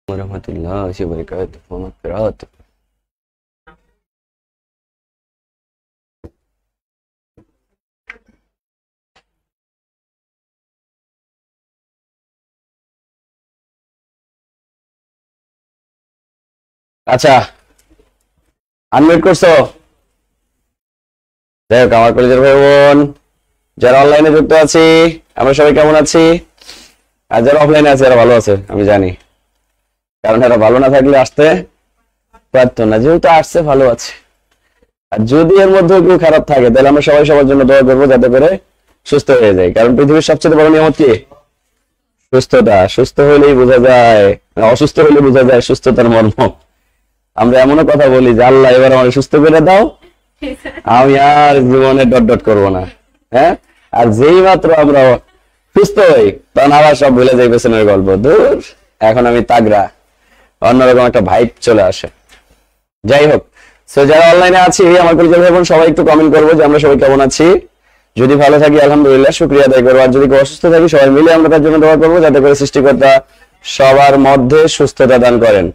warahmatullahi wabarakatuh wabarakatuh. আচ্ছা unmute করছো? যাই হোক আমার কলেজের ভাই বোন যারা অনলাইনে যুক্ত আছি আমরা সবাই কেমন আছি? আর যারা অফলাইনে আছে এরা ভালো আছে আমি জানি, কারণ এরা ভালো না থাকলে আসতে পারতো না, যেহেতু আসছে ভালো আছে। আর যদি এর মধ্যে কেউ খারাপ থাকে তাহলে আমরা সবাই সবার জন্য দোয়া করবো যাতে করে সুস্থ হয়ে যায়, কারণ পৃথিবীর সবচেয়ে বড় নিয়ামত কি? সুস্থতা। সুস্থ হলেই বোঝা যায়, অসুস্থ হলে বোঝা যায় সুস্থতার মর্ম। আমরা এমনও কথা বলি যে আল্লাহ এবার আমাকে সুস্থ করে দাও, আমি আর জীবনে ডট ডট করবো না। হ্যাঁ, আর যেই মাত্র আমরা সুস্থ হই তখন আবার সব ভুলে যাই পেছনের গল্প, দূর এখন আমি তাগড়া, অন্যরকম একটা ভাইব চলে আসে। যাই হোক, সো যারা অনলাইনে আছি আমার পরিচয় ভাই বোন সবাই একটু কমেন্ট করবো যে আমরা সবাই কেমন আছি। যদি ভালো থাকি আলহামদুলিল্লাহ শুকরিয়া আদায় করবো, আর যদি অসুস্থ থাকি সবাই মিলে আমরা তার জন্য দোয়া করবো যাতে করে সৃষ্টিকর্তা সবার মধ্যে সুস্থতা দান করেন।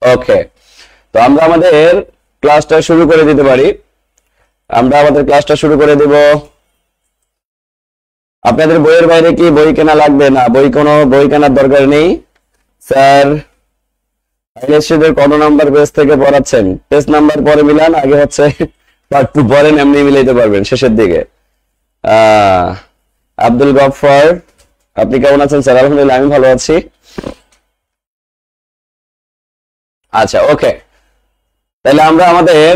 ওকে, তো আমরা আমাদের ক্লাসটা শুরু করে দিতে পারি। আমরা আমাদের ক্লাসটা শুরু করে দেব। আপনাদের বইয়ের বাইরে কি বই কেনা লাগবে? না, বই কেনার দরকার নেই স্যার। কত নাম্বার পেজ থেকে পড়াচ্ছেন? পেজ নাম্বার পরে মিলান, আগে হচ্ছে পার্ট 2 পড়েন, এমনি মিলাইতে পারবেন শেষের দিকে। আব্দুল গফফার আপনি কেমন আছেন? স্যার আলহামদুলিল্লাহ আমি ভালো আছি। আচ্ছা ওকে, তাহলে আমরা আমাদের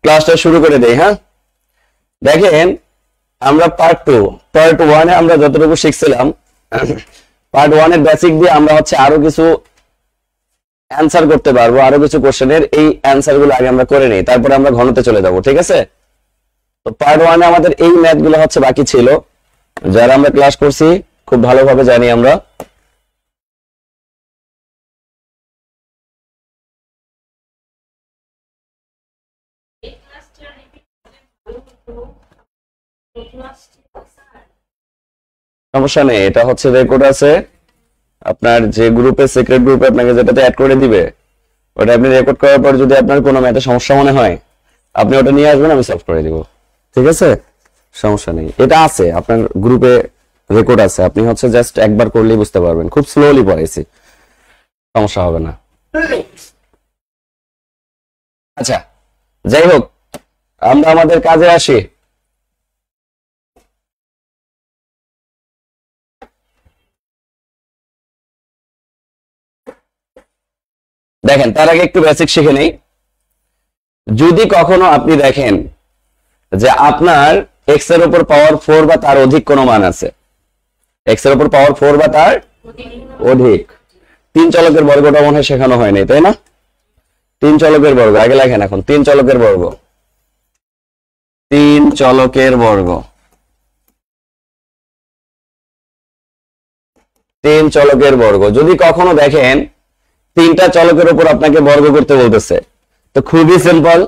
ক্লাসটা শুরু করে দেই। হ্যাঁ, দেখেন আমরা পার্ট 1 এ আমরা যতটুকু শিখছিলাম, পার্ট 1 এর বেসিক দিয়ে আমরা হচ্ছে আরো কিছু অ্যানসার করতে পারবো, আরো কিছু কোশ্চেনের এই অ্যানসার গুলো আগে আমরা করে নেই, তারপরে আমরা ঘনতে চলে যাব। ঠিক আছে? তো পার্ট 1 এ আমাদের এই ম্যাথ গুলো হচ্ছে বাকি ছিল, যারা আমরা ক্লাস করছি খুব ভালোভাবে জানি আমরা। সমস্যা নেই, এটা হচ্ছে রেকর্ড আছে আপনার যে গ্রুপে, সিক্রেট গ্রুপে আপনাকে যেটাতে অ্যাড করে দিবে, ওটা আপনি রেকর্ড করার পর যদি আপনার কোনো ম্যাথে সমস্যা মনে হয় আপনি ওটা নিয়ে আসবেন, আমি সলভ করে দিব। ঠিক আছে, সমস্যা নেই, এটা আছে আপনার গ্রুপে রেকর্ড আছে, আপনি হচ্ছে জাস্ট একবার করলেই বুঝতে পারবেন। খুব স্লোলি পড়াইছি, সমস্যা হবে না। আচ্ছা যাই হোক, আমরা আমাদের কাজে আসি। দেখেন তার আগে একটু বেসিক শিখে নেই। যদি কখনো আপনি দেখেন যে আপনার এক্স এর উপর পাওয়ার 4 বা তার অধিক কোনো মান আছে, এক্স এর উপর পাওয়ার 4 বা তার অধিক, 3 চলকের বর্গটা মনে হয় শেখানো হয়নি, তাই না? 3 চলকের বর্গ আগে লেখেন। এখন 3 চলকের বর্গ, 3 চলকের বর্গ, 3 চলকের বর্গ যদি কখনো দেখেন 3টা চলকের উপর আপনাকে বর্গ করতে বলতেছে, তো খুবই সিম্পল,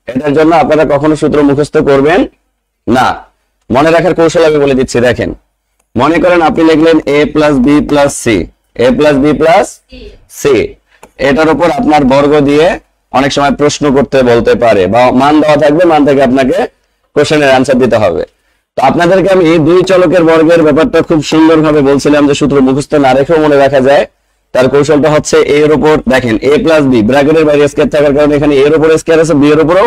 এটার জন্য আপনারা কখনো সূত্র মুখস্থ করবেন না, মনে রাখার কৌশল আমি বলে দিচ্ছি। দেখেন, মনে করেন আপনি লিখলেন a plus B plus C, a plus B plus C, এটার উপর আপনার বর্গ দিয়ে অনেক সময় প্রশ্ন করতে বলতে পারে, বা মান দেওয়া থাকবে, মান থেকে আপনাকে কোশ্চেনের অ্যান্সার দিতে হবে। তো আপনাদেরকে আমি 2 চলকের বর্গের ব্যাপারটা খুব সুন্দরভাবে বলছিলাম যে সূত্র মুখস্থ না রেখেও মনে রাখা যায়। তার কৌশলটা হচ্ছে a এর উপর, দেখেন a প্লাস বি, ব্র্যাকেটের বাইরে স্কয়ার থাকার কারণে এখানে a এর উপর স্কয়ার আছে, b এর উপরও,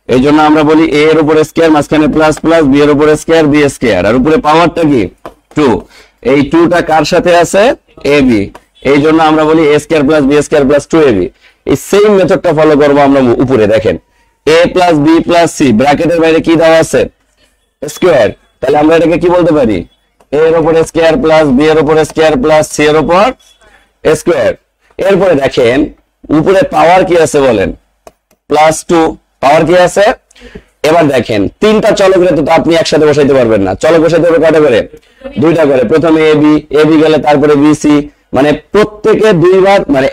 এই জন্য আমরা বলি a এর উপর স্কয়ার, মাঝখানে প্লাস প্লাস, b এর উপর স্কয়ার, b স্কয়ার, আর উপরে পাওয়ারটা কি 2, এই 2টা কার সাথে আছে? ab, এই জন্য আমরা বলি a square plus b square plus 2ab। এই সেম মেথডটা ফলো করব আমরা উপরে। দেখেন a plus b plus c, ব্র্যাকেটের বাইরে কি দেওয়া আছে? স্কয়ার, তাহলে আমরা এটাকে কি বলতে পারি? a এর উপর স্কয়ার প্লাস b এর উপর স্কয়ার প্লাস c এর উপর স্কয়ার। এরপরে দেখেন উপরে পাওয়ার কি আছে বলেন? প্লাস 2, পাওয়ার কি আছে? এবার দেখেন 3টা চলকের তো আপনি একসাথে বসাইতে পারবেন না, চলক বসাইতে হবে কয়টা করে? 2টা করে। প্রথমে ab গেলে তারপরে bc, মানে প্রত্যেকে দুইবার, মানে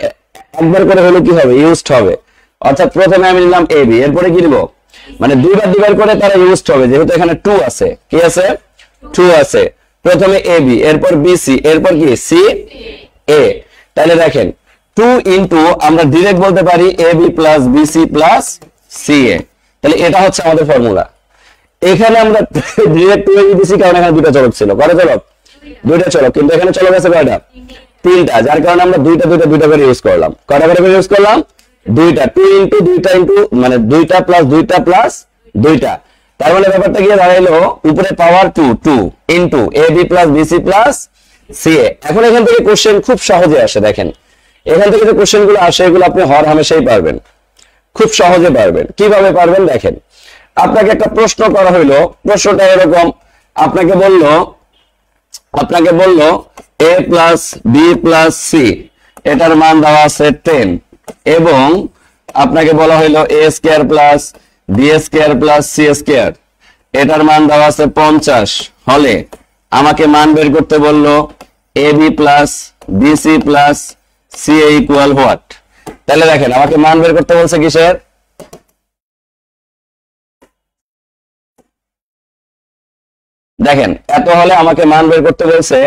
একবার করে হলে কি হবে? ইউজড হবে। অর্থাৎ প্রথমে আমি নিলাম ab, এরপরে কি নিব? মানে দুইবার করে তারা ইউজড হবে, যেহেতু এখানে 2 আছে। কি আছে? 2 আছে। প্রথমে ab, এরপর bc, এরপর কি? c a, তাহলে দেখেন 2 ইনটু আমরা ডিরেক্ট বলতে পারি ab plus BC plus CA. তাহলে এটা হচ্ছে আমাদের ফর্মুলা। এখানে আমরা ডিরেক্ট 2 দিছি কারণ এখানে দুটো চলক ছিল। কয়টা চলক? দুইটা চলক, কিন্তু এখানে চলক আছে কয়টা? তিনটা, যার কারণে আমরা দুইটা করে ইউজ করলাম। কয়টা করে ইউজ করলাম? দুইটা। 2 ইনটু দুইটা ইনটু মানে দুইটা প্লাস দুইটা। তার মানে ব্যাপারটা কি দাঁড়াইলো উপরে power 2 into ab plus BC plus CA. এখন এখান থেকে কোশ্চেন খুব সহজে আসে। দেখেন এখান থেকে যে কোশ্চেন গুলো আসে এগুলো আপনি হর হামেশাই পারবেন, খুব সহজে পারবেন। কিভাবে পারবেন দেখেন, আপনাকে একটা প্রশ্ন করা হইলো, প্রশ্নটা এরকম, আপনাকে বললো a plus B plus C এটার মান দেওয়া আছে 10 এবং আপনাকে বলা হইলো a square plus B square plus C square এটার মান দেওয়া আছে 50 হলে আমাকে মান বের করতে বললো ab plus BC plus CA equal what. তাহলে দেখেন আমাকে মান বের করতে বলছে কিসের? দেখেন এত হলে আমাকে মান বের করতে বলছে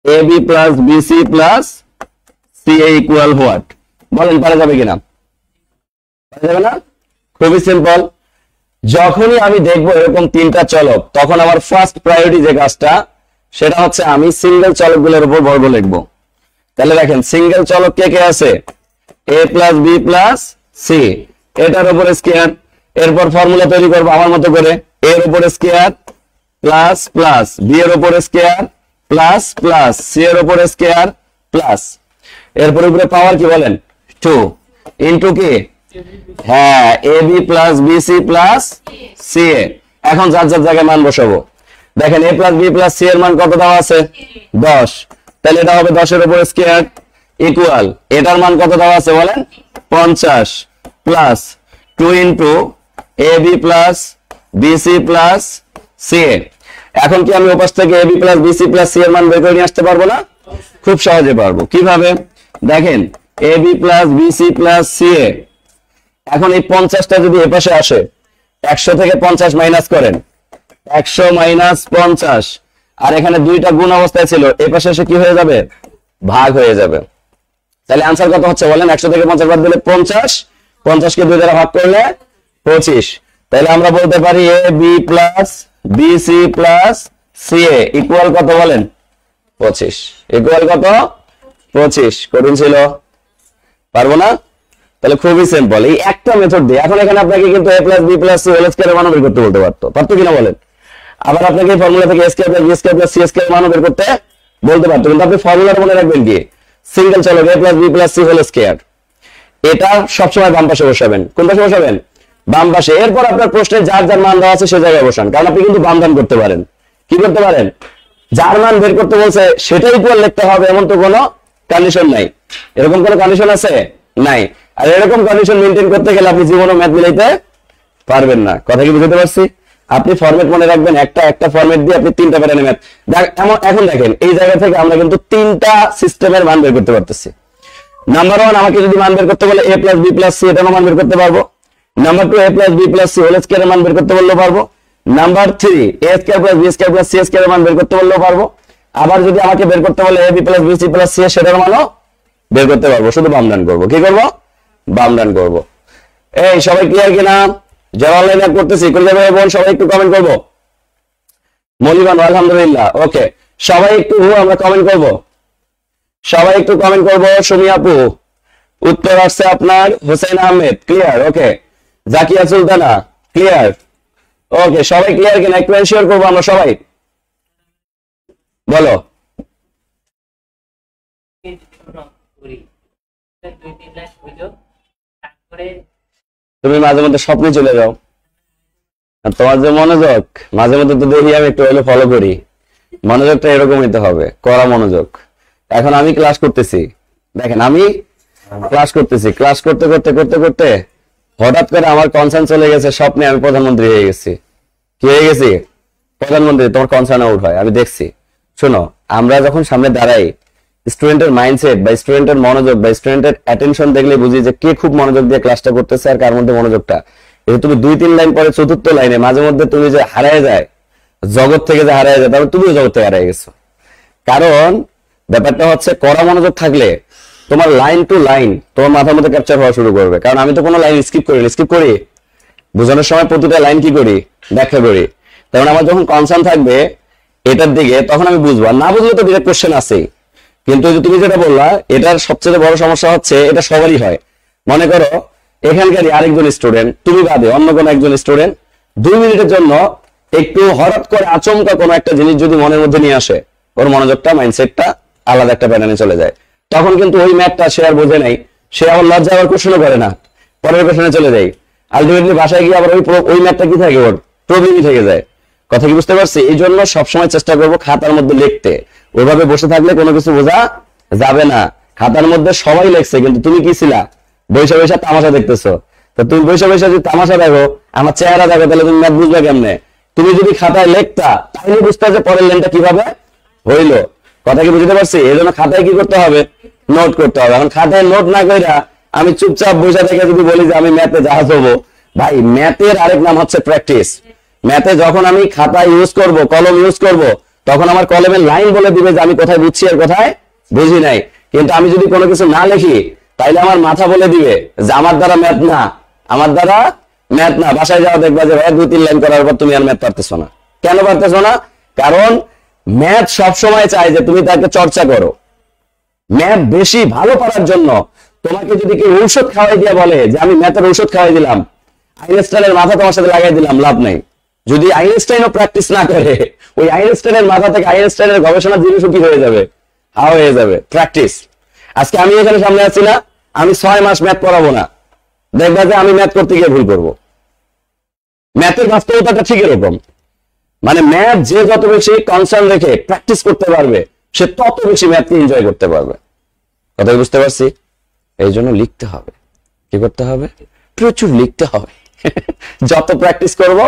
ab plus BC plus CA equal what. বলেন পারা যাবে কিনা? পারা যাবে না? খুবই সিম্পল। যখনই আমি দেখবো এরকম তিনটা চলক তখন আমার ফার্স্ট প্রায়োরিটি যে কাজটা সেটা হচ্ছে আমি সিঙ্গেল চলকগুলোর উপর বর্গ লিখবো। তাহলে দেখেন সিঙ্গেল চলক কে কে আছে? a plus B plus C এটার উপরে স্কয়ার। এরপর ফর্মুলা তৈরি করবো আমার মতো করে, a এর উপরে স্কয়ার প্লাস প্লাস বি এর উপরে স্কয়ার প্লাস প্লাস সি এর উপরে স্কয়ার প্লাস এরপর উপরে পাওয়ার কি বলেন 2 ইনটু কি? হ্যাঁ ab plus BC plus CA. এখন যার যার জায়গায় মান বসাবো। দেখেন a plus B plus C এর মান কত দেওয়া আছে? 10। তাহলে এটা হবে 10 এর উপরে স্কয়ার ইকুয়াল এটার মান কত দেওয়া আছে বলেন? 50 plus 2 into ab plus BC plus CA. এখন কি আমি ওপাশ থেকে ab plus BC plus C এর মান বের করে নিয়ে আসতে পারবো না? খুব সহজে পারবো। কিভাবে দেখেন ab plus BC plus CA. এখন এই 50টা যদি এপাশে আসে 100 থেকে 50 মাইনাস করেন, 100 মাইনাস 50 আর এখানে দুইটা গুণ অবস্থায় ছিল, এপাশে এসে কি হয়ে যাবে? ভাগ হয়ে যাবে। তাহলে आंसर কত হচ্ছে বলেন? 100 থেকে 50 বাদ দিলে 50, 50 কে 2 দ্বারা ভাগ করলে 25। তাহলে আমরা বলতে পারি a b plus bc plus ca equal কত বলেন? 25। ইকুয়াল কত? 25। কঠিন ছিল? পারবো না? তাহলে খুবই সিম্পল, এই একটা মেথড দিয়ে। এখন এখানে আপনাকে কিন্তু a plus b plus c whole স্কয়ারের মান বের করতে বলতে পারতো কিনা বলেন? আবার আপনাকে এই ফর্মুলা থেকে a square plus b square plus c স্কয়ারের মান বের করতে বলতে পারতো, কিন্তু আপনি ফর্মুলাটা মনে রাখবেন কি? সিঙ্গেল চলক a plus b plus c whole square, এটা সবসময় বাম পাশে বসাবেন। কোন পাশে বসাবেন? বাম পাশে। এরপর আপনার প্রশ্নে যার যার মান দেওয়া আছে সেই জায়গায় বসান, কারণ আপনি কিন্তু বাম ডান করতে পারেন। কি করতে পারেন? যার মান বের করতে বলছে সেটাই ইকুয়াল লিখতে হবে এমন তো কোনো কন্ডিশন নাই। এরকম কোনো কন্ডিশন আছে? নাই। আর এরকম কন্ডিশন মেইনটেইন করতে গেলে আপনি জীবনে ম্যাথ মিলাইতে পারবেন না। কথা কি বুঝতে পারছি? আপনি ফরম্যাট মনে রাখবেন, একটা ফরম্যাট দিয়ে আপনি তিনটা প্যাটার্নে ম্যাথ। এখন দেখেন এই জায়গা থেকে আমরা কিন্তু তিনটা সিস্টেমের মান বের করতে পারতেছি। নাম্বার 1 আমাকে যদি মান বের করতে বলে a plus b plus c এটার মান বের করতে পারবো। Number 2 a plus b plus c whole স্কয়ারের মান বের করতে বললেও পারবো। Number 3 a square plus b square plus c স্কয়ারের মান বের করতে বললেও পারবো। আবার যদি আমাকে বের করতে বলে a b plus b c plus c সেটার মানও বের করতে পারবো। শুধু বাম ডান করবো। কি করবো? বাম ডান করবো। এই সবাই ক্লিয়ার কিনা? যারা অনলাইনে করতেছি কোন জায়গায় বোন সবাই একটু কমেন্ট করবো। মলিবান আলহামদুলিল্লাহ, ওকে। সবাই একটু আমরা কমেন্ট করব, সবাই একটু কমেন্ট করব। সুমি আপু উত্তর আসছে আপনার হোসেন আহমেদ, ক্লিয়ার? ওকে। জাকিয়া সুলতানা ক্লিয়ার? ওকে। সবাই ক্লিয়ার কিনা একটু এনশিওর করবো আমরা সবাই। বলো। তুমি মাঝে মধ্যে স্বপ্নে চলে যাও, আর তোমার যে মনোযোগ মাঝে মধ্যে তো দেখি আমি একটু হলে ফলো করি। মনোযোগটা এরকম হইতে হবে, কড়া মনোযোগ। এখন আমি ক্লাস করতেছি, দেখেন আমি ক্লাস করতেছি, ক্লাস করতে করতে করতে করতে হঠাৎ করে আমার কনসার্ন চলে গেছে, স্বপ্নে আমি প্রধানমন্ত্রী হয়ে গেছি। কি হয়ে গেছি? প্রধানমন্ত্রী। তোমার কনসার্ন আউট হয়, আমি দেখছি। শোনো, আমরা যখন সামনে দাঁড়াই স্টুডেন্টের মাইন্ডসেট বা স্টুডেন্টের মনোযোগ বা স্টুডেন্টের অ্যাটেনশন দেখলে বুঝি যে কে খুব মনোযোগ দিয়ে ক্লাসটা করতেছে আর কার মধ্যে মনোযোগটা। এই তুমি 2-3 লাইন পরে চতুর্থ লাইনে মাঝে মধ্যে তুমি যে হারায় যায়, জগৎ থেকে যে হারায় যায়, তাহলে তুমিও জগৎ থেকে হারায় গেছো। কারণ ব্যাপারটা হচ্ছে কড়া মনোযোগ থাকলে তোমার লাইন টু লাইন তোমার মাথার মধ্যে ক্যাপচার হওয়া শুরু করবে। কারণ আমি তো কোনো লাইন স্কিপ করি বোঝানোর সময় প্রতিটা লাইন কি করি, ব্যাখ্যা করি। তখন আমার যখন কনসার্ন থাকবে এটার দিকে, তখন আমি বুঝবো। আর না বুঝলে তো ডিরেক্ট কোশ্চেন আছেই। কিন্তু তুমি যেটা বললা, এটার সবচেয়ে বড় সমস্যা হচ্ছে এটা সবারই হয়। মনে করো এখানকারই আরেকজন স্টুডেন্ট, তুমি বাদে অন্য কোনো একজন স্টুডেন্ট 2 মিনিটের জন্য একটু হঠাৎ করে আচমকা কোনো একটা জিনিস যদি মনের মধ্যে নিয়ে আসে, ওর মনোযোগটা, মাইন্ডসেটটা আলাদা একটা প্যাটার্নে চলে যায়। তখন কিন্তু ওই ম্যাথটা সে আর বোঝে নাই, সে আবার লজ্জা আবার কোশ্চেনও করে না, পরের কোশ্চেনে চলে যায়। আলটিমেটলি বাসায় গিয়ে আবার ওই ম্যাথটা কি থাকে, ওর প্রবলেমই থেকে যায়। কথা কি বুঝতে পারছি? এই জন্য সবসময় চেষ্টা করবো খাতার মধ্যে লিখতে। ওইভাবে বসে থাকলে কোনো কিছু বোঝা যাবে না। খাতার মধ্যে সবাই লিখছে, কিন্তু তুমি কি ছিলা? বৈশা বৈশা তামাশা দেখতেছো। তো তুমি বৈশা বৈশা যদি তামাশা দেখো, আমার চেহারা দেখো, তাহলে তুমি ম্যাথ বুঝবে কেমনে? তুমি যদি খাতায় লিখতা তাহলে বুঝতে যে পরের লাইনটা কিভাবে হইলো। কথা কি বুঝতে পারছি? এই জন্য খাতায় কি করতে হবে, নোট করতে হবে। এখন খাতায় নোট না কইরা আমি চুপচাপ বসে থেকে যদি বলি যে আমি ম্যাথে জাহাজ হবো, ভাই ম্যাথের আরেক নাম হচ্ছে প্র্যাকটিস। ম্যাথে যখন আমি খাতা ইউজ করব, কলম ইউজ করব, তখন আমার কলমের লাইন বলে দিবে যে আমি কোথায় বুঝছি আর কোথায় বুঝি নাই। কিন্তু আমি যদি কোনো কিছু না লিখি, তাইলে আমার মাথা বলে দিবে যে আমার দ্বারা ম্যাথ না, আমার দ্বারা ম্যাথ না। বাসায় যাওয়া দেখবা যে 2-3 লাইন করার পর তুমি আর ম্যাথ পারতেছো না। কেন পারতেছো না? কারণ ম্যাথ সবসময় চায় যে তুমি তাকে চর্চা করো। ম্যাথ বেশি ভালো পারার জন্য তোমাকে যদি কেউ ঔষধ খাওয়াই দিয়ে বলে যে আমি ম্যাথের ঔষধ খাওয়াই দিলাম, আইনস্টাইনের মাথা তোমার সাথে লাগাই দিলাম, লাভ নাই। যদি আইনস্টাইনও প্র্যাকটিস না করে, ওই আইনস্টাইনের মাথা থেকে আইনস্টাইনের গবেষণা জিনিসও কি হয়ে যাবে, হাওয়া হয়ে যাবে। প্র্যাকটিস। আজকে আমি এখানে সামনে আছি না, আমি 6 মাস ম্যাথ পড়াবো না, দেখবা যে আমি ম্যাথ করতে গিয়ে ভুল করবো। ম্যাথের বাস্তবতাটা ঠিক এরকম। মানে ম্যাথ যে যত বেশি কনসার্ন রেখে প্র্যাকটিস করতে পারবে, সে তত বেশি ম্যাথকে এনজয় করতে পারবে। কথা বুঝতে পারছি? এই জন্য লিখতে হবে। কি করতে হবে? প্রচুর লিখতে হবে। যত প্র্যাকটিস করব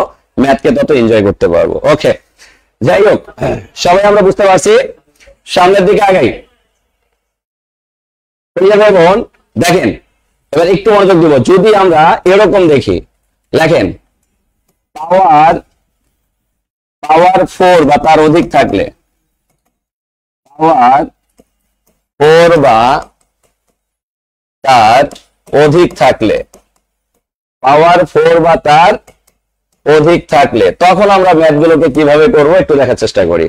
ম্যাথকে তত এনজয় করতে পারবো। ওকে, যাই হোক, সবাই আমরা বুঝতে পারছি। সামনের দিকে আগাই। দেখেন এবার একটু মনোযোগ দিব। যদি আমরা এরকম দেখি, লেখেন পাওয়ার 4 বা তার অধিক থাকলে, পাওয়ার 4 বা তার অধিক থাকলে, পাওয়ার 4 বা তার অধিক থাকলে, তখন আমরা ম্যাথগুলোকে কিভাবে করব একটু দেখার চেষ্টা করি।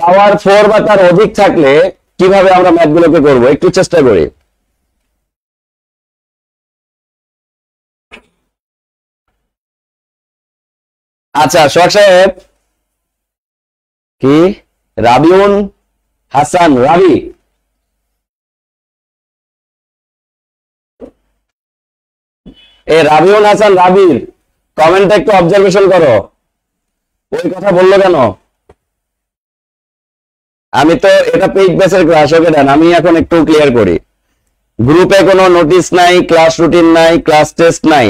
পাওয়ার 4 বা তার অধিক থাকলে কিভাবে আমরা ম্যাথগুলোকে করব একটু চেষ্টা করি। আচ্ছা সোহাগ সাহেব, কি রাবিউন হাসান, রাবি, রাবিউন হাসান রাবির কমেন্টটা একটু অবজারভেশন করো। ওই কথা বললো কেন? আমি তো এটা পেইড ব্যাচের ক্লাস, ওকে দেন। আমি এখন একটু ক্লিয়ার করি। গ্রুপে কোনো নোটিশ নাই, ক্লাস রুটিন নাই, ক্লাস টেস্ট নাই।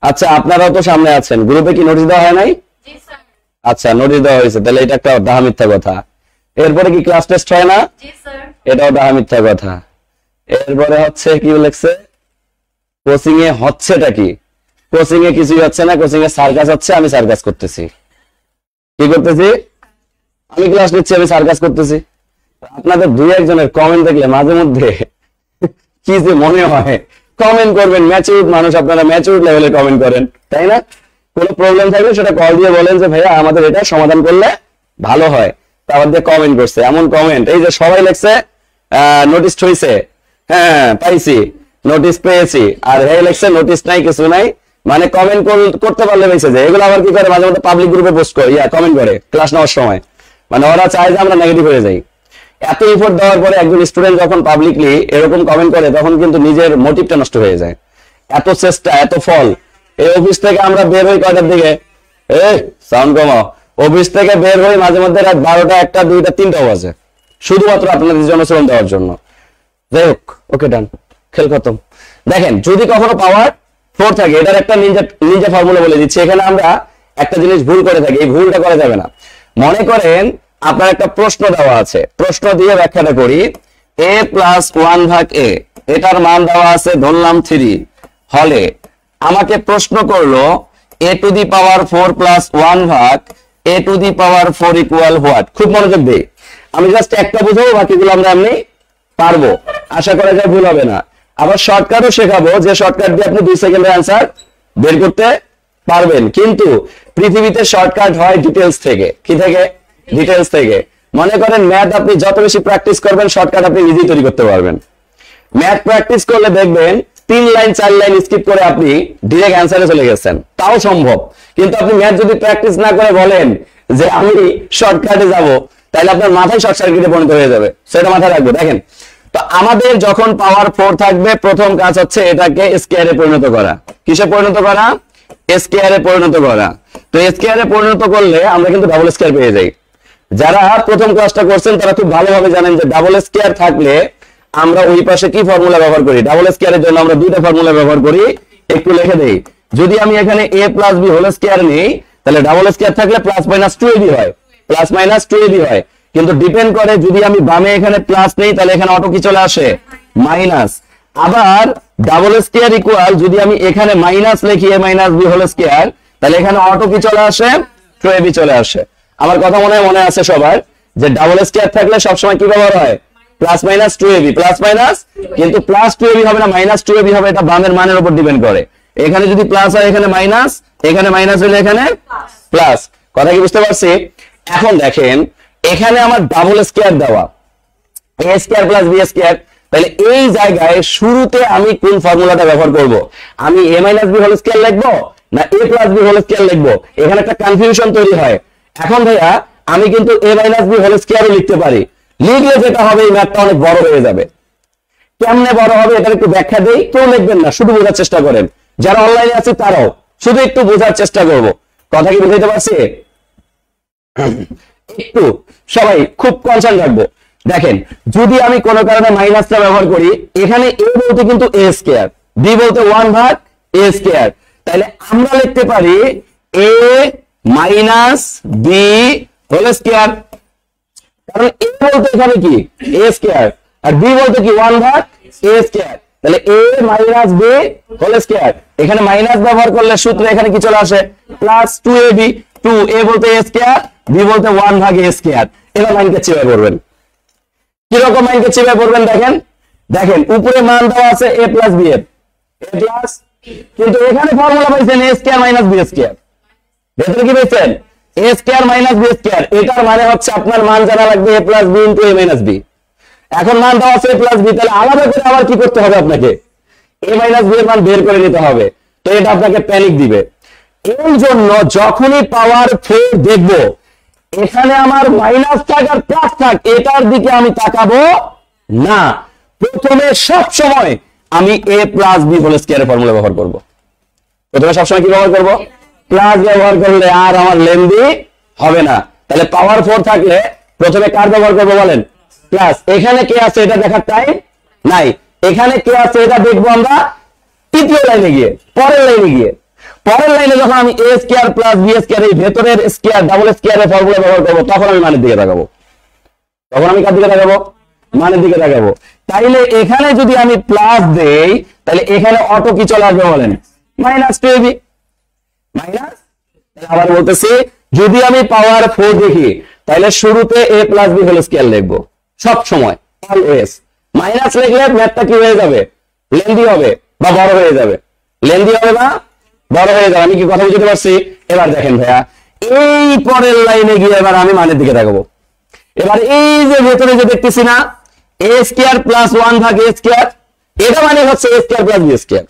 আচ্ছা আপনারাও তো সামনে আছেন, গ্রুপে কি নোটিশ দেওয়া হয় নাই? আচ্ছা নোটিশ দেওয়া হয়েছে, তাহলে এটা একটা ডাহা মিথ্যা কথা। এরপরে কি ক্লাস টেস্ট হয় না? এটাও ডাহা মিথ্যা কথা। এরপরে হচ্ছে কি লিখছে, কোচিং এ হচ্ছেটা কি? কোচিং এ কিছুই হচ্ছে না, কোচিং এ সার্কাস হচ্ছে, আমি সার্কাস করতেছি। কি করতেছি? আমি ক্লাস নিচ্ছি, আমি সার্কাস করতেছি। আপনাদের 2-1 কমেন্ট দেখলে মাঝে মধ্যে কি যে মনে হয়। কমেন্ট করবেন, ম্যাচিউরড মানুষ আপনারা, ম্যাচিউরড লেভেলে কমেন্ট করেন, তাই না? কোনো প্রবলেম থাকলে সেটা কল দিয়ে বলেন যে ভাইয়া আমাদের এটা সমাধান করলে ভালো হয়। তারপর দিয়ে কমেন্ট করছে, এমন কমেন্ট এই যে সবাই লিখছে নোটিস হইছে, হ্যাঁ পাইছি, নোটিস পেয়েছি, আর হে লিখছে নোটিস নাই, কিছু নাই। মানে কমেন্ট করতে পারলে বেঁচে যায়। এগুলো আবার কি করে, মাঝে মধ্যে পাবলিক গ্রুপে পোস্ট করে, কমেন্ট করে ক্লাস নেওয়ার সময়। মানে ওরা চায় যে আমরা নেগেটিভ হয়ে যাই। এত এফোর্ট দেওয়ার পরে একজন স্টুডেন্ট যখন পাবলিকলি এরকম কমেন্ট করে, তখন কিন্তু নিজের মোটিভটা নষ্ট হয়ে যায়। এত চেষ্টা, এত ফল। এই অফিস থেকে আমরা বের হই কয়টার দিকে? সাউন্ড কমাও। অফিস থেকে বের হই মাঝে মধ্যে রাত 12টা, 1টা, 2টা, 3টাও বাজে, শুধুমাত্র আপনাদের জনশ্রম দেওয়ার জন্য। যাই হোক, ওকে ডান, খেল খতম। দেখেন যদি কখনো পাওয়ার 4 থাকে, এটার একটা নিনজা ফর্মুলা বলে দিচ্ছি। এখানে আমরা একটা জিনিস ভুল করে থাকি, এই ভুলটা করা যাবে না। মনে করেন আপনার একটা প্রশ্ন দেওয়া আছে, প্রশ্ন দিয়ে ব্যাখ্যাটা করি। a + 1 ভাগ a, এটার মান দেওয়া আছে ধরলাম 3 হলে, আমাকে প্রশ্ন করলো a⁴ + 1 ভাগ a⁴ ইকুয়াল হোয়াট। খুব মনোযোগ দিই। আমি জাস্ট একটা বুঝাবো, বাকিগুলো আমরা এমনি পারবো, আশা করা যায় ভুল হবে না। আবার শর্টকাটও শেখাবো, যে শর্টকাট দিয়ে আপনি 2 সেকেন্ডের অ্যান্সার বের করতে পারবেন। কিন্তু পৃথিবীতে শর্টকাট হয় ডিটেলস থেকে। কি থেকে? ডিটেলস থেকে। মনে করেন ম্যাথ আপনি যত বেশি প্র্যাকটিস করবেন, শর্টকাট আপনি ইজি তৈরি করতে পারবেন। ম্যাথ প্র্যাকটিস করলে দেখবেন 3 লাইন 4 লাইন স্কিপ করে আপনি ডিরেক্ট অ্যান্সারে চলে গেছেন, তাও সম্ভব। কিন্তু আপনি ম্যাথ যদি প্র্যাকটিস না করে বলেন যে আমি শর্টকাটে যাব, তাহলে আপনার মাথায় শর্ট সার্কিটে পরিণত হয়ে যাবে। সেটা মাথায় রাখবো। দেখেন, তো আমাদের যখন পাওয়ার 4 থাকবে, প্রথম কাজ হচ্ছে এটাকে স্কয়ারে পরিণত করা। কিসে পরিণত করা? স্কয়ারে পরিণত করা। তো স্কয়ারে পরিণত করলে আমরা কিন্তু ডাবল স্কয়ার পেয়ে যাই। যারা প্রথম ক্লাসটা করছেন তারা খুব ভালোভাবে জানেন যে ডাবল স্কয়ার থাকলে আমরা ওই পাশে কি ফর্মুলা ব্যবহার করি। ডাবল স্কয়ারের জন্য আমরা দুইটা ফর্মুলা ব্যবহার করি, একটু লিখে দেই। যদি আমি এখানে a plus b whole square নিই, তাহলে ডাবল স্কয়ার থাকলে প্লাস মাইনাস 2ab হয়, প্লাস মাইনাস 2ab হয়। কিন্তু ডিপেন্ড করে যদি আমি বামে এখানে প্লাস নেই, তাহলে এখানে অটো কি চলে আসে? মাইনাস। আবার ডাবল স্কয়ার ইকুয়াল যদি আমি এখানে মাইনাস লিখি a minus b whole square, তাহলে এখানে অটো কি চলে আসে? 2ab চলে আসে। আমার কথা মনে আছে সবার, যে ডাবল স্কয়ার থাকলে সবসময় কি ব্যবহার হয়? Plus minus 2ab, plus minus. কিন্তু প্লাস 2ab হবে না, মাইনাস 2ab হবে। এটা বামের মানের উপর ডিপেন্ড করে। এখানে যদি প্লাস হয় এখানে মাইনাস, এখানে মাইনাস হলে এখানে প্লাস। কথা কি বুঝতে পারছি? এখন দেখেন এখানে আমার ডাবল স্কয়ার দেওয়া, a square plus b square. তাহলে এই জায়গায় শুরুতে আমি কোন ফর্মুলাটা ব্যবহার করব? আমি a minus b whole square লিখবো না a plus b whole square লিখবো? এখানে একটা কনফিউশন তৈরি হয়। এখন ভাইয়া আমি কিন্তু a মাইনাস b হোল স্কয়ারও লিখতে পারি। লিখলে যেটা হবে, এই ম্যাথটা অনেক বড় হয়ে যাবে। কেমনে বড় হবে এটা একটু ব্যাখ্যা দেই। কেউ লিখবেন না, শুধু বোঝার চেষ্টা করেন। যারা অনলাইনে আছে তারাও শুধু একটু বোঝার চেষ্টা করব। কথা কি বুঝাইতে পারছি? একটু সবাই খুব কনসার্ন রাখবো। দেখেন, যদি আমি কোনো কারণে মাইনাসটা ব্যবহার করি, এখানে a বলতে কিন্তু a স্কয়ার, b বলতে 1 ভাগ a স্কয়ার। তাহলে আমরা লিখতে পারি a minus b whole square. কারণ a বলতে এখানে কি? a স্কয়ার, আর b বলতে কি? 1 ভাগ a স্কয়ার। তাহলে a minus b whole square. এখানে মাইনাস ব্যবহার করলে সূত্রে এখানে কি চলে আসে? Plus 2ab। 2a বলতে a স্কয়ার, b বলতে 1 ভাগ a স্কয়ার। এবার মাইনকে চিপে পড়বেন। কিরকম মাইনকে চিপে পড়বেন? দেখেন উপরে মান দেওয়া আছে a প্লাস b এর, a প্লাস, কিন্তু এখানে ফর্মুলা পাইছেন a square minus b square. ভেতরে কি পাইছেন? a square minus b square. এটার মানে হচ্ছে আপনার মান জানা লাগবে a plus b into a minus b। এখন মান দেওয়া আছে a প্লাস b, তাহলে আলাদা করে আবার কি করতে হবে? আপনাকে a মাইনাস b এর মান বের করে নিতে হবে। তো এটা আপনাকে প্যানিক দিবে। এই জন্য যখনই পাওয়ার 4 দেখব, এখানে আমার মাইনাস থাক আর প্লাস থাক, এটার দিকে আমি তাকাবো না। প্রথমে সব সময় আমি a প্লাস b হোল স্কয়ারের ফর্মুলা ব্যবহার করব। প্রথমে সবসময় কি ব্যবহার করব? প্লাস ব্যবহার করলে আর আমার লেন্দি হবে না। তাহলে পাওয়ার 4 থাকলে প্রথমে কার ব্যবহার করব বলেন? প্লাস। এখানে কে আছে এটা দেখার টাইম নাই। এখানে কে আছে এটা দেখবো আমরা তৃতীয় লাইনে গিয়ে, পরের লাইনে গিয়ে। পরের লাইনে যখন আমি a square plus b square, এই ভেতরের স্কয়ার ডাবল স্কয়ারের ফর্মুলা ব্যবহার করব, তখন আমি মানের দিকে তাকাবো। তখন আমি কার দিকে তাকাবো? মানের দিকে তাকাবো। তাইলে এখানে যদি আমি প্লাস দেই, তাহলে এখানে অটো কি চলে আসবে বলেন? Minus 2ab। মাইনাস, আবার বলতেছি, যদি আমি পাওয়ার 4 দেখি, তাহলে শুরুতে a plus b whole square লিখবো সব সময়, অলওয়েজ। মাইনাস লিখলে ম্যাথটা কি হয়ে যাবে? লেন্দি হবে বা বড় হয়ে যাবে। লেন্দি হবে বা বড় হয়ে যাবে। আমি কি কথা বুঝতে পারছি? এবার দেখেন ভাইয়া, এই পরের লাইনে গিয়ে এবার আমি মানের দিকে তাকাবো। এবার এই যে ভেতরে যে দেখতেছি না a স্কয়ার প্লাস 1 ভাগ a স্কয়ার, এটা মানে হচ্ছে a square plus b square.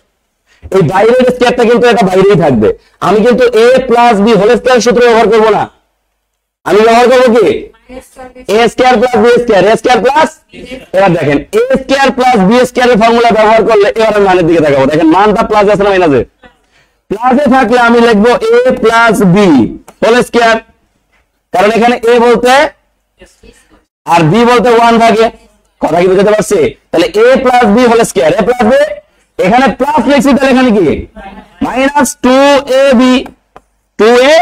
এই বাইরের স্কয়ারটা কিন্তু এটা বাইরেই থাকবে। আমি কিন্তু a plus b whole square সূত্র ব্যবহার করব না। আমি ব্যবহার করব কি? a square plus b square, a square plus. এবার দেখেন a square plus b square এর ফর্মুলা ব্যবহার করলে এবার আমি মানের দিকে তাকাবো। দেখেন মানটা প্লাস আছে না মাইনাসে? প্লাসে থাকলে আমি লিখবো a plus b whole square. কারণ এখানে a বলতে আর b বলতে 1 ভাগে। কথা কি বুঝতে পারছি? তাহলে a plus b whole square, a plus b, এখানে প্লাস লিখছি, তাহলে এখানে কি? Minus 2ab, 2a।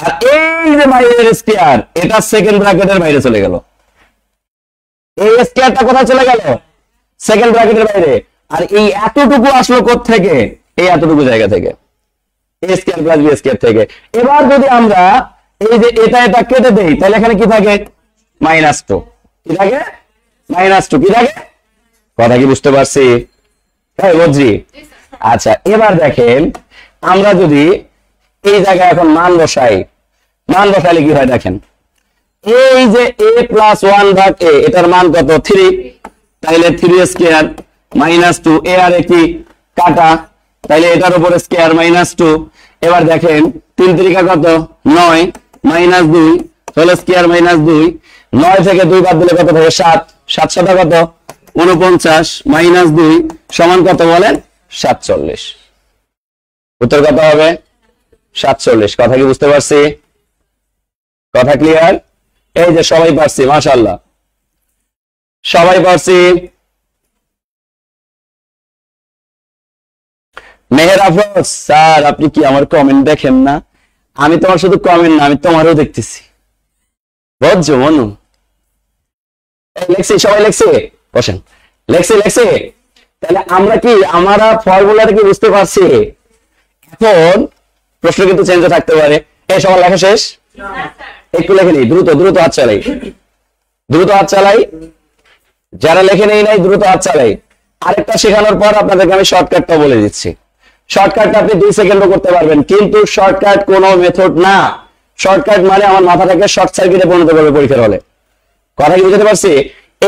আর এই যে বাইরের স্কয়ার, এটা সেকেন্ড ব্র্যাকেটের বাইরে চলে গেল। এই স্কয়ারটা কোথায় চলে গেল? সেকেন্ড ব্র্যাকেটের বাইরে। আর এই এতটুকু আসলো কোথা থেকে? এই এতটুকু জায়গা থেকে, a square plus b square থেকে। এবার যদি আমরা এই যে এটা কেটে দেই, তাহলে এখানে কি থাকে? -2 কি থাকে -2 কি থাকে কথা কি বুঝতে পারছি তাই বজ্রি আচ্ছা এবার দেখেন আমরা যদি এই জায়গায় এখন মান বসাইলে কি হয় দেখেন এই যে a + 1 ভাগ a এটার মান কত 3 তাইলে 3 স্কয়ার -2 a আর কি কাটা তাইলে এটার উপরে স্কয়ার -2 এবার দেখেন 3 3 কত 9 -2 হোল স্কয়ার -2 9 থেকে 2 বাদ দিলে কত থাকে 7 7 7 কত 49 -2 সমান কত বলেন 47 উত্তর কত হবে 47 কথা কি বুঝতে পারছি কথা ক্লিয়ার এই যে সবাই পারছি মাশাআল্লাহ সবাই পারছি মেহের আফরোজ স্যার আপনি কি আমার কমেন্ট দেখেন না আমি তোমার শুধু কমেন্ট না আমি তোমারও দেখতেছি বুঝছো মনু লেখছি সবাই লেখছে বসেন লেখছে তাহলে আমরা কি আমরা ফর্মুলাটা কি বুঝতে পারছি এখন প্রশ্ন কিন্তু চেঞ্জ থাকতে পারে এই সবার লেখা শেষ একটু লেখে নেই দ্রুত হাত চালাই যারা লেখে নেই নাই দ্রুত হাত চালাই আরেকটা শেখানোর পর আপনাদেরকে আমি শর্টকাটটা বলে দিচ্ছি শর্টকাটটা আপনি 2 সেকেন্ডও করতে পারবেন কিন্তু শর্টকাট কোনো মেথড না শর্টকাট মানে আমার মাথাটাকে শর্ট সার্কিটে পরিণত করবে পরীক্ষার হলে কথা কি বুঝতে পারছি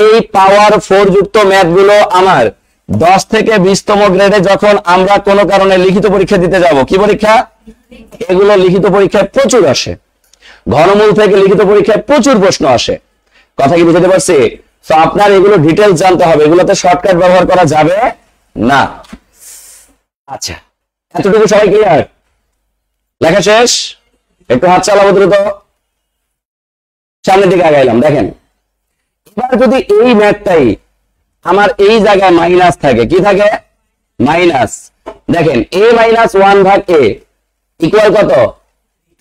এই পাওয়ার 4 যুক্ত ম্যাথ গুলো আমার 10 থেকে 20 তম গ্রেডে যখন আমরা কোনো কারণে লিখিত পরীক্ষা দিতে যাব কি পরীক্ষা এগুলো লিখিত পরীক্ষায় প্রচুর আসে ঘনমূল থেকে লিখিত পরীক্ষায় প্রচুর প্রশ্ন আসে কথা কি বুঝতে পারছি তো আপনার এগুলো ডিটেইলস জানতে হবে এগুলোতে শর্টকাট ব্যবহার করা যাবে না আচ্ছা এতটুকু সবাই ক্লিয়ার লেখা শেষ একটু হাত চালাবো দ্রুত সামনের দিকে আগাইলাম দেখেন এবার যদি এই ম্যাথটাই আমার এই জায়গায় মাইনাস থাকে কি থাকে মাইনাস দেখেন a - 1 ভাগ a ইকুয়াল কত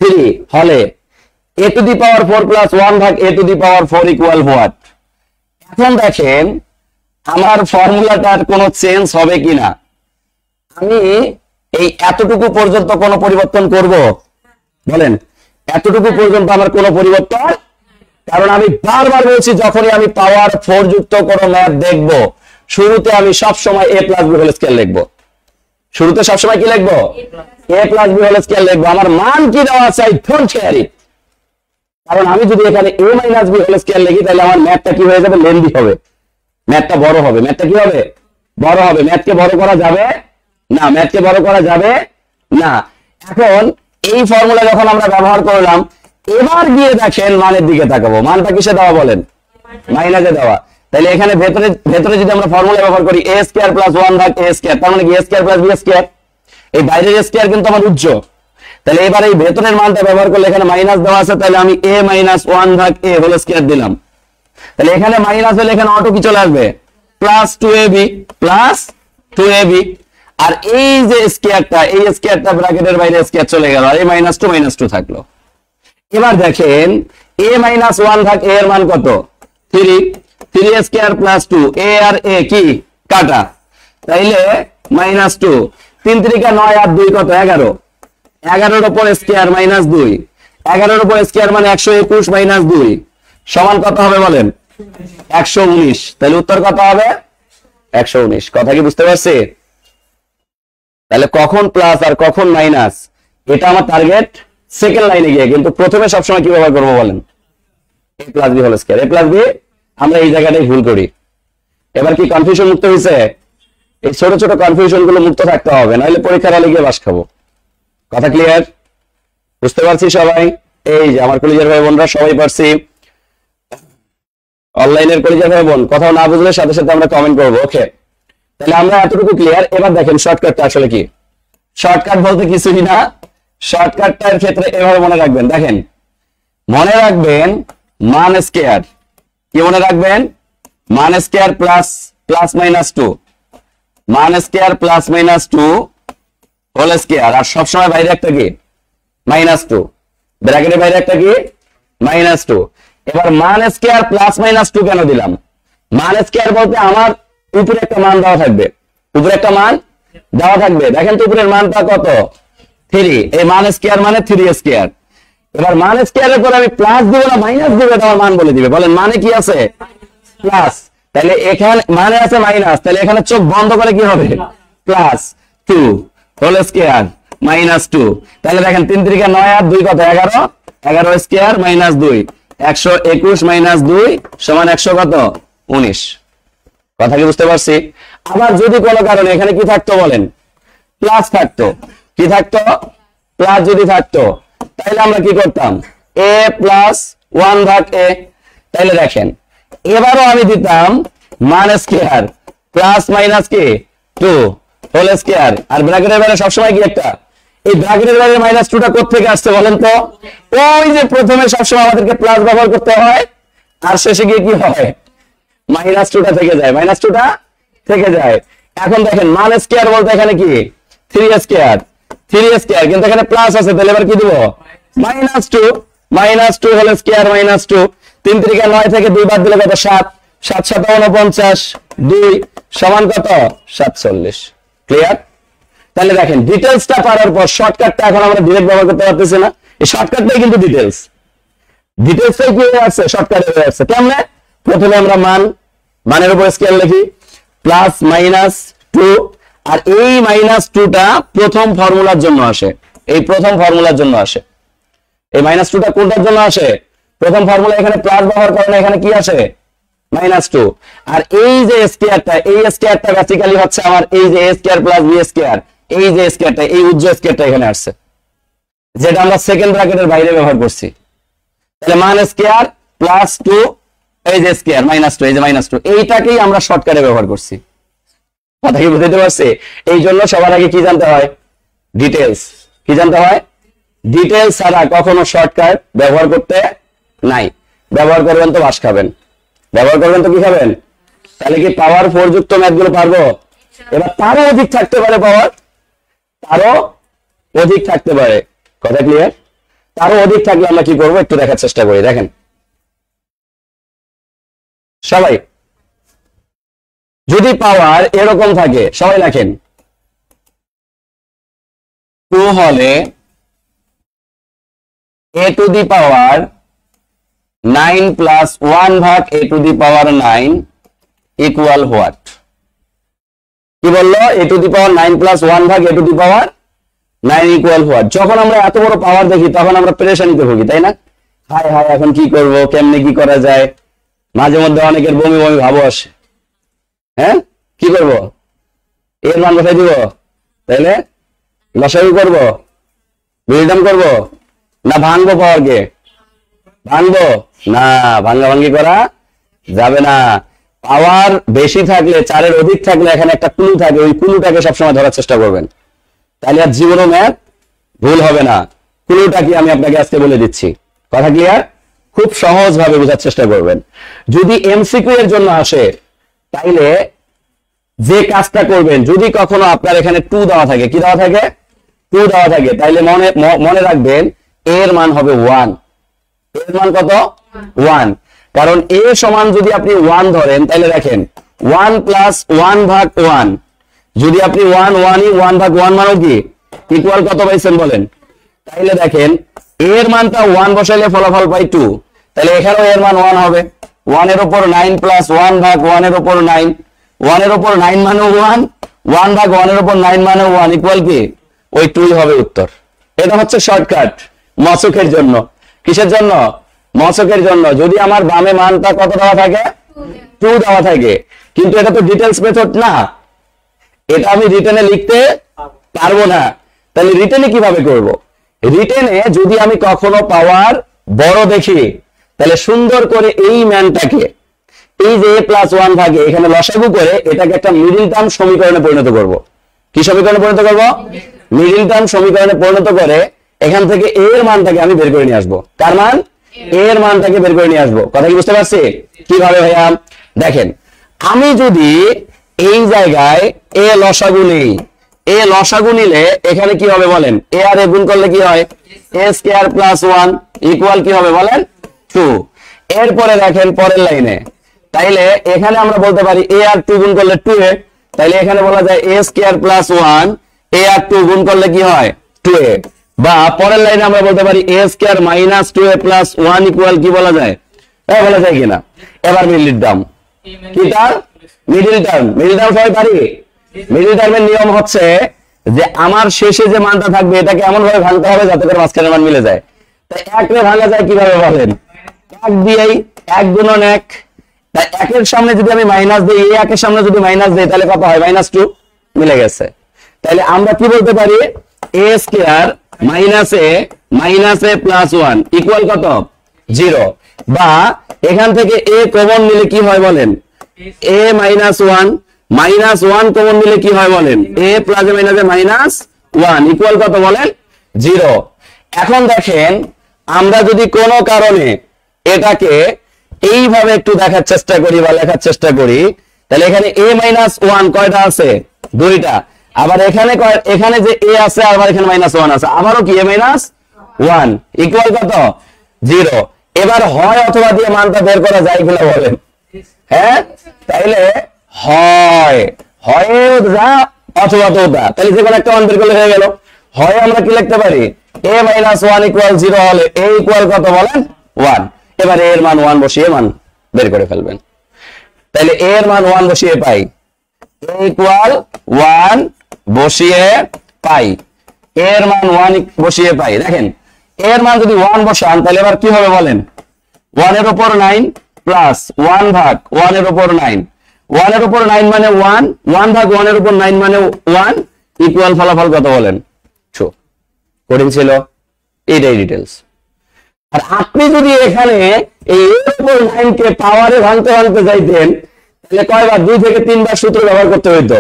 3 হলে a to the power 4 plus 1 ভাগ a to the power 4 equal what এখন দেখেন আমার ফর্মুলাটার কোনো চেঞ্জ হবে কিনা আমি এই এতটুকু পর্যন্ত কোনো পরিবর্তন করব বলেন এতটুকু পর্যন্ত আমার কোনো পরিবর্তন কারণ আমি বারবার বলছি যখনই আমি পাওয়ার 4 যুক্ত কোনো ম্যাথ দেখব শুরুতে আমি সব সময় a + b হোল স্কয়ার লিখব শুরুতে সব সময় কি লিখব a + b হোল স্কয়ার লিখব আমার মান কি দেওয়া আছে আই ডোন্ট কেয়ার ইট কারণ আমি যদি এখানে a - b হোল স্কয়ার লিখি তাহলে আমার ম্যাথটা কি হয়ে যাবে লেন্দি হবে ম্যাথটা বড় হবে ম্যাথটা কি হবে বড় হবে ম্যাথকে বড় করা যাবে না এখন এই ফর্মুলা যখন আমরা ব্যবহার করলাম এবার গিয়ে দেখেন মানের দিকে তাকাবো মানটা কিসে দেওয়া বলেন মাইনাসে দেওয়া তাহলে এখানে ভেতরে যদি আমরা ফর্মুলা ব্যবহার করি a² + 1 ভাগ a² তার মানে কি a² + b², এই বাইরের স্কয়ার কিন্তু আমার উজ্জ তাহলে এবার এই ভেতরের মানটা ব্যবহার করলে এখানে মাইনাস দেওয়া আছে তাহলে আমি a - 1 ভাগ a হোল স্কয়ার দিলাম তাহলে এখানে মাইনাস হলে এখানে অটো কি চলে আসবে +2ab আর এই যে স্কয়ারটা এই স্কয়ারটা ব্র্যাকেটের বাইরে স্কয়ার চলে গেল আর এই -2 থাকলো এবার দেখেন a - 1 ভাগ a এর মান কত 3 স্কয়ার প্লাস 2 a আর a কি কাটা তাইলে -2 3 3 9 আর 2 কত 11 11 এর উপর স্কয়ার -2 11 এর উপর স্কয়ার মানে 121 - 2 সমান কত হবে বলেন 119 তাহলে উত্তর কত হবে 119 কথা কি বুঝতে পারছি তাহলে কখন প্লাস আর কখন মাইনাস এটা আমার টার্গেট সেকেন্ড লাইনে গিয়ে কিন্তু প্রথমে সবসময় কি ব্যবহার করবো বলেন a + b whole square a + b আমরা এই জায়গাটাই ভুল করি এবার কি কনফিউশন মুক্ত হয়েছে এই ছোট ছোট কনফিউশন গুলো মুক্ত থাকতে হবে নাহলে পরীক্ষার হলে গিয়ে বাস খাবো কথা ক্লিয়ার বুঝতে পারছি সবাই এই যে আমার কলেজের ভাই বোনরা সবাই পারছি অনলাইনের কলেজের ভাই বোন কথা না বুঝলে সাথে সাথে আমরা কমেন্ট করবো ওকে তাহলে আমরা এতটুকু ক্লিয়ার এবার দেখেন শর্টকাটটা আসলে কি শর্টকাট বলতে কিছুই না শর্টকাটটার ক্ষেত্রে এভাবে মনে রাখবেন দেখেন মনে রাখবেন মান স্কয়ার কি মনে রাখবেন মান স্কয়ার প্লাস -2 মান স্কয়ার প্লাস -2 হোল স্কয়ার আর সব সময় বাইরে একটা কি -2 ব্র্যাকেটের বাইরে একটা কি -2 এবার মান স্কয়ার প্লাস -2 কেন দিলাম মান স্কয়ার বলতে আমার উপরে একটা মান দেওয়া থাকবে দেখেন তো উপরের মানটা কত 3 এই মান স্কয়ার মানে 3 স্কয়ার এবার মান স্কয়ারের পরে আমি প্লাস দিব না মাইনাস দিব, এটা আমার মান বলে দিবে। বলেন মানে কি আছে? প্লাস। তাহলে এখানে মানে আছে মাইনাস, তাহলে এখানে চোখ বন্ধ করে কি হবে? Plus 2 whole square minus 2। তাহলে দেখেন 3 3 9 আর 2 কত? 11, 11 স্কয়ার মাইনাস 2 121 মাইনাস 2 সমান 100 কত? 19। কথা কি বুঝতে পারছি? আবার যদি কোনো কারণে এখানে কি থাকতো বলেন? প্লাস থাকতো। কি থাকতো? প্লাস যদি থাকতো তাহলে আমরা কি করতাম? a প্লাস 1 ভাগ a। তাহলে দেখেন এবারও আমি দিতাম মান স্কয়ার প্লাস মাইনাস কি 2 হোল স্কয়ার, আর ব্র্যাকেটের বাইরে সবসময় কি একটা? এই ব্র্যাকেটের বাইরে মাইনাস 2 টা কোথা থেকে আসছে বলেন তো? ওই যে প্রথমে সবসময় আমাদেরকে প্লাস ব্যবহার করতে হয় আর শেষে গিয়ে কি হয়? মাইনাস 2 টা থেকে যায়, মাইনাস 2 টা থেকে যায়। এখন দেখেন মান স্কয়ার বলতে এখানে কি 3 স্কয়ার, 3 স্কয়ার, কিন্তু এখানে প্লাস আছে, তাহলে এবার কি দিব? Minus 2, minus 2 whole square minus 2। 3 3 9 থেকে 2 বাদ দিলে কত? 7, 7 7 49, 2 সমান কত? 47। ক্লিয়ার? তাহলে দেখেন ডিটেইলসটা পারার পর শর্টকাটটা এখন আমরা ডিরেক্ট ব্যবহার করতে পারতেছি না। এই শর্টকাটটাই কিন্তু ডিটেইলস, ডিটেইলসটাই কি হয়ে আছে? শর্টকাটে হয়ে আছে। কেমনে? প্রথমে আমরা মানের উপর স্কেল লিখি প্লাস মাইনাস 2, আর এই মাইনাস 2 টা প্রথম ফর্মুলার জন্য আসে, এই প্রথম ফর্মুলার জন্য আসে। এই মাইনাস 2 টা কোনটার জন্য আসে? প্রথম ফর্মুলা। এখানে প্লাস ব্যবহার করেন, এখানে কি আসে? মাইনাস 2। আর এই যে স্কয়ারটা, এই স্কয়ারটা বেসিক্যালি হচ্ছে আমার এই যে a square plus b square, এই যে স্কয়ারটা, এই উজ্জ্বল স্কয়ারটা এখানে আসছে, যেটা আমরা সেকেন্ড ব্র্যাকেটের বাইরে ব্যবহার করছি। তাহলে মান স্কয়ার প্লাস 2 এই যে স্কয়ার মাইনাস 2, এই যে মাইনাস 2, এইটাকেই আমরা শর্টকাটে ব্যবহার করছি। কথা কি বুঝতে পারছে? এই জন্য সবার আগে কি জানতে হয়? ডিটেইলস। কি জানতে হয়? ডিটেইলস ছাড়া কখনো শর্টকাট ব্যবহার করতে নাই। ব্যবহার করবেন তো বাস খাবেন, ব্যবহার করবেন তো কি খাবেন? তাহলে কি পাওয়ার 4 যুক্ত ম্যাথগুলো পারবো? এবার তারও অধিক থাকতে পারে, পাওয়ার তারও অধিক থাকতে পারে। কথা ক্লিয়ার? তারও অধিক থাকলে আমরা কি করবো একটু দেখার চেষ্টা করি। দেখেন সবাই, যদি পাওয়ার এরকম থাকে, সবাই লেখেন 2 হলে a to the power 9 plus 1 ভাগ a to the power 9 equal what? কি বললো? a to the power 9 plus 1 ভাগ a to the power 9 equal what? যখন আমরা এত বড় পাওয়ার দেখি তখন আমরা পেরেশানিতে ভুগি, তাই না? হায় হায় এখন কি করব, কেমনে কি করা যায়? মাঝে মধ্যে অনেকের বমি বমি ভাবও আসে। হ্যাঁ, কি করব? এর মান বসাই দিব, তাইলে লসাগু করব, বিলডাম করব, না ভাঙবো পাওয়ারকে? ভাঙবো না, ভাঙ্গাভাঙ্গি করা যাবে না। পাওয়ার বেশি থাকলে, 4 এর অধিক থাকলে এখানে একটা ক্লু থাকে, ওই ক্লুটাকে সবসময় ধরার চেষ্টা করবেন, তাহলে আর জীবনও ম্যাথ ভুল হবে না। ক্লুটা কি আমি আপনাকে আজকে বলে দিচ্ছি। কথা ক্লিয়ার? খুব সহজ ভাবে বোঝার চেষ্টা করবেন। যদি এমসিকিউ এর জন্য আসে তাইলে যে কাজটা করবেন, যদি কখনো আপনার এখানে 2 দেওয়া থাকে, কি দেওয়া থাকে? 2 দেওয়া থাকে, তাইলে মনে রাখবেন এর মান হবে 1। এর মান কত? 1। কারণ a সমান যদি আপনি 1 ধরেন তাহলে দেখেন 1 প্লাস 1 ভাগ 1, যদি আপনি 1 1 ভাগ 1 মানো কি ইকুয়াল কত পাইছেন বলেন? তাইলে দেখেন এর মানটা 1 বসাইলে ফলাফল পাই 2, তাহলে এখানেও এর মান 1 হবে। 1 এর উপর 9 প্লাস 1 ভাগ 1 এর উপর 9, 1 এর উপর 9 মানে 1, 1 ভাগ 1 এর উপর 9 মানে 1 ইকুয়াল কি ওই 2 হবে উত্তর। এটা হচ্ছে শর্টকাট মসকের জন্য। কিসের জন্য? মসকের জন্য। যদি আমার বামে মানটা কত দেওয়া থাকে? 2 দেওয়া থাকে, কিন্তু এটা তো ডিটেইলস মেথড না, এটা আমি রিটেনে লিখতে পারবো না। তাহলে রিটেনে কিভাবে করব? রিটেনে যদি আমি কখনো পাওয়ার বড় দেখি তাহলে সুন্দর করে এই ম্যানটাকে, এই যে a প্লাস 1 ভাগে এখানে লসাগু করে এটাকে একটা মিডল টার্ম সমীকরণে পরিণত করব। কি সমীকরণে পরিণত করব? মিডল টার্ম সমীকরণে পরিণত করে এখান থেকে a এর মানটাকে আমি বের করে নিয়ে আসবো। কার মান? a এর মানটাকে বের করে নিয়ে আসবো। কথা কি বুঝতে পারছি? কিভাবে ভাইয়া? দেখেন আমি যদি এই জায়গায় a লসাগু নেই, a লসাগু নিলে এখানে কি হবে বলেন? a আর a গুণ করলে কি হয়? a স্কয়ার প্লাস 1 ইকুয়াল কি হবে বলেন? 2। এরপরে দেখেন পরের লাইনে, তাইলে এখানে আমরা বলতে পারি a আর 2 গুণ করলে 2a, তাইলে এখানে বলা যায় a স্কয়ার প্লাস 1 a আর 2 গুণ করলে কি হয়? 2a। বা পরের লাইনে আমরা বলতে পারি a square minus 2a plus 1 equal কি বলা যায়? বলা যায় কিনা? এবার মিডল টার্ম কি, তার মিডল টার্ম সবাই পারি। মিডল টার্মের নিয়ম হচ্ছে যে আমার শেষে যে মানটা থাকবে এটাকে এমন ভাবে ভাঙতে হবে যাতে করে মাঝখানের মান মিলে যায়। তাই 1 রে ভাঙা যায় কিভাবে বলেন? 1 দিয়েই 1 গুণন 1। তাই 1 এর সামনে যদি আমি মাইনাস দেই, এই 1 এর সামনে যদি মাইনাস দেই তাহলে কত হয়? -2 মিলে গেছে। তাহলে আমরা কি বলতে পারি? a square minus a plus 1 equal কত? 0। বা এখান থেকে a কমন নিলে কি হয় বলেন? a মাইনাস 1 কমন নিলে কি হয় বলেন? a plus a minus a minus 1 equal কত বলেন? 0। এখন দেখেন আমরা যদি কোনো কারণে এটাকে এইভাবে একটু দেখার চেষ্টা করি বা লেখার চেষ্টা করি, তাহলে এখানে a মাইনাস 1 কয়টা আছে? 2টা। আবার এখানে যে a আছে আবার এখানে -1 আছে, আবারও কি a মাইনাস 1 ইকুয়াল কত? 0। এবার হয় অথবা দিয়ে মানটা বের করা যায় কিনা বলেন? হ্যাঁ, তাইলে হয় যা অথবা তো যা, তাহলে যে কোনো একটা মান বের করলে হয়ে গেল। হয় আমরা কি লিখতে পারি? a মাইনাস 1 ইকুয়াল 0 হলে a ইকুয়াল কত বলেন? 1। এবার a এর মান 1 বসিয়ে মান বের করে ফেলবেন। তাহলে a এর মান 1 বসিয়ে পাই, a ইকুয়াল 1 বসিয়ে পাই, a এর মান 1 বসিয়ে পাই। দেখেন a এর মান যদি 1 বসান তাহলে এবার কি হবে বলেন? 1 এর উপর 9 প্লাস 1 ভাগ 1 এর উপর 9, 1 এর উপর 9 মানে 1 ভাগ 1 এর উপর 9 মানে 1 ইকুয়াল ফলাফল কত বলেন? 2। কঠিন ছিল? এইটাই ডিটেইলস। আর আপনি যদি এখানে এই এর উপর 9 কে পাওয়ারে ভাঙতে যাইতেন তাহলে কয়বার? 2 থেকে 3 বার সূত্র ব্যবহার করতে হইতো,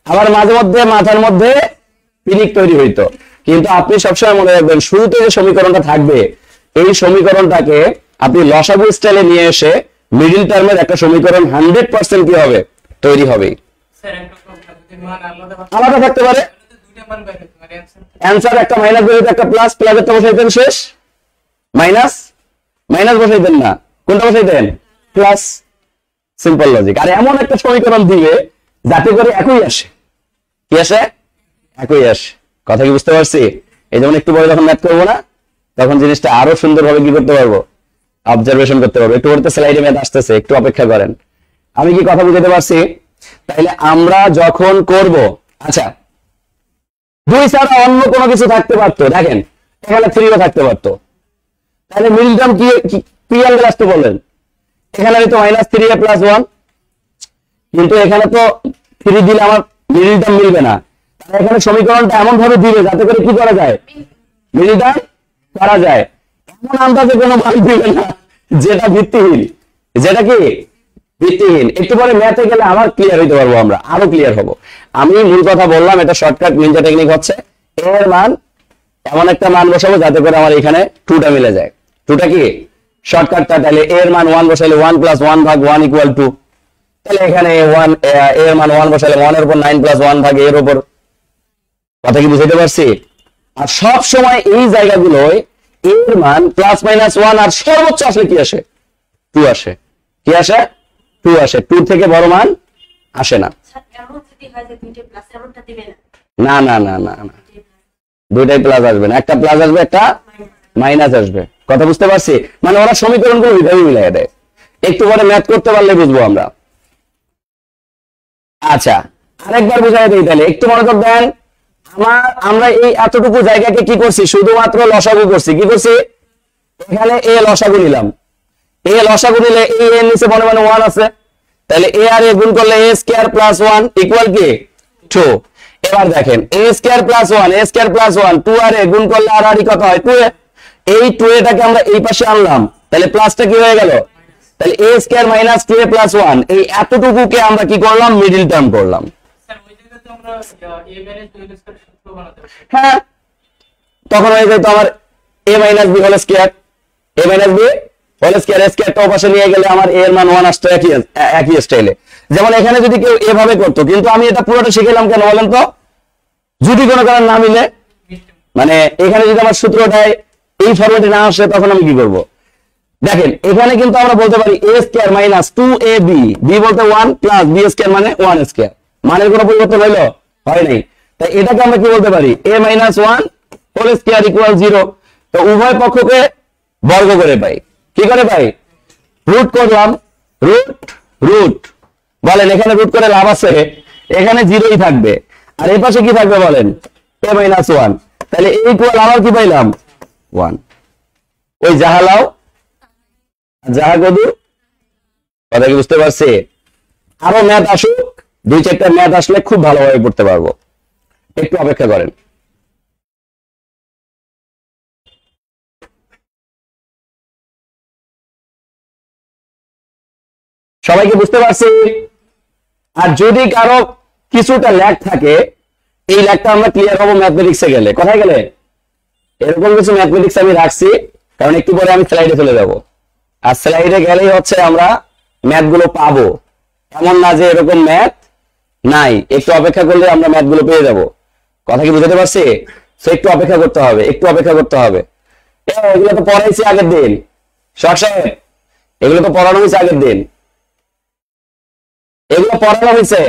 আবার মাঝে মধ্যে মাথার মধ্যে পিনিক তৈরি হইতো। কিন্তু আপনি সবসময় মনে রাখবেন শুরুতে যে সমীকরণটা থাকবে এই সমীকরণটাকে আপনি লসাগু স্টাইলে নিয়ে এসে মিডল টার্মের একটা সমীকরণ 100% কি হবে? তৈরি হবে। আলাদা থাকতে পারে, অ্যানসার একটা মাইনাস বসাইতে একটা প্লাস, প্লাসেরটা বসাইতেন শেষ, মাইনাস বসাইতেন না, কোনটা বসাইতেন? প্লাস। Simple logic. আর এমন একটা সমীকরণ দিবে যাতে করে একই আসে। কি আসে? একই আসে। কথা কি বুঝতে পারছি? এই যেমন একটু পরে যখন ম্যাথ করবো না তখন জিনিসটা আরো সুন্দরভাবে কি করতে পারবো? অবজারভেশন করতে পারবো। একটু পরে স্লাইডে ম্যাথ আসতেছে, একটু অপেক্ষা করেন। আমি কি কথা বুঝতে পারছি? তাইলে আমরা যখন করব, আচ্ছা 2 ছাড়া অন্য কোনো কিছু থাকতে পারতো, দেখেন এখানে 3ও থাকতে পারতো, তাহলে মিডল টার্ম কি অ্যাঙ্গেল আসতে বলেন? এখানে হয়তো -3a প্লাস 1, কিন্তু এখানে তো 3 দিলে আমার মিডল টার্ম মিলবে না। এখানে সমীকরণটা এমন ভাবে দিবে যাতে করে কি করা যায়? মিডল টার্ম করা যায়। এমন আন্দাজে কোনো মান দিবে না যেটা ভিত্তিহীন, যেটা কি ভিত্তিহীন। একটু পরে ম্যাথে গেলে আবার ক্লিয়ার হইতে পারবো, আমরা আরো ক্লিয়ার হব। আমি মূল কথা বললাম, এটা শর্টকাট নিনজা টেকনিক হচ্ছে এর মান এমন একটা মান বসাবো যাতে করে আমার এখানে 2টা মিলে যায়। 2টা কি শর্টকাটটা? তাহলে এর মান 1 বসাইলে 1 প্লাস 1 ভাগ 1 ইকুয়াল 2। তাহলে এখানে এর মান 1 বসাইলে 1 এর উপর 9 প্লাস 1 ভাগ এর উপর। কথা কি বুঝতে পারছি? আর সব সময় এই জায়গাগুলোয় এর মান প্লাস মাইনাস 1 আর সর্বোচ্চ আসলে কি আসে? 2 আসে। কি আসে? 2 আসে। 2 থেকে বড় মান আসে না। না না না না না, দুইটাই প্লাস আসবে না, একটা প্লাস আসবে একটা মাইনাস আসবে। কথা বুঝতে পারছি? মানে ওরা সমীকরণগুলো ওইভাবে মিলাই দেয়। একটু পরে ম্যাথ করতে পারলে বুঝবো আমরা। আচ্ছা আরেকবার বুঝাই দিই তাহলে, একটু মনোযোগ দেন। আমরা এই এতটুকু জায়গাকে কি করছি? শুধুমাত্র লসাগু করছি। কি করছি? এখানে এ লসাগু নিলাম, এ লসাগু নিলে এই এর নিচে মনে মনে 1 আছে, তাহলে এ আর এ গুণ করলে a স্কয়ার প্লাস 1 ইকুয়াল কি 2। এবার দেখেন a স্কয়ার প্লাস 1 2 আর a গুণ করলে আর আর কত হয়? 2a। এই 2a টাকে আমরা এই পাশে আনলাম, তাহলে প্লাসটা কি হয়ে গেল? তাহলে a square minus 2a plus 1, এই এতটুকুকে আমরা কি করলাম? মিডল টার্ম করলাম। হ্যাঁ, তখন হয়ে যেত আমার a minus b whole square, a minus b whole square, স্কয়ারটা পাশে নিয়ে গেলে আমার a এর মান 1 আসতো একই স্টাইলে। যেমন এখানে যদি কেউ এভাবে করতো, কিন্তু আমি এটা পুরোটা শিখেলাম কেন বলেন তো? যদি কোনো কারণ না মিলে, মানে এখানে যদি আমার সূত্রটায় এই ফরম্যাটে না আসে তখন আমি কি করব? দেখেন এখানে কিন্তু আমরা বলতে পারি a square minus 2ab, b বলতে 1 প্লাস b স্কয়ার মানে 1 স্কয়ার, মানের কোনো পরিবর্তন হইলো? হয় নাই। তাই এটাকে আমরা কি বলতে পারি? a minus 1 whole square equal 0। তো উভয় পক্ষকে বর্গ করে পাই। কি করে পাই? রুট করলাম, রুট রুট। বলেন এখানে রুট করে লাভ আছে? এখানে 0ই থাকবে, আর এই পাশে কি থাকবে বলেন? a - 1। তাহলে a ইকুয়াল আবার কি পাইলাম? 1। ওই জাহালাও যাহা গদু, কথা কি বুঝতে পারছি? আরো ম্যাথ আসুক, 2-4টা ম্যাথ আসলে খুব ভালোভাবে পড়তে পারবো। একটু অপেক্ষা করেন। সবাইকে বুঝতে পারছি? আর যদি কারো কিছুটা ল্যাগ থাকে, এই ল্যাগটা আমরা ক্লিয়ার হবো ম্যাথমেটিক্সে গেলে। কোথায় গেলে? এরকম কিছু ম্যাথমেটিক্স আমি রাখছি, কারণ একটু পরে আমি স্লাইডে চলে যাব। আর স্লাইডে গেলেই হচ্ছে আমরা ম্যাথ গুলো পাবো। এমন না যে এরকম ম্যাথ নাই, একটু অপেক্ষা করলে আমরা ম্যাথ গুলো পেয়ে যাবো। কথা কি বুঝতে পারছি? সো একটু অপেক্ষা করতে হবে, একটু অপেক্ষা করতে হবে। এগুলো তো পড়াইছি আগের দিন, শখ সাহেব, এগুলো তো পড়ানো হয়েছে আগের দিন, এগুলো পড়ানো হয়েছে।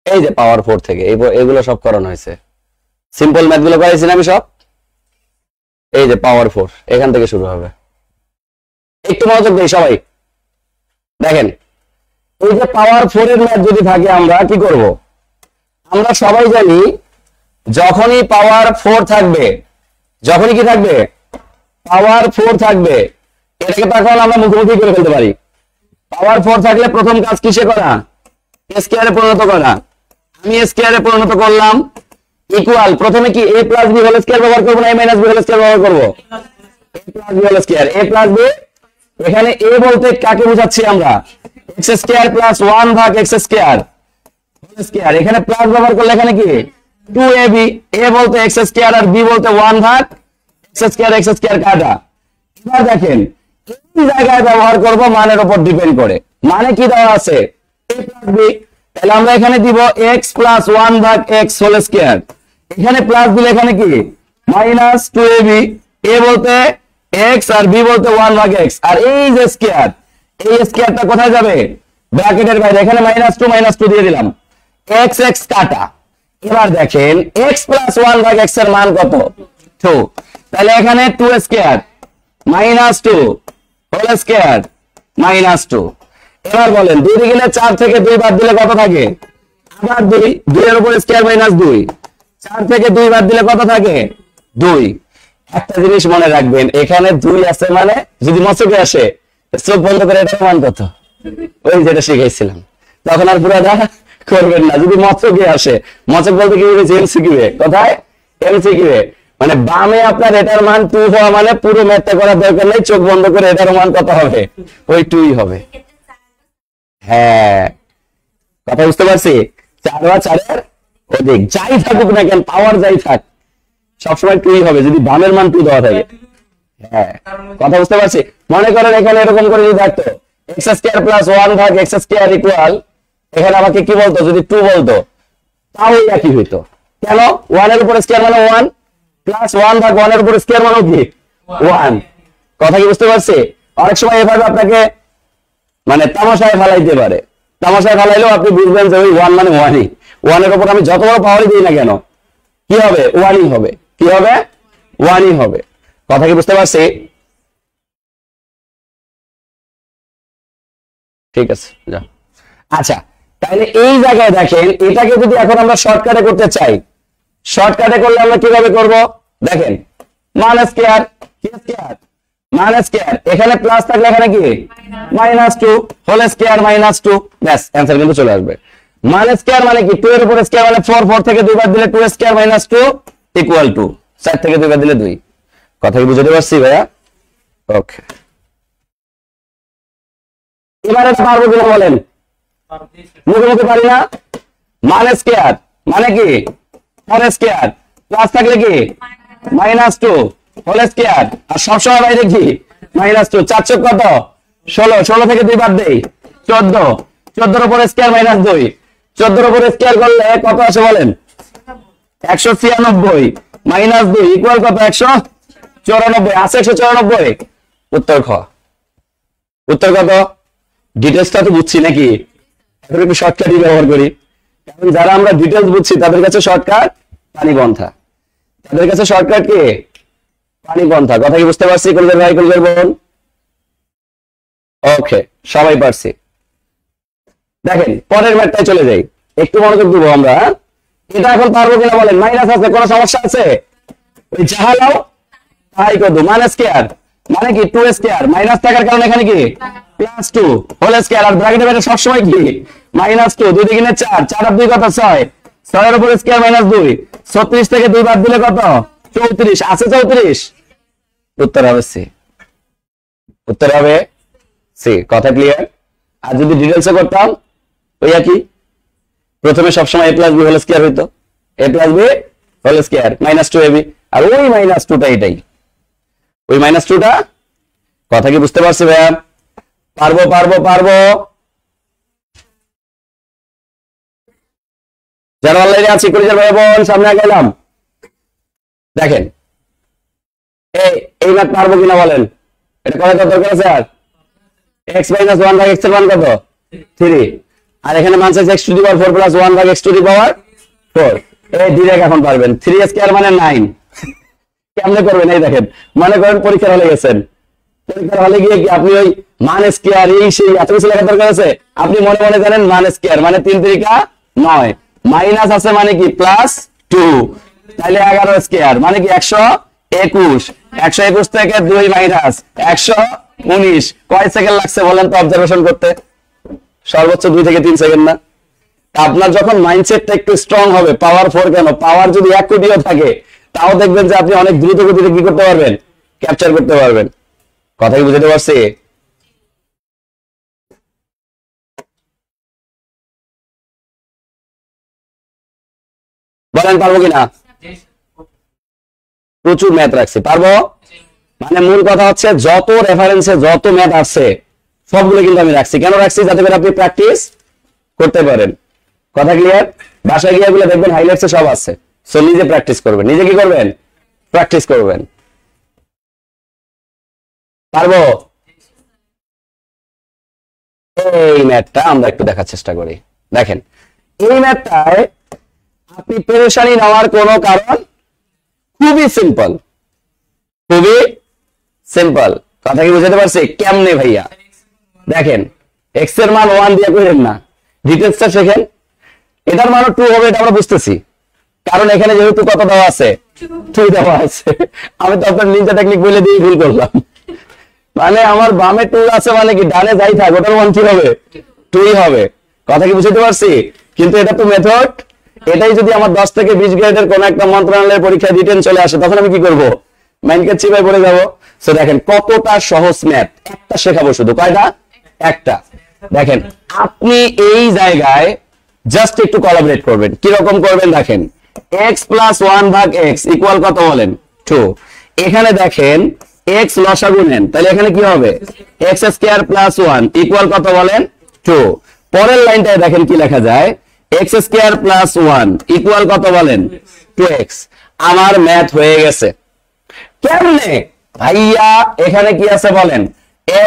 এই যে পাওয়ার 4 থেকে এগুলো সব করানো হয়েছে। সিম্পল ম্যাথ গুলো করাইছি না আমি সব? এই যে পাওয়ার 4 এখান থেকে শুরু হবে। একটু মনোযোগ দেই সবাই, দেখেন এই যে পাওয়ার 4 এর ম্যাথ যদি থাকে আমরা কি করব? আমরা সবাই জানি যখনই পাওয়ার 4 থাকবে, যখনই কি থাকবে? পাওয়ার 4 থাকবে, এটাকে তখন আমরা মুখোমুখি করে ফেলতে পারি। পাওয়ার 4 থাকলে প্রথম কাজ কিসে করা? স্কয়ারে পরিণত করা। আমি স্কয়ারে পরিণত করলাম, ইকুয়াল প্রথমে কি a plus b whole square ব্যবহার করব না a minus b whole square ব্যবহার করব? a plus b whole square. a plus b, এখানে a বলতে কাকে বোঝাচ্ছি আমরা? x স্কয়ার প্লাস 1 ভাগ x স্কয়ার হোল স্কয়ার। এখানে প্লাস ব্যবহার করলে এখানে কি 2ab, a বলতে x স্কয়ার আর b বলতে 1 ভাগ x স্কয়ার কাটা। এবার দেখেন এই জায়গায় ব্যবহার করব মানের উপর ডিপেন্ড করে। মানে কি দেওয়া আছে? a প্লাস b, তাহলে আমরা এখানে দিব x প্লাস 1 ভাগ x হোল স্কয়ার। এখানে প্লাস দিলে এখানে কি মাইনাস 2ab, a বলতে x আর b বলতে 1 ভাগ x, আর এই যে স্কয়ার, এই স্কয়ারটা কোথায় যাবে? ব্র্যাকেটের বাইরে। এখানে -2 দিয়ে দিলাম, x x কাটা। এবার দেখেন x প্লাস 1 ভাগ x এর মান কত? 2। তাহলে এখানে 2 স্কয়ার -2 হোল স্কয়ার -2। এবার বলেন 2 দিকে 4 থেকে 2 বাদ দিলে কত থাকে? আবার 2, 2 এর উপর স্কয়ার -2, 4 থেকে 2 বাদ দিলে কত থাকে? 2। একটা জিনিস মনে রাখবেন, এখানে 2 আছে মানে যদি মচকে আসে চোখ বন্ধ করে এটার মান কত? ওই যেটা শিখাইছিলাম, তখন আর পুরোটা করবেন না। যদি মচকে আসে, মচক বলতে কি বুঝেছি? এমসিকিউ। কোথায়? এমসিকিউ। মানে বামে আপনার এটার মান 2 হওয়া মানে পুরো ম্যাথটা করার দরকার নেই, চোখ বন্ধ করে এটার মান কত হবে? ওই 2ই হবে। হ্যাঁ, কথা বুঝতে পারছি? 4 বা 4 এর অধিক যাই থাকুক না কেন, পাওয়ার যাই থাক, সবসময় 2ই হবে যদি বামের মান 2 দেওয়া থাকে। হ্যাঁ, কথা বুঝতে পারছি? মনে করেন এখানে এরকম করে যদি থাকতো x স্কয়ার প্লাস 1 ভাগ x স্কয়ার ইকুয়াল, এখানে আমাকে কি বলতো? যদি 2 বলতো তাও একই হইতো। কেন? 1 এর উপর স্কয়ার মানে 1, প্লাস 1 ভাগ 1 এর উপর স্কয়ার মানে কি 1। কথা কি বুঝতে পারছি? অনেক সময় এভাবে আপনাকে মানে তামাশায় ফেলাইতে পারে। তামাশায় ফেলাইলেও আপনি বুঝবেন যে ওই 1 মানে 1ই। 1 এর উপর আমি যত বড় পাওয়ারই দিই না কেন কি হবে? 1ই হবে। কি হবে? 1ই হবে। কথা কি বুঝতে পারছি? ঠিক আছে, যা। আচ্ছা, তাহলে এই জায়গায় দেখেন এটাকে যদি এখন আমরা শর্টকাটে করতে চাই, শর্টকাটে করলে আমরা কিভাবে করব? দেখেন মান স্কয়ার, কি স্কয়ার? মান স্কয়ার। এখানে প্লাস থাকলে এখানে কি -2 হোল স্কয়ার -2, ব্যাস অ্যানসার কিন্তু চলে আসবে। মান স্কয়ার মানে কি? 2 এর উপর স্কয়ার মানে 4, 4 থেকে 2 বাদ দিলে 2 স্কয়ার -2 ইকুয়াল টু 4 থেকে 2 বাদ দিলে 2। কথা কি বুঝতে পারছি ভাইয়া? ওকে, এবারে পারবো কিনা বলেন? মুখে মুখে পারি না? মান স্কয়ার মানে কি 4 স্কয়ার, প্লাস থাকলে কি -2 হোল স্কয়ার, আর সবসময় বাইরে কি -2। 4 চোখ কত? 16, 16 থেকে 2 বাদ দেই 14, 14 এর উপর স্কয়ার -2, 14 এর উপর স্কয়ার করলে কত আসে বলেন? 196 -2 ইকুয়াল কত? 194 আছে। 194 উত্তর খ। উত্তর কত? ডিটেলসটা তো বুঝছি নাকি, এখন একটু শর্টকাটই ব্যবহার করি, কারণ যারা আমরা ডিটেলস বুঝছি তাদের কাছে শর্টকাট পানিপন্থা, তাদের কাছে শর্টকাট কি পানিপন্থা। কথা কি বুঝতে পারছি কলেজের ভাই কলেজের বোন? ওকে, সবাই পারছি। দেখেন পরের ম্যাথটায় চলে যাই, একটু মনোযোগ দিব আমরা। এটা এখন পারবো কিনা বলেন? মাইনাস আছে, কোনো সমস্যা আছে? ওই যাহা লাও তাই কত, মাইনাস স্কয়ার মানে কি 2 স্কয়ার, মাইনাস থাকার কারণে এখানে কি প্লাস 2 হোল স্কয়ার, আর ব্র্যাকেটের বাইরে সব সময় কি মাইনাস 2, 2 দিকে 4, 4 আর 2 কত 6, 6 এর উপর স্কয়ার মাইনাস 2, 36 থেকে 2 বাদ দিলে কত 34, আছে 34। উত্তর হবে সি, উত্তর হবে সি। কথা ক্লিয়ার? আর যদি ডিটেইলসে করতাম ওই একই, প্রথমে সবসময় a plus b whole square হইতো, a plus b whole square minus 2ab, আর ওই মাইনাস 2টা এটাই, ওই মাইনাস 2টা। কথা কি বুঝতে পারছি ভাইয়া? পারবো পারবো পারবো। যারা অনলাইনে আছি কলেজের ভাই বোন সামনে গেলাম, দেখেন এই ম্যাথ পারবো কিনা বলেন? এটা কত দরকার আছে? আর x মাইনাস 1 ভাগ x এর মান কত 3, আর এখানে মান আছে x to the power 4 plus 1 ভাগ x টু দি পাওয়ার 4। এই ডিরেক্ট এখন পারবেন, 3 স্কয়ার মানে 9। কেমনে করবেন? এই দেখেন, মনে করেন পরীক্ষার হলে গেছেন, পরীক্ষার হলে গিয়ে কি আপনি ওই মান স্কয়ার এই সেই এত কিছু লেখা দরকার আছে? আপনি মনে মনে জানেন মান স্কয়ার মানে 3 3 9, মাইনাস আছে মানে কি প্লাস 2, তাহলে 11 স্কয়ার মানে কি 121, 121 থেকে 2 মাইনাস 119। কয় সেকেন্ড লাগছে বলেন তো অবজারভেশন করতে? সর্বোচ্চ 2 থেকে 3 সেকেন্ড না? আপনার যখন মাইন্ডসেটটা একটু স্ট্রং হবে, পাওয়ার 4 কেন, পাওয়ার যদি 1 কোটিও থাকে তাও দেখবেন যে আপনি অনেক দ্রুত গতিতে কি করতে পারবেন, ক্যাপচার করতে পারবেন। কথা কি বুঝতে পারছি? বলেন পারবো কিনা? প্রচুর ম্যাথ রাখছি, পারবো। মানে মূল কথা হচ্ছে যত রেফারেন্সে যত ম্যাথ আছে সবগুলো কিন্তু আমি রাখছি। কেন রাখছি? যাতে করে আপনি প্র্যাকটিস করতে পারেন। কথা ক্লিয়ার? বাসায় গিয়ে গুলো দেখবেন হাইলাইটসে সব আছে, সো নিজে প্র্যাকটিস করবেন, নিজে কি করবেন প্র্যাকটিস করবেন। পারবো? এই ম্যাথটা আমরা একটু দেখার চেষ্টা করি। দেখেন এই ম্যাথটায় আপনি পেরেশানি নেওয়ার কোনো কারণ, খুবই সিম্পল, খুবই সিম্পল। কথা কি বুঝতে পারছি? কেমনে ভাইয়া? দেখেন x এর মান 1 দিয়ে করেন না, ডিটেইলসটা শেখেন। এটার মানও 2 হবে, এটা আমরা বুঝতেছি, কারণ এখানে যেহেতু কত দেওয়া আছে 2 দেওয়া আছে। আমি তো আপনার নিনজা টেকনিক বলে দিয়ে ভুল করলাম, মানে আমার বামে 2 আছে মানে কি ডানে যাই থাক ওটার মান কি হবে 2ই হবে। কথা কি বুঝতে পারছি? কিন্তু এটা তো মেথড, এটাই যদি আমার 10 থেকে 20 গ্রেডের কোন একটা মন্ত্রণালয়ের পরীক্ষা রিটেন চলে আসে তখন আমি কি করব? মাইন্ডকে চিপায় পড়ে যাব। সো দেখেন কতটা সহজ ম্যাথ, একটা শেখাবো শুধু। কয়টা? একটা। দেখেন আপনি এই জায়গায় জাস্ট একটু কোলাবরেট করবেন। কি রকম করবেন দেখেন, x প্লাস 1 ভাগ x ইকুয়াল কত বলেন 2। এখানে দেখেন x লসাগু নেন, তাহলে এখানে কি হবে x স্কয়ার প্লাস 1 ইকুয়াল কত বলেন 2। পরের লাইনটায় দেখেন কি লেখা যায়, x স্কয়ার প্লাস 1 ইকুয়াল কত বলেন 2x। আমার ম্যাথ হয়ে গেছে। কেমনে ভাইয়া? এখানে কি আছে বলেন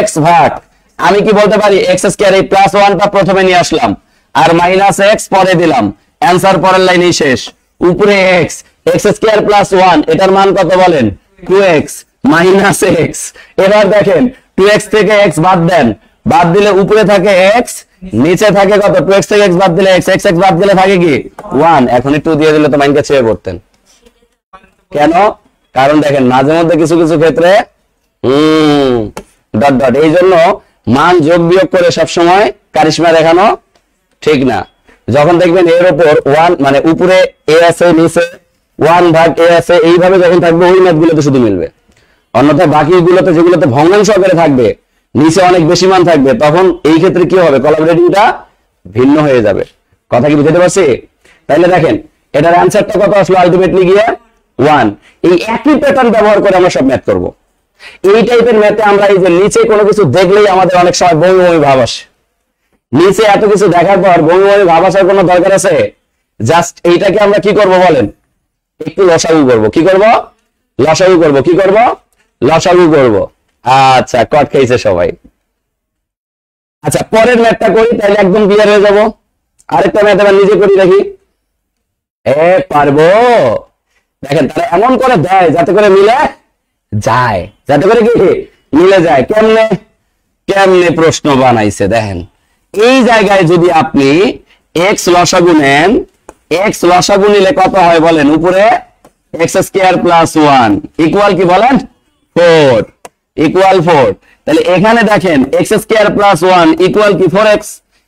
x ভাগ, আমি কি বলতে পারি x স্কয়ার এই প্লাস 1টা প্রথমে নিয়ে আসলাম আর মাইনাস x পরে দিলাম, অ্যানসার পরের লাইনেই শেষ। উপরে x, x স্কয়ার প্লাস 1 এটার মান কত বলেন 2x মাইনাস x। এবার দেখেন 2x থেকে x বাদ দেন, বাদ দিলে উপরে থাকে x, নিচে থাকে কত 2x থেকে x বাদ দিলে x, x বাদ দিলে থাকে কি 1। এখন 2 দিয়ে দিলে তো মাইনকে ছেড়ে পড়তেন। কেন? কারণ দেখেন মাঝে মধ্যে কিছু কিছু ক্ষেত্রে ডট ডট, এই জন্য মান যোগ বিয়োগ করে সবসময় কারিশমা দেখানো ঠিক না। যখন দেখবেন এর উপর 1 মানে উপরে a আছে নিচে 1 ভাগ a আছে, এইভাবে যখন থাকবে ওই ম্যাথগুলোতে শুধু মিলবে। অন্যথায় বাকিগুলোতে যেগুলোতে ভগ্নাংশ আকারে থাকবে নিচে অনেক বেশি মান থাকবে, তখন এই ক্ষেত্রে কি হবে কোলাবরেটিংটা ভিন্ন হয়ে যাবে। কথা কি বুঝতে পারছি? তাহলে দেখেন এটার অ্যানসারটা কত আসলো আলটিমেটলি গিয়ে 1। এই একই প্যাটার্ন ব্যবহার করে আমরা সব ম্যাথ করব। এই টাইপের ম্যাথে আমরা এই যে নিচে কোনো কিছু দেখলেই আমাদের অনেক সময় বমি বমি ভাব আসে। নিচে এত কিছু দেখার পর বমি বমি ভাব আসার কোনো দরকার আছে? জাস্ট এইটাকে আমরা কি করব বলেন, একটু লসাগু করব। কি করব? লসাগু করব। কি করব? লসাগু করব। আচ্ছা কট খাইছে সবাই। আচ্ছা পরের ম্যাথটা করি তাহলে একদম ক্লিয়ার হয়ে যাব। আরেকটা ম্যাথ এবার নিজে করি দেখি। পারবো। দেখেন তারা এমন করে দেয় যাতে করে মিলে যায়, যাতে করে কি মিলে যায়। কেমনে কেমনে প্রশ্ন বানাইছে দেখেন। এই জায়গায় যদি আপনি এক্স লসাগু নেন, এক্স লসাগু নিলে কত হয় বলেন? উপরে এক্স স্কয়ার প্লাস 1 ইকুয়াল কি বলেন? 4 ইকুয়াল 4। তাহলে এখানে দেখেন এক্স স্কয়ার প্লাস 1 ইকুয়াল কি 4x।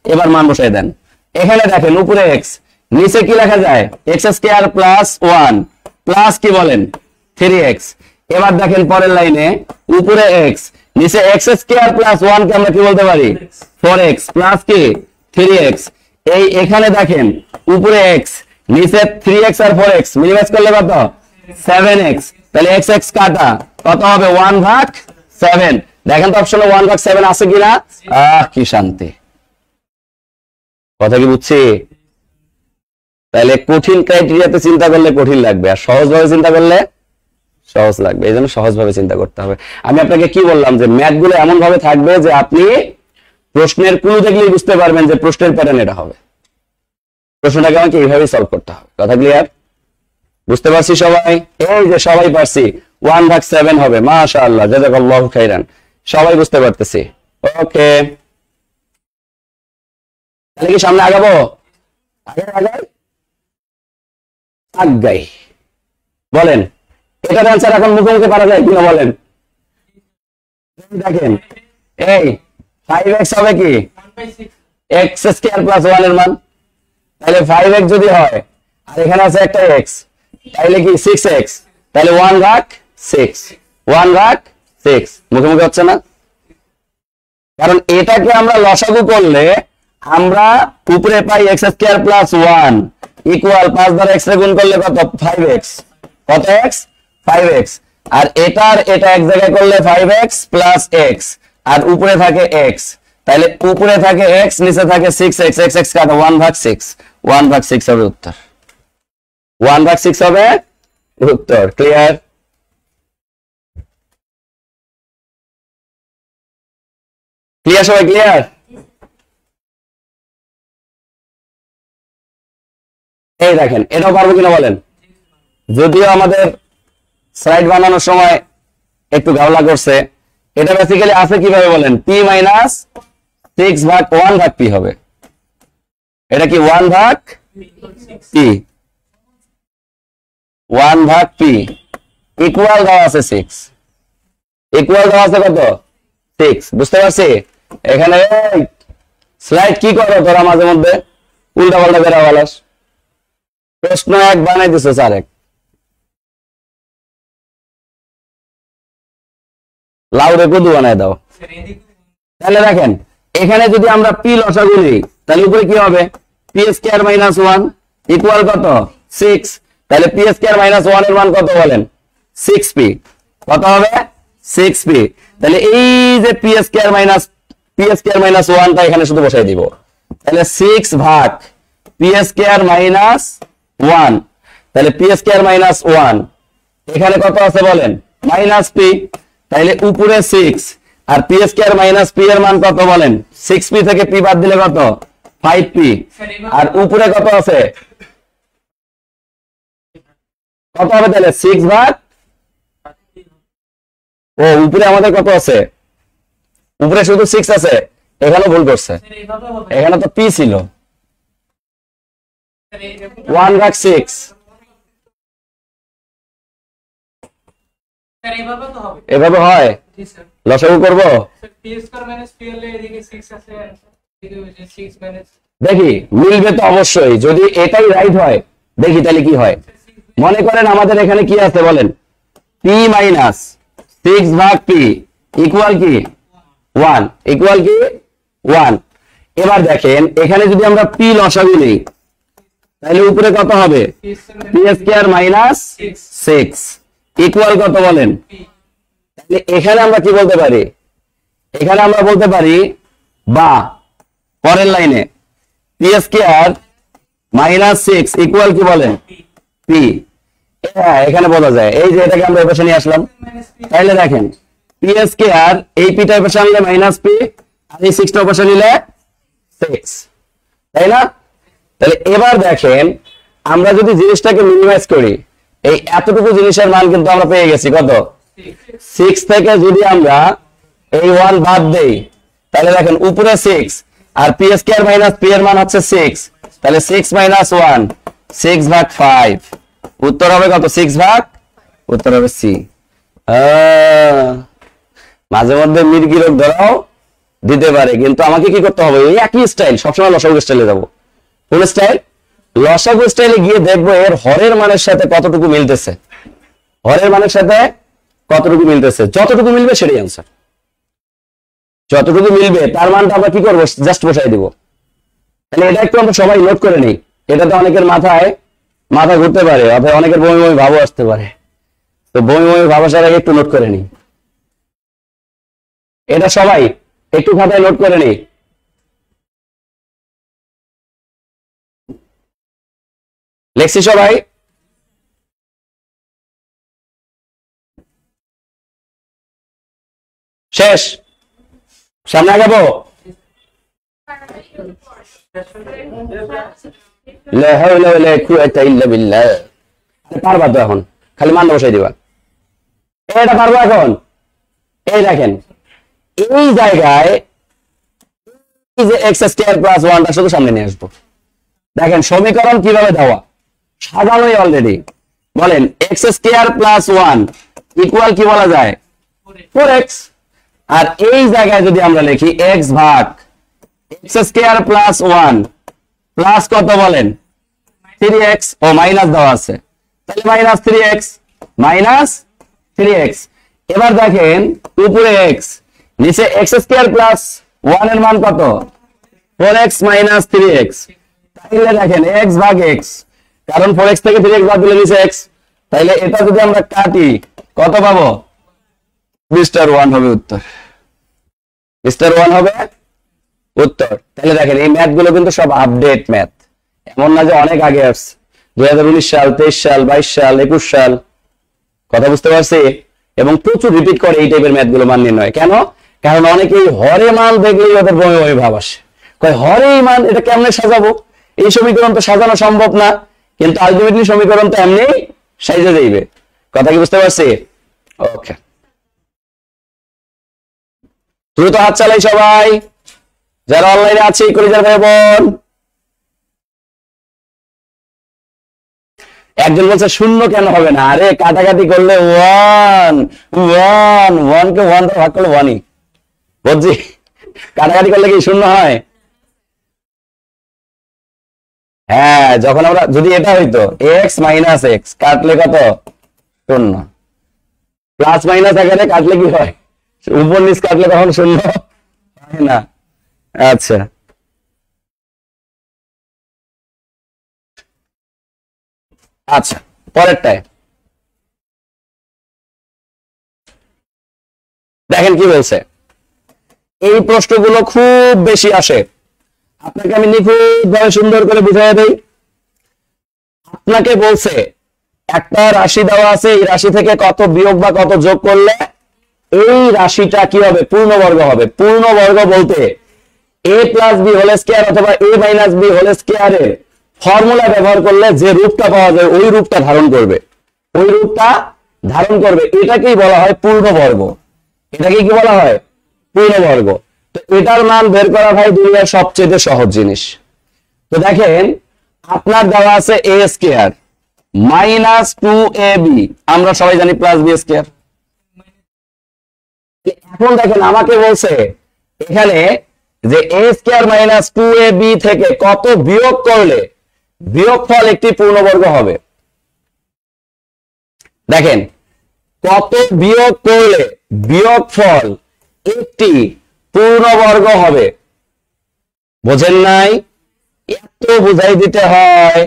এবার মান বসাই দেন। এখানে দেখেন উপরে x, নিচে কি লেখা যায়? এক্স স্কয়ার প্লাস 1 প্লাস কি বলেন? 3x। এবার দেখেন পরের লাইনে উপরে x, নিচে এক্স স্কয়ার প্লাস 1 কে আমরা কি বলতে পারি? 4x প্লাস কি 3x। এই এখানে দেখেন উপরে x, নিচে 3x আর 4x মিনিমাইজ করলে কত? 7x। তাহলে x x কাটা কত হবে? 1/7। দেখেন তো অপশনে 1/7 আছে কিনা? কি শান্তি, কথা কি বুঝছি? তাহলে কঠিন ক্রাইটেরিয়াতে চিন্তা করলে কঠিন লাগবে, আর সহজভাবে চিন্তা করলে সহজ লাগবে। এই জন্য সহজভাবে চিন্তা করতে হবে। আমি আপনাকে কি বললাম যে ম্যাথ গুলো এমন ভাবে থাকবে যে আপনি প্রশ্নের ক্লু দেখলেই বুঝতে পারবেন যে প্রশ্নের প্যাটার্ন এটা হবে। প্রশ্নটাকে আমাকে এইভাবেই সলভ করতে হবে। কথা ক্লিয়ার? বুঝতে পারছি সবাই? এই যে সবাই পারছি, 1/7 হবে। মাশাআল্লাহ, জাযাকাল্লাহু খাইরান। সবাই বুঝতে পারতেছি। ওকে, তাহলে কি সামনে আগাবো? আগাই বলেন। এটার অ্যান্সার এখন মুখে মুখে পারা যায় কিনা বলেন? দেখেন এই 5x হবে কি x স্কয়ার প্লাস 1 এর মান। তাহলে 5x যদি হয় আর এখানে আছে একটা x, তাহলে কি 6x। তাহলে 1/6, 1/6। মুখে মুখে হচ্ছে না? কারণ এটাকে আমরা লসাগু করলে আমরা উপরে পাই x স্কয়ার প্লাস 1 ইকুয়াল 5 দ্বারা x রে গুণ করলে কত? 5x। কত x? 5x। আর এটার এটা এক জায়গায় করলে 5x প্লাস x, আর উপরে থাকে x। তাহলে উপরে থাকে x, নিচে থাকে 6x, x কাটা 1/6, 1/6 হবে উত্তর। 1/6 হবে উত্তর। ক্লিয়ার? ক্লিয়ার সবাই? ক্লিয়ার? এই দেখেন এটাও পারবো কিনা বলেন? যদিও আমাদের স্লাইড বানানোর সময় একটু ঘাওলা করছে। এটা বেসিক্যালি আছে কিভাবে বলেন? p মাইনাস 6/1/p হবে। এটা কি 1/p, 1/p ইকুয়াল দেওয়া আছে 6, ইকুয়াল দেওয়া আছে কত? 6। বুঝতে পারছি? এখানে স্লাইড কি করো তোরা মাঝে মধ্যে উল্টা পাল্টা বেড়া বলাস। প্রশ্ন এক বানাই দিছো স্যার, এক লাউরে কদু বানায় দাও। তাহলে দেখেন এখানে যদি আমরা p লসাগু নিই তাহলে উপরে কি হবে? p স্কয়ার মাইনাস 1 ইকুয়াল কত? 6। তাহলে p স্কয়ার মাইনাস 1 এর মান কত বলেন? 6p। কত হবে? 6p। তাহলে এই যে p স্কয়ার মাইনাস 1 টা এখানে শুধু বসাই দিব। তাহলে 6 ভাগ p স্কয়ার মাইনাস 1, তাহলে p স্কয়ার মাইনাস 1 এখানে কত আছে বলেন? Minus p। তাহলে উপরে 6 আর p স্কয়ার মাইনাস p এর মান কত বলেন? 6p থেকে p বাদ দিলে কত? 5p। আর উপরে কত আছে? কত হবে তাহলে? 6 ভাগ, ও উপরে আমাদের কত আছে? উপরে শুধু 6 আছে। এখানে ভুল করছে, এখানে তো p ছিল। 1/6 এভাবে হয়। লসাগু করবো দেখি, মিলবে তো অবশ্যই। যদি এটাই রাইট হয় দেখি তাহলে কি হয়। মনে করেন আমাদের এখানে কি আছে বলেন? p মাইনাস 6/p ইকুয়াল কি 1, ইকুয়াল কি 1। এবার দেখেন এখানে যদি আমরা p লসাগু নিই তাহলে উপরে কত হবে? p স্কয়ার মাইনাস 6 ইকুয়াল কত বলেন? তাহলে এখানে আমরা কি বলতে পারি? এখানে আমরা বলতে পারি বা পরের লাইনে p স্কয়ার মাইনাস 6 ইকুয়াল কি বলেন? p। হ্যাঁ এখানে বলা যায়। এই যে এটাকে আমরা এপাশে নিয়ে আসলাম। তাহলে দেখেন পি স্কয়ার এই পিটা পাশে আনলে মাইনাস পি আর এই 6টা পাশে নিলে 6, তাই না? তাহলে এবার দেখেন আমরা যদি জিনিসটাকে মিনিমাইজ করি, এই এতটুকু জিনিসের মান কিন্তু আমরা পেয়ে গেছি কত, 6 থেকে যদি আমরা এই 1 বাদ দেই তাহলে দেখেন উপরে 6 আর পি স্কয়ার মাইনাস পি এর মান হচ্ছে 6, তাহলে 6 মাইনাস 1 6/5, উত্তর হবে কত, 6/, উত্তর হবে সি। মাঝে মধ্যে মির্গি রোগ ধরাও দিতে পারে, কিন্তু আমাকে কি করতে হবে, এই একই স্টাইল সবসময় লসাগু স্টাইলে যাবো। কোন স্টাইল? লসাগু স্টাইলে গিয়ে দেখবো এর হরের মানের সাথে কতটুকু মিলতেছে, হরের মানের সাথে কতটুকু মিলতেছে, যতটুকু মিলবে সেটাই आंसर, যতটুকু মিলবে তার মানটা আমরা কি করব, জাস্ট বসাই দিব। তাহলে এটা একটু আমরা সবাই নোট করে নেই, এটাতে অনেকের মাথা ঘুরতে পারে, অথবা অনেকের বমি বমি ভাবও আসতে পারে, তো বমি বমি ভাব আসার আগে একটু নোট করে নিই, এটা সবাই একটু খাতায় নোট করে নিই। লেখছি সবাই? শেষ? সামনে আগাবো? পারবা তো এখন, খালি মান বসাই দিবা, এটা পারবো এখন। এই দেখেন এই জায়গায় এই যে এক্স স্কয়ার প্লাস 1টা শুধু সামনে নিয়ে আসবো। দেখেন সমীকরণ কিভাবে দেওয়া, সাজানোই অলরেডি। বলেন এক্স স্কয়ার প্লাস 1 ইকুয়াল কি বলা যায়, 4x। আর এই জায়গায় যদি আমরা লিখি x ভাগ এক্স স্কয়ার প্লাস 1 প্লাস কত বলেন, 3x, ও মাইনাস দেওয়া আছে, তাহলে মাইনাস 3x। এবার দেখেন উপরে x, নিচে এক্স স্কয়ার প্লাস 1 এর মান কত, 4x মাইনাস 3x। তাহলে দেখেন x ভাগ x, কারণ 4x থেকে 3x বাদ দিলে নিচে x, তাহলে এটা যদি আমরা কাটি কত পাবো, মিস্টার 1 হবে উত্তর, মিস্টার 1 হবে উত্তর। তাহলে দেখেন এই ম্যাথ গুলো কিন্তু সব আপডেট ম্যাথ, এমন না যে অনেক আগে আসছে, 2019 সাল, 23 সাল, 22 সাল, 21 সাল, কথা বুঝতে পারছি? এবং প্রচুর রিপিট করে এই টাইপের ম্যাথ গুলো মান নির্ণয়। কেন? কারণ অনেকেই হরে মান দেখলেই ওদের বমি বমি ভাব আসে, কয় হরে মান এটা কেমনে সাজাবো, এই সমীকরণ তো সাজানো সম্ভব না, কিন্তু আলটিমেটলি সমীকরণ তো এমনি সাইজে যাইবে। কথা কি বুঝতে পারছি? ওকে, দ্রুত হাত চালাই সবাই, যারা অনলাইনে আছে করে যাবে। বোন একজন বলছে শূন্য কেন হবে না, আরে কাটাকাটি করলে 1 কে 1 ভাগ করলে 1ই, বুঝছি? কাটাকাটি করলে কি শূন্য হয়? হ্যাঁ, যখন আমরা যদি এটা হইতো x মাইনাস x কাটলে কত, শূন্য, প্লাস মাইনাস এখানে কাটলে কি হয়, উপর নিচ কাটলে তখন শূন্য হয় না। আচ্ছা, আচ্ছা পরেরটায় দেখেন কি বলছে। এই প্রশ্নগুলো খুব বেশি আসে, আপনাকে আমি নিখুঁত ভাবে সুন্দর করে বুঝাই দেই। আপনাকে বলছে একটা রাশি দেওয়া আছে, এই রাশি থেকে কত বিয়োগ বা কত যোগ করলে এই রাশিটা কি হবে, পূর্ণবর্গ হবে। পূর্ণবর্গ বলতে a plus B whole square অথবা a মাইনাস বি হোল স্কয়ারের ফর্মুলা ব্যবহার করলে যে রূপটা পাওয়া যায় ওই রূপটা ধারণ করবে, ওই রূপটা ধারণ করবে, এটাকেই বলা হয় পূর্ণবর্গ। এটাকে কি বলা হয়, পূর্ণবর্গ। তো এটার মান বের করা ভাই দুনিয়ার সবচেয়ে সহজ জিনিস। তো দেখেন আপনার দেওয়া আছে a স্কয়ার মাইনাস 2ab, আমরা সবাই জানি প্লাস বি স্কয়ার। এখন দেখেন আমাকে বলছে এখানে যে a স্কয়ার মাইনাস 2ab থেকে কত বিয়োগ করলে বিয়োগফল একটি পূর্ণবর্গ হবে। দেখেন কত বিয়োগ করলে বিয়োগফল একটি পূর্ণবর্গ হবে, বোঝেন নাই? এত বুঝাই দিতে হয়,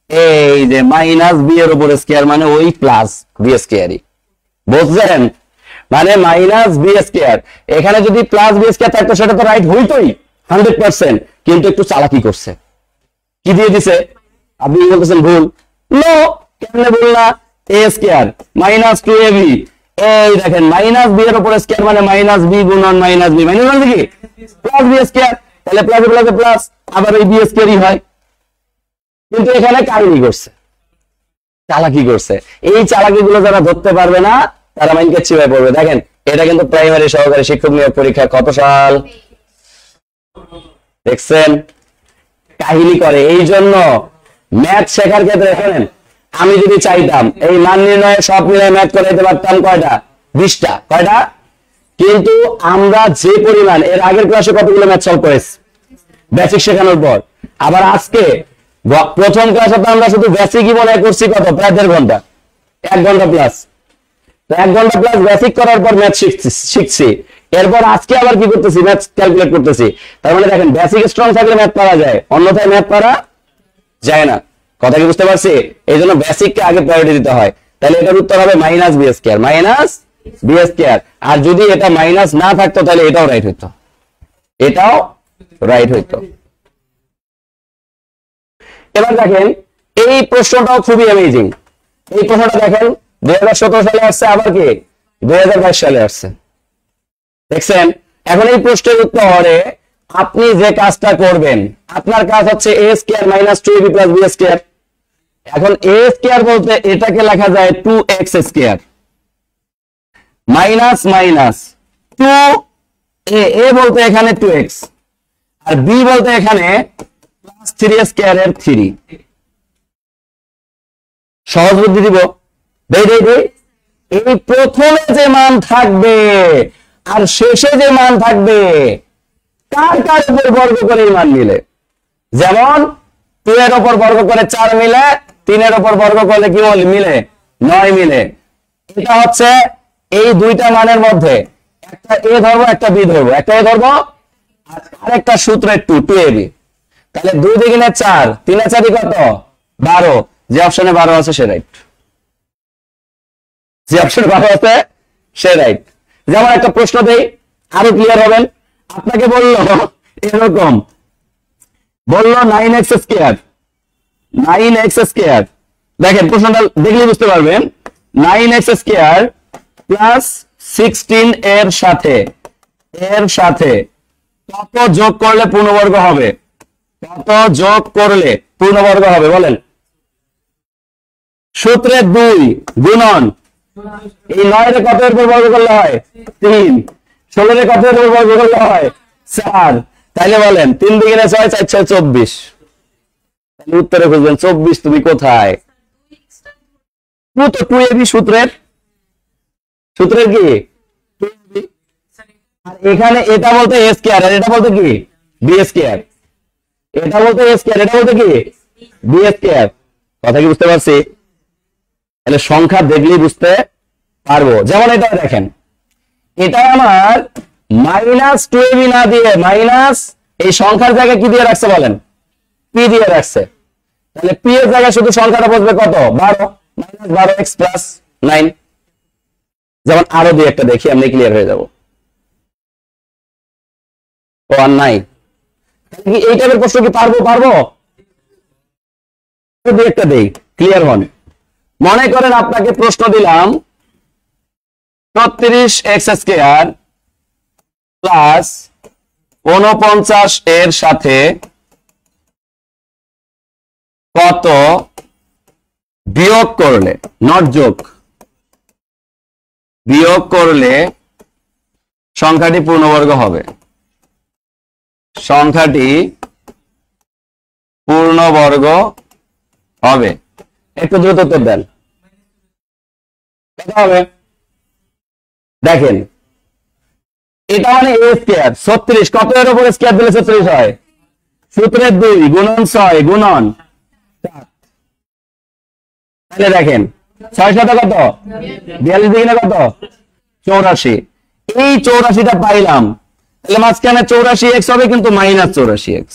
এই যে মাইনাস বি এর উপর স্কয়ার মানে ওই প্লাস বি স্কয়ারই, বুঝছেন? মানে মাইনাস বি স্কয়ার, এখানে যদি প্লাস বি স্কয়ার থাকতো সেটা তো রাইট হইতোই 100%, কিন্তু একটু চালাকি করছে, কি দিয়ে দিছে? আপনি বলতেছেন ভুল, নো কেমনে ভুল না, a স্কয়ার মাইনাস 2ab এই দেখেন মাইনাস বি এর উপর স্কয়ার মানে মাইনাস বি গুণন মাইনাস বি, মাইনাস মানে কি প্লাস বি স্কয়ার, তাহলে প্লাস প্লাসে প্লাস আবার এই বি স্কয়ারই হয়। কিন্তু এখানে কাহিনী করছে, চালাকি করছে। এই চালাকি গুলো যারা ধরতে পারবে না তারা মাইনকে চিবায় পড়বে। দেখেন এটা কিন্তু প্রাইমারি সহকারী শিক্ষক নিয়োগ পরীক্ষা কত সাল দেখছেন, কাহিনী করে। এই জন্য ম্যাথ শেখার ক্ষেত্রে শোনেন, আমি যদি চাইতাম এই মান নির্ণয়ে সব মিলে ম্যাথ করাইতে পারতাম কয়টা, 20টা, কয়টা? কিন্তু আমরা যে পরিমাণ এর আগের ক্লাসে কতগুলো ম্যাথ সলভ করেছি বেসিক শেখানোর পর, আবার আজকে প্রথম ক্লাসে তো আমরা শুধু বেসিকই মনে করছি কত, প্রায় 1.5 ঘন্টা, 1 ঘন্টা প্লাস। 1 ঘন্টা প্লাস বেসিক করার পর ম্যাথ শিখছি। এরপর আজকে আবার কি করতেছি, ম্যাথ ক্যালকুলেট করতেছি। তার মানে দেখেন বেসিক স্ট্রং থাকলে ম্যাথ পারা যায়, অন্যথায় ম্যাথ পারা যায় না। কথা কি বুঝতে পারছি? এই জন্য বেসিককে আগে প্রায়োরিটি দিতে হয়। তাহলে এটার উত্তর হবে minus B square, minus B square. আর যদি এটা মাইনাস না থাকতো তাহলে এটাও রাইট হইতো, এটাও রাইট হইতো। এবার দেখেন এই প্রশ্নটাও খুবই অ্যামেজিং। এই প্রশ্নটা দেখেন 2017 সালে আসছে, আবার কি 2022 সালে আসছে, দেখছেন? এখন এই প্রশ্নের উত্তরে আপনি যে কাজটা করবেন, আপনার কাজ হচ্ছে a square minus 2ab plus b square. এখন a স্কয়ার বলতে এটাকে লেখা যায় 2x square minus minus 2a বলতে এখানে 2x আর b বলতে এখানে প্লাস 3 স্কয়ার এর 3। সহজ বুদ্ধি দিব, দেই। এই প্রথমে যে মান থাকবে আর শেষে যে মান থাকবে কার কার উপর বর্গ করে মান মিলে। যেমন 2 এর উপর বর্গ করে 4 মিলে, 3 এর উপর বর্গ করলে কি মিলে 9 মিলে। এটা হচ্ছে এই দুইটা মানের মধ্যে একটা a ধরবো একটা b ধরবো, একটা a ধরবো আর আরেকটা সূত্রের 2ab। তাহলে 2 দ্বিগুণে 4, 3 এর 4 কত 12, যে অপশনে 12 আছে সে রাইট, যে অপশনে 12 আছে সে রাইট। যেমন একটা প্রশ্ন দেই আরো ক্লিয়ার হবেন। আপনাকে বললো এরকম, বললো 9x স্কয়ার, 9x স্কয়ার। দেখেন প্রশ্নটা দেখলে বুঝতে পারবেন, 9x স্কয়ার প্লাস 16 এর সাথে কত যোগ করলে পূর্ণবর্গ হবে, কত যোগ করলে পূর্ণবর্গ হবে বলেন? সূত্রে 2 গুণন এই 9 এর কত এর উপর বর্গ করলে হয় 3, 16 এর কত এর উপর বর্গ করলে হয় 4। তাইলে বলেন 3 দ্বিগুণে 6, 4 6 24। তাহলে উত্তরে খুঁজবেন 24 তুমি কোথায়? তো 2ab সূত্রের কি 2ab, আর এখানে এটা বলতে a স্কয়ার আর এটা বলতে কি b স্কয়ার, এটা বলতে a স্কয়ার এটা বলতে কি b স্কয়ার। কথা কি বুঝতে পারছি? তাহলে সংখ্যা দেখলেই বুঝতে পারবো। যেমন এটা দেখেন, এটা আমার মাইনাস 2ab না দিয়ে মাইনাস এই সংখ্যার জায়গায় কি দিয়ে রাখছে বলেন? p দিয়ে রাখছে। তাহলে p এর জায়গায় শুধু সংখ্যাটা বসবে কত 12, মাইনাস 12x প্লাস 9। যেমন আরো দুই একটা দেখি আমি ক্লিয়ার হয়ে যাব। ও আর নাই, এই টাইপের প্রশ্ন কি পারবো? দুই একটা দেই ক্লিয়ার হন। মনে করেন আপনাকে প্রশ্ন দিলাম 36x স্কয়ার প্লাস 49 এর সাথে কত বিয়োগ করলে, নট যোগ, বিয়োগ করলে সংখ্যাটি পূর্ণবর্গ হবে, সংখ্যাটি পূর্ণবর্গ হবে। একটু দ্রুত উত্তর দেন, কত হবে? দেখেন এটা মানে a স্কয়ার 36, কত এর উপর স্কয়ার দিলে 36 হয়? সূত্রের 2 গুণন 6 গুণন 4। তাহলে দেখেন 6 কত 42 দ্বিগুণে কত 84। এই 84টা পাইলাম, তাহলে মাঝখানে 84x হবে কিন্তু মাইনাস 84x,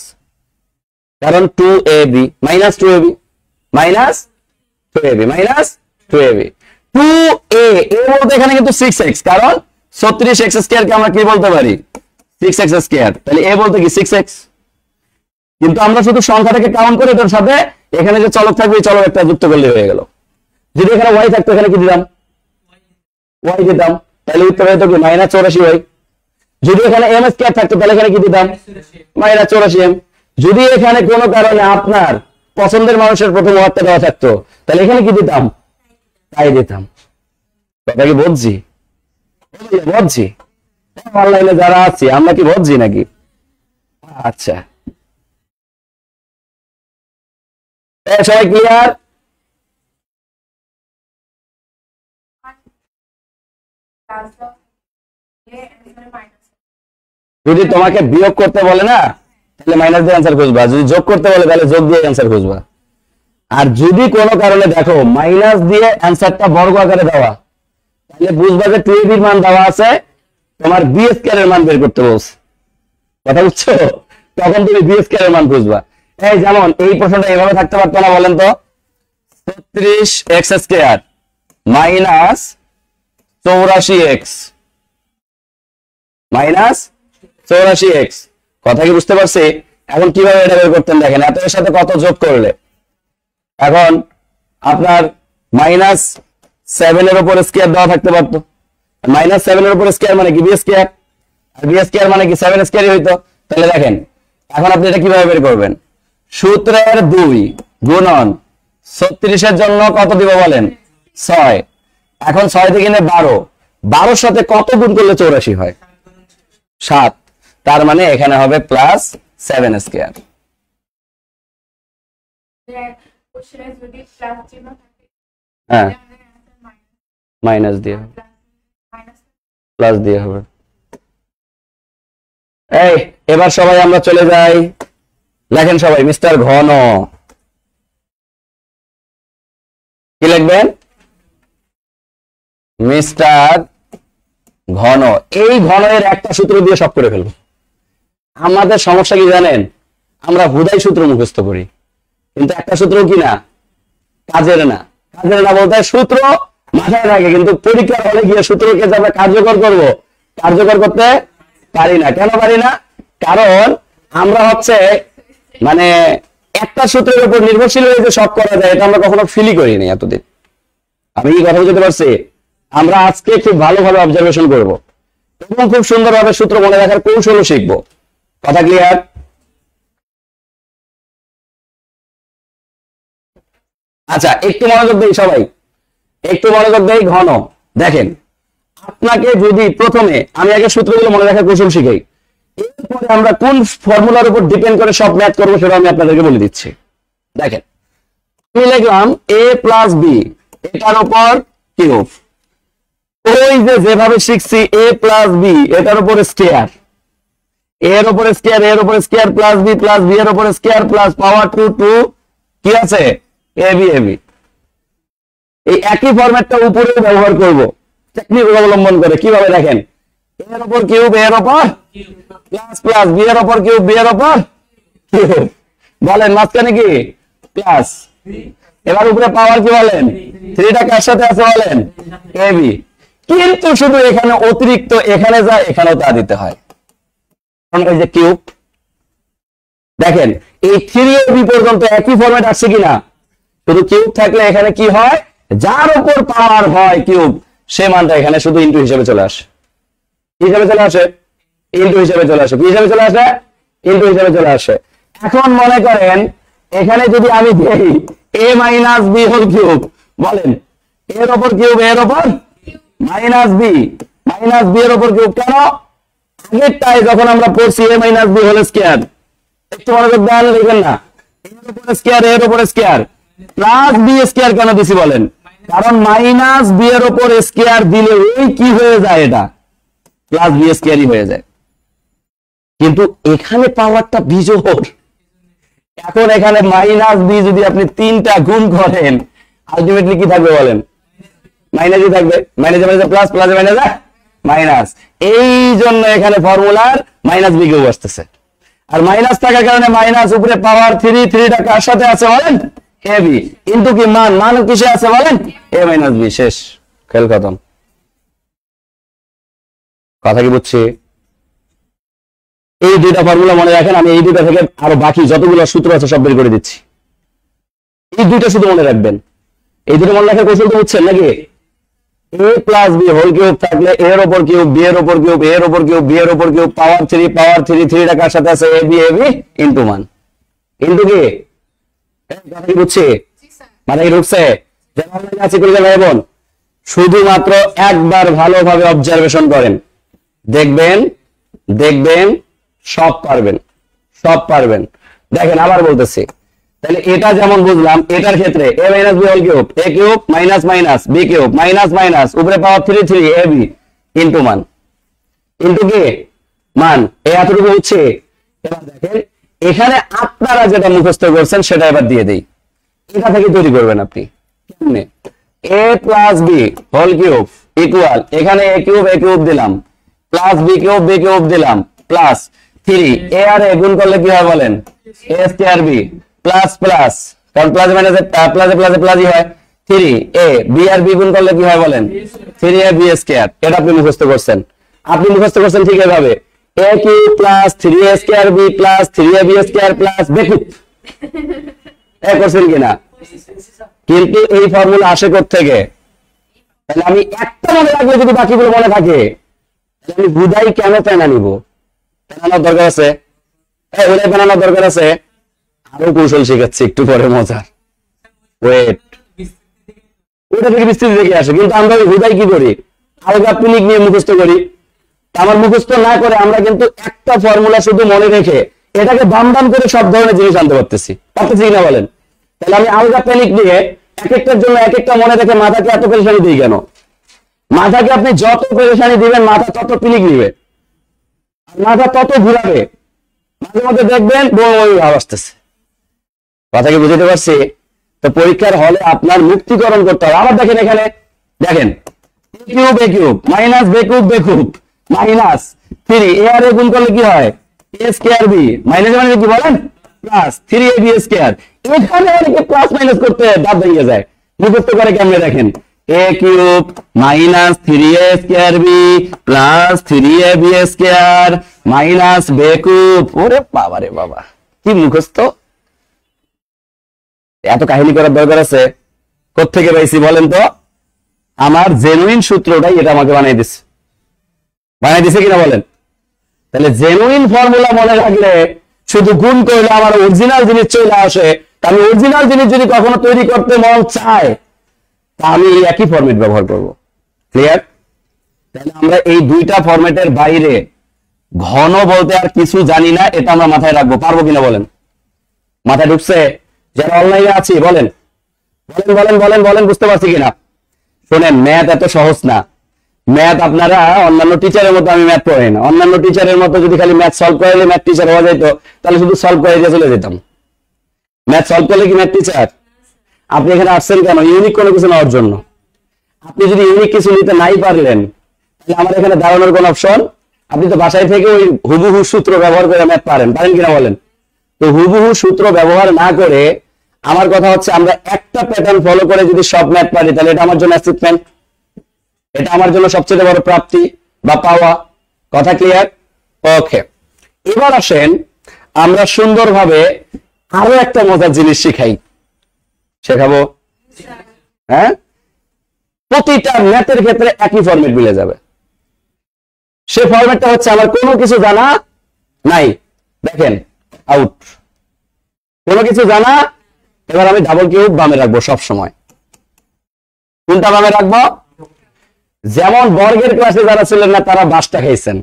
কারণ 2ab minus 2ab minus 2ab minus 2ab 2a বলতে এখানে কিন্তু 6x, কারণ 36x স্কয়ার কে আমরা কি বলতে পারি 6x স্কয়ার। তাহলে a বলতে কি 6x, কিন্তু আমরা শুধু সংখ্যাটাকে কাউন্ট করে এটার সাথে এখানে যে চলক থাকবে এই চলক একটা যুক্ত করলে হয়ে গেল। যদি এখানে y থাকতো এখানে কি দিলাম ওয়াই দিতাম, তাহলে উত্তর হয়তো কি -84y। যদি এখানে এম স্কয়ার থাকতো তাহলে এখানে কি দিতাম, -84m। যদি এখানে কোনো কারণে আপনার পছন্দের মানুষের প্রথম ওয়ার্ডটা দেওয়া থাকতো তাহলে এখানে কি দিতাম, তাই দিতাম। কথা কি বলছি, বলছি অনলাইনে যারা আছি আমরা কি বলছি নাকি? আচ্ছা, সবাই ক্লিয়ার? যদি তোমাকে বিয়োগ করতে বলে না তাহলে মাইনাস দিয়ে অ্যান্সার খুঁজবা, যদি যোগ করতে বলে তাহলে যোগ দিয়ে অ্যান্সার খুঁজবা। আর যদি কোনো কারণে দেখো মাইনাস দিয়ে অ্যান্সারটা বর্গ আকারে দেওয়া, তাহলে বুঝবা যে 2ab এর মান দেওয়া আছে, তোমার বি স্কয়ার এর মান বের করতে বলছে। কথা বুঝছো? তখন তুমি বি স্কয়ার এর মান খুঁজবা। এই যেমন এই প্রশ্নটা এভাবে থাকতে পারতো না, বলেন তো? 36x square minus 84x minus 84x। কথা কি বুঝতে পারছি? এখন কিভাবে এটা বের করতেন দেখেন, এত এর সাথে কত যোগ করলে এখন আপনার -7 এর উপর স্কয়ার দেওয়া থাকতে পারতো। -7 এর উপর স্কয়ার মানে কি বি স্কয়ার, আর বি স্কয়ার মানে কি 7 স্কয়ারই হইতো। তাহলে দেখেন এখন আপনি এটা কিভাবে বের করবেন, সূত্রের 2 গুণন 36 এর জন্য কত দিব বলেন, 6। এখন 6 থেকে 12, 12 সাথে কত গুণ করলে 84 হয়, 7। তার মানে এখানে হবে +7 স্কয়ার। হ্যাঁ, মাইনাস দিয়ে প্লাস দিয়ে হবে। এই এবার সবাই আমরা চলে যাই, লেখেন সবাই মিস্টার ঘন। কি লিখবেন, মিস্টার ঘন। এই ঘনের একটা সূত্র দিয়ে সব করে ফেলবো। আমাদের সমস্যা কি জানেন, আমরা হুদাই সূত্র মুখস্থ করি, কিন্তু একটা সূত্র কি না, কাজের না। কাজের না বলতে সূত্র মাথায় থাকে, কিন্তু পরীক্ষার হলে গিয়ে সূত্রকে যে আমরা কার্যকর করব, কার্যকর করতে পারি না। কেন পারি না? কারণ আমরা হচ্ছে মানে একটা সূত্রের উপর নির্ভরশীল হয়ে যে সব করা যায়, এটা আমরা কখনো ফিলই করিনি এতদিন। আমি কি কথা বুঝতে পারছি? আমরা আজকে খুব ভালোভাবে অবজারভেশন করব এবং খুব সুন্দরভাবে সূত্র মনে রাখার কৌশলও শিখবো। কথা ক্লিয়ার? আচ্ছা, একটু মনোযোগ দেই সবাই, একটু মনোযোগ দেই। ঘন দেখেন, আপনাকে যদি প্রথমে আমি আগে সূত্রগুলো মনে রাখার কৌশল শিখাই, এরপরে আমরা কোন ফর্মুলার উপর ডিপেন্ড করে সব ম্যাথ করবো সেটা আমি আপনাদেরকে বলে দিচ্ছি। দেখেন, আমি লিখলাম a প্লাস বি, এটার উপর কিউব। ওই যে যেভাবে শিখছি a প্লাস বি, এটার উপর স্কয়ার, এর উপর স্কয়ার, এর উপর স্কয়ার প্লাস বি এর উপর স্কয়ার প্লাস পাওয়ার 2 কি আছে ab ab। এই একই ফরম্যাটটা উপরে ব্যবহার করব টেকনিক অবলম্বন করে। কিভাবে দেখেন, এর উপর কিউব, এর উপর প্লাস প্লাস, বি এর উপর কিউব, বি এর উপর কিউব। বলেন মাঝখানে কি প্লাস, এবার উপরে পাওয়ার কি বলেন, 3টা কার সাথে আছে বলেন, ab। কিন্তু শুধু এখানে অতিরিক্ত এখানে যা এখানেও তা দিতে হয়, কারণ এই যে কিউব। দেখেন এই 3ab পর্যন্ত একই ফরম্যাট আসছে কিনা, শুধু কিউব থাকলে এখানে কি হয়, যার উপর পাওয়ার হয় কিউব, সে মানটা এখানে শুধু ইনটু হিসেবে চলে আসে। হিসেবে চলে আসে, ইনটু হিসেবে চলে আসে, কি হিসেবে চলে আসে, ইনটু হিসেবে চলে আসে। এখন মনে করেন এখানে যদি আমি দেই a minus B whole cube, বলেন এর উপর কিউব, এর উপর মাইনাস বি এর উপর কিউব। কেন? আগেরটাই যখন আমরা পড়ছি a minus B whole square, একটু মনোযোগ দেন, লিখবেন না, এর উপর স্কয়ার, এর উপর স্কয়ার প্লাস বি স্কয়ার কেন দিছি বলেন, কারণ মাইনাস বি এর উপর স্কয়ার দিলে ওই কি হয়ে যায়, এটা প্লাস বি স্কয়ারই হয়ে যায়। কিন্তু এখানে পাওয়ারটা বিজোড়। এখন এখানে মাইনাস বি যদি আপনি 3টা গুণ করেন, আলটিমেটলি কি থাকবে বলেন, মাইনাসই থাকবে। মাইনাসে মাইনাসে প্লাস, প্লাসে মাইনাসে মাইনাস। এই জন্য এখানে ফর্মুলার মাইনাস বি কেউ আসতেছে। আর মাইনাস থাকার কারণে মাইনাস উপরে পাওয়ার 3টা কার সাথে আছে বলেন, এ বি। কিন্তু কি মান কিসে আছে বলেন, এ মাইনাস বি। শেষ, খেল খতম। কথা কি বুঝছি? এই দুইটা ফর্মুলা মনে রাখেন, আমি এই দুইটা থেকে আরো বাকি যতগুলো সূত্র আছে সব বের করে দিচ্ছি। এই দুইটা শুধু মনে রাখবেন, এই দুটো মনে রাখার কৌশল তো বুঝছেন নাকি? a plus B whole cube থাকলে a এর উপর কিউব, b এর উপর কিউব, a এর উপর কিউব, b এর উপর কিউব, পাওয়ার 3 টা কার সাথে আছে ab ইনটু 1 ইনটু কি কথা কি বুঝছি মানে কি ঢুকছে যারা অনলাইনে আছে করে ভাই বোন শুধুমাত্র একবার ভালোভাবে অবজারভেশন করেন, দেখবেন দেখবেন সব পারবেন। দেখেন আবার বলতেছি, তাহলে এটা যেমন বুঝলাম, এটার ক্ষেত্রে a minus b whole cube, a cube minus minus b cube minus minus উপরে পাওয়ার 3 ab ইনটু মান ইনটু কি মান এতটুকু হচ্ছে। এবার দেখেন এখানে আপনারা যেটা মুখস্থ করছেন সেটা এবার দিয়ে দেই, এটা থেকে তৈরি করবেন আপনি কেমনে a plus b whole cube equal এখানে a কিউব দিলাম প্লাস b কিউব দিলাম প্লাস 3 a আর a গুণ করলে কি হয় বলেন a square b plus plus কারণ প্লাস মাইনাস প্লাসে প্লাসে প্লাসই হয় 3a b আর b গুণ করলে কি হয় বলেন 3ab স্কয়ার। এটা আপনি মুখস্থ করছেন ঠিক এভাবে a cube plus 3a square b plus 3ab square plus b cube এ করছেন কিনা। কিন্তু এই ফর্মুলা আসে কোথা থেকে? তাহলে আমি একটা মনে রাখলে যদি বাকিগুলো মনে থাকে তাহলে আমি বুঝাই কেন পেনা নিব, পেনানোর দরকার আছে, ওটাই পেনানোর দরকার আছে। আরো কৌশল শিখাচ্ছি একটু পরে মজার, ওয়েট ওটা থেকে বিস্তৃতি দেখে আসে। কিন্তু আমরা বুঝাই কি করি আলগা পিনিক নিয়ে মুখস্থ করি। আমার মুখস্থ না করে আমরা কিন্তু একটা ফর্মুলা শুধু মনে রেখে এটাকে দাম দাম করে সব ধরনের জিনিস আনতে পারতেছি কিনা বলেন। তাহলে আমি আলগা প্যানিক দিয়ে এক একটার জন্য এক একটা মনে রেখে মাথাকে এত পেরেশানি দিই কেন? মাথাকে আপনি যত পেরেশানি দিবেন মাথা তত পিনিক নিবে, মাথা তত ঘুরাবে, মাঝে মধ্যে দেখবেন বই ভাব আসতেছে। কথা কি বুঝতে পারছি? তো পরীক্ষার হলে আপনার মুক্তিকরণ করতে হবে। আবার দেখেন এখানে দেখেন a cube minus b cube minus 3 a আর a গুণ করলে কি হয় a স্কয়ার b মাইনাস মানে কি বলেন প্লাস 3ab স্কয়ার। এখানে অনেকে প্লাস মাইনাস করতে দাঁত ভেঙে যায়, মুখস্থ করে কেমনে দেখেন a cube minus 3a square b plus 3ab square minus b cube. ওরে বাবা রে বাবা কি মুখস্থ, এত কাহিনী করার দরকার আছে? কোত্থেকে পাইছি বলেন তো? আমার জেনুইন সূত্রটাই এটা আমাকে বানিয়ে দিছে কিনা বলেন। তাহলে জেনুইন ফর্মুলা মনে রাখলে শুধু গুণ করলে আমার অরিজিনাল জিনিস চলে আসে। আমি অরিজিনাল জিনিস যদি কখনো তৈরি করতে মন চায় তা আমি এই একই ফরম্যাট ব্যবহার করব। ক্লিয়ার? তাহলে আমরা এই দুইটা ফরম্যাটের বাইরে ঘন বলতে আর কিছু জানি না, এটা আমরা মাথায় রাখবো। পারবো কিনা বলেন? মাথায় ঢুকছে? যারা অনলাইনে আছি বলেন বলেন বলেন বলেন বুঝতে পারছি কিনা? শোনেন, ম্যাথ এত সহজ না। ম্যাথ আপনারা অন্যান্য টিচারের মতো আমি ম্যাথ পড়াই না। অন্যান্য টিচারের মতো যদি খালি ম্যাথ সলভ করলে ম্যাথ টিচার হওয়া যেত তাহলে শুধু সলভ করে দিয়ে চলে যেতাম। ম্যাথ সলভ করলে কি ম্যাথ টিচার? আপনি এখানে আসছেন কেন? ইউনিক কোনো কিছু নেওয়ার জন্য। আপনি যদি ইউনিক কিছু নিতে নাই পারলেন তাহলে আমার এখানে দাঁড়ানোর কোন অপশন? আপনি তো বাসায় থেকে ওই হুবহু সূত্র ব্যবহার করে ম্যাথ পারেন কিনা বলেন? তো হুবহু সূত্র ব্যবহার না করে আমার কথা হচ্ছে আমরা একটা প্যাটার্ন ফলো করে যদি সব ম্যাথ পারি তাহলে এটা আমার জন্য অ্যাচিভমেন্ট, এটা আমার জন্য সবচেয়ে বড় প্রাপ্তি বা পাওয়া। কথা ক্লিয়ার? ওকে, এবার আসেন আমরা সুন্দরভাবে আরো একটা মজার জিনিস শেখাবো। হ্যাঁ, প্রতিটা ম্যাথের ক্ষেত্রে একই ফরম্যাট মিলে যাবে। সে ফরম্যাটটা হচ্ছে আমার কোনো কিছু জানা নাই, দেখেন আউট, কোনো কিছু জানা। এবার আমি ডাবল কিউব বামে রাখবো সব সময়। কোনটা বামে রাখবো? যেমন বর্গের ক্লাসে যারা ছিলেন না তারা বাসটা খাইছেন।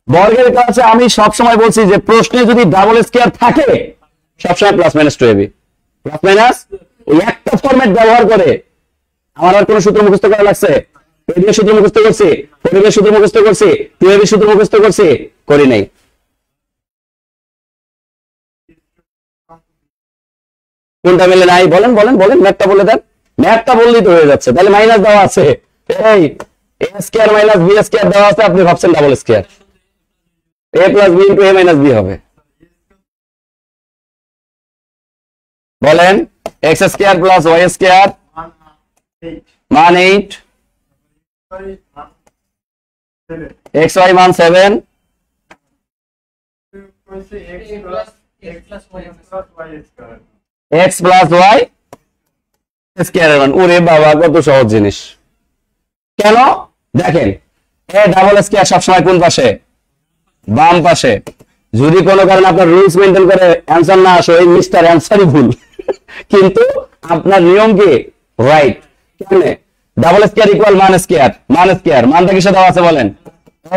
বর্গের ক্লাসে আমি সবসময় বলছি যে প্রশ্নে যদি ডাবল স্কয়ার থাকে সবসময় plus minus 2ab, plus minus ওই একটা ফরম্যাট ব্যবহার করে। আমার আর কোন সূত্র মুখস্থ করা লাগছে? এর সূত্র মুখস্থ করছি, ফোরের সূত্র মুখস্থ করছি, 2ab সূত্র মুখস্থ করছি, করি নাই। কোনটা মিলে নাই বলেন বলেন বলেন, ম্যাথটা বলে দেন। ম্যাথটা বললেই তো হয়ে যাচ্ছে। তাহলে মাইনাস দেওয়া আছে, এই a square minus b square দেওয়া আছে, আপনি ভাবছেন double square, a plus b into a minus b হবে। বলেন x square plus y square মান 8, xy মান 7, x প্লাস y স্কয়ার এর মান। ওরে বাবা কত সহজ জিনিস। কেন দেখেন, এ ডাবল স্কয়ার সবসময় কোন পাশে? বাম পাশে। যদি কোনো কারণে আপনার রুলস মেনটেন করে অ্যান্সার না আসে, ওই মিস্টার অ্যান্সারই ভুল, কিন্তু আপনার নিয়ম কি রাইট। কেমনে? ডাবল স্কয়ার ইকুয়াল মান স্কয়ার, মান স্কয়ার মানটা কিসে দেওয়া আছে বলেন?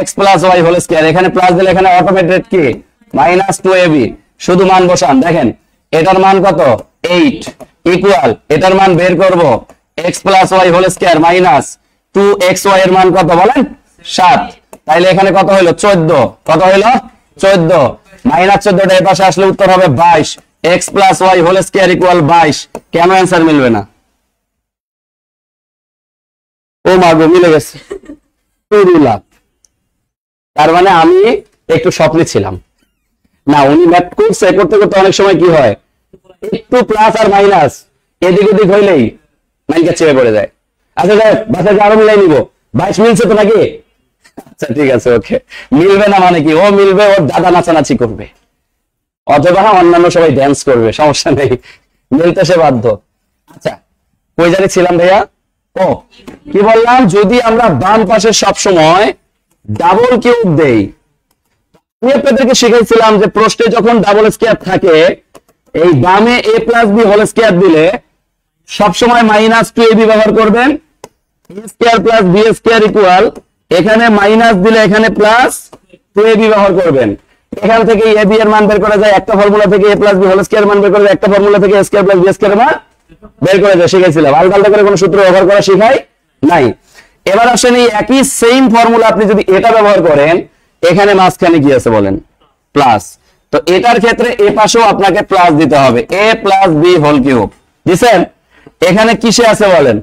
x plus y whole square. এখানে প্লাস দিলে এখানে অটোমেটেড কি মাইনাস 2ab। শুধু মান বসান, দেখেন এটার মান কত 8 ইকুয়াল এটার মান বের করব x plus y whole square minus 2xy এর মান কত বলেন? 7। তাইলে এখানে কত হইলো? 14। কত হইলো? 14। মাইনাস 14টা এই পাশে আসলে উত্তর হবে 22। x plus y whole square equal 22। কেন অ্যান্সার মিলবে না? ও মাগো, মিলে গেছে। তার মানে আমি একটু স্বপ্নে ছিলাম না। উনি ম্যাথ করছে, করতে করতে অনেক সময় কি হয়, একটু প্লাস আর মাইনাস এদিক ওদিক হইলেই মাইনকে চেপে পড়ে যায়। আচ্ছা যাই, বাসায় আরো মিলাই নিব। 22 মিলছে তো নাকি? আচ্ছা ঠিক আছে, ওকে। মিলবে না মানে কি? ও মিলবে, ওর দাদা নাচানাচি করবে অথবা অন্যান্য সবাই ড্যান্স করবে, সমস্যা নেই, মিলতে সে বাধ্য। আচ্ছা, কই জানি ছিলাম ভাইয়া? ও কি বললাম, যদি আমরা বাম পাশে সব সময় ডাবল কিউব দেই, আমি আপনাদেরকে শিখাইছিলাম যে প্রশ্নে যখন ডাবল স্কয়ার থাকে, এই বামে a plus b whole square দিলে সবসময় মাইনাস 2ab ব্যবহার করবেন। a square plus b square equal এখানে মাইনাস দিলে এখানে প্লাস 2ab ব্যবহার করবেন। এখান থেকে ab এর মান বের করা যায় একটা ফর্মুলা থেকে, a plus b whole square মান বের করা যায় একটা ফর্মুলা থেকে, a square plus b square মান বের করা যায়, শিখাইছিলাম। আলাদা আলাদা করে কোনো সূত্র ব্যবহার করা শিখাই নাই। এবার আসেন এই একই সেম ফর্মুলা আপনি যদি এটা ব্যবহার করেন, এখানে মাঝখানে কি আছে বলেন? প্লাস। তো এটার ক্ষেত্রে এ পাশেও আপনাকে প্লাস দিতে হবে, a plus b whole cube দিছেন। এখানে কিসে আছে বলেন?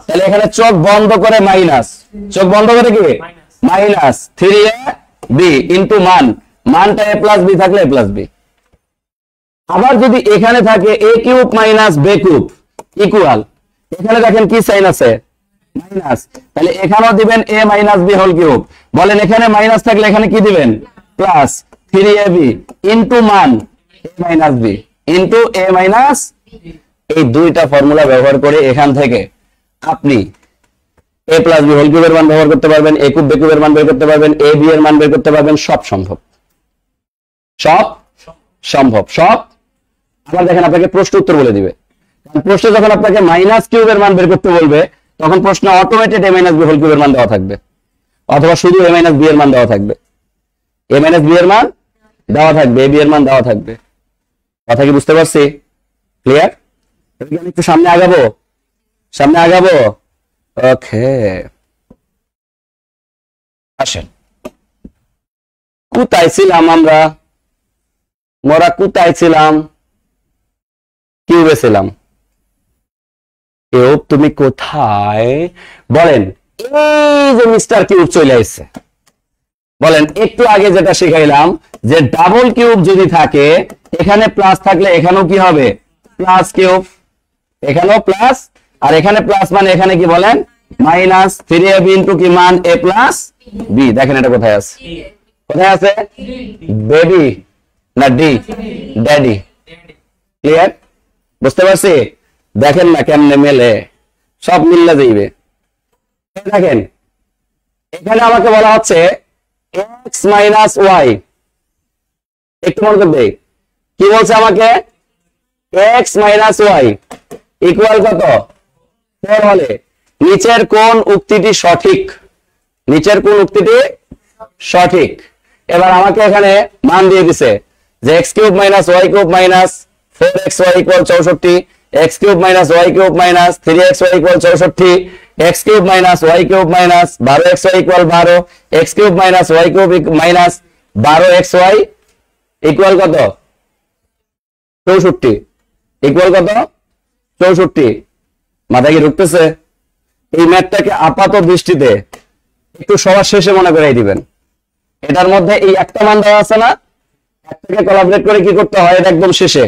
তাহলে এখানে চোখ বন্ধ করে মাইনাস, চোখ বন্ধ করে কি মাইনাস 3ab ইনটু মান, মানটা a প্লাস b থাকলে a প্লাস b। আবার যদি এখানে থাকে a cube minus b cube equal, এখানে দেখেন কি সাইন আছে মাইনাস, তাহলে এখানেও দিবেন a minus b whole cube. বলেন এখানে মাইনাস থাকলে এখানে কি দিবেন? প্লাস 3ab ইনটু মান a minus b into a minus. এই দুইটা ফর্মুলা ব্যবহার করে এখান থেকে আপনি a প্লাস b হোল কিউবের মান ব্যবহার করতে পারবেন, a কিউব b কিউবের মান বের করতে পারবেন, a b এর মান বের করতে পারবেন। সব সম্ভব, সব সম্ভব, সব। আবার দেখেন আপনাকে প্রশ্ন উত্তর বলে দিবে, কারণ প্রশ্নে যখন আপনাকে মাইনাস কিউবের মান বের করতে বলবে, তখন প্রশ্ন automated a minus b whole কিউবের মান দেওয়া থাকবে, অথবা শুধু a মাইনাস b এর মান দেওয়া থাকবে। a মাইনাস b এর মান দেওয়া থাকবে, a b এর মান দেওয়া থাকবে। কথা কি বুঝতে পারছি? ক্লিয়ার? আমি একটু সামনে আগাবো, সামনে আগাবো। ওকে, আসেন। কোথায় ছিলাম আমরা? মোরা কোথায় ছিলাম? কিউবে ছিলাম। কিউব, তুমি কোথায় বলেন? এই যে মিস্টার কিউব চলে আসছে। বলেন একটু আগে যেটা শিখাইলাম যে ডাবল কিউব যদি থাকে, এখানে প্লাস থাকলে এখানেও কি হবে? Plus cube. এখানেও প্লাস, আর এখানে প্লাস মানে এখানে কি বলেন? মাইনাস 3ab ইনটু কি মান a প্লাস b। দেখেন এটা কোথায় আছে? কোথায় আছে? বেবি না ডি? ড্যাডি। ক্লিয়ার? বুঝতে পারছি? দেখেন না কেমনে মেলে, সব মিললে যাইবে। দেখেন এখানে আমাকে বলা হচ্ছে x মাইনাস y। একটু মনোযোগ দেই, কি বলছে আমাকে? x মাইনাস y ইকুয়াল কত? 4 হলে নিচের কোন উক্তিটি সঠিক? নিচের কোন উক্তিটি সঠিক? এবার আমাকে এখানে মান দিয়ে দিছে যে x cube minus y cube minus 4xy equal 64, x cube minus y cube minus 3xy equal 64, x cube minus y cube minus 12xy equal 12, x cube minus y cube minus 12xy equal কত? 64 equal কত? 64। মাথায় কি ঢুকতেছে? এই ম্যাথটাকে আপাত দৃষ্টিতে একটু সবার শেষে মনে করাই দিবেন। এটার মধ্যে এই একটা মান দেওয়া আছে না, একটাকে কোলাবরেট করে কি করতে হয়? এটা একদম শেষে,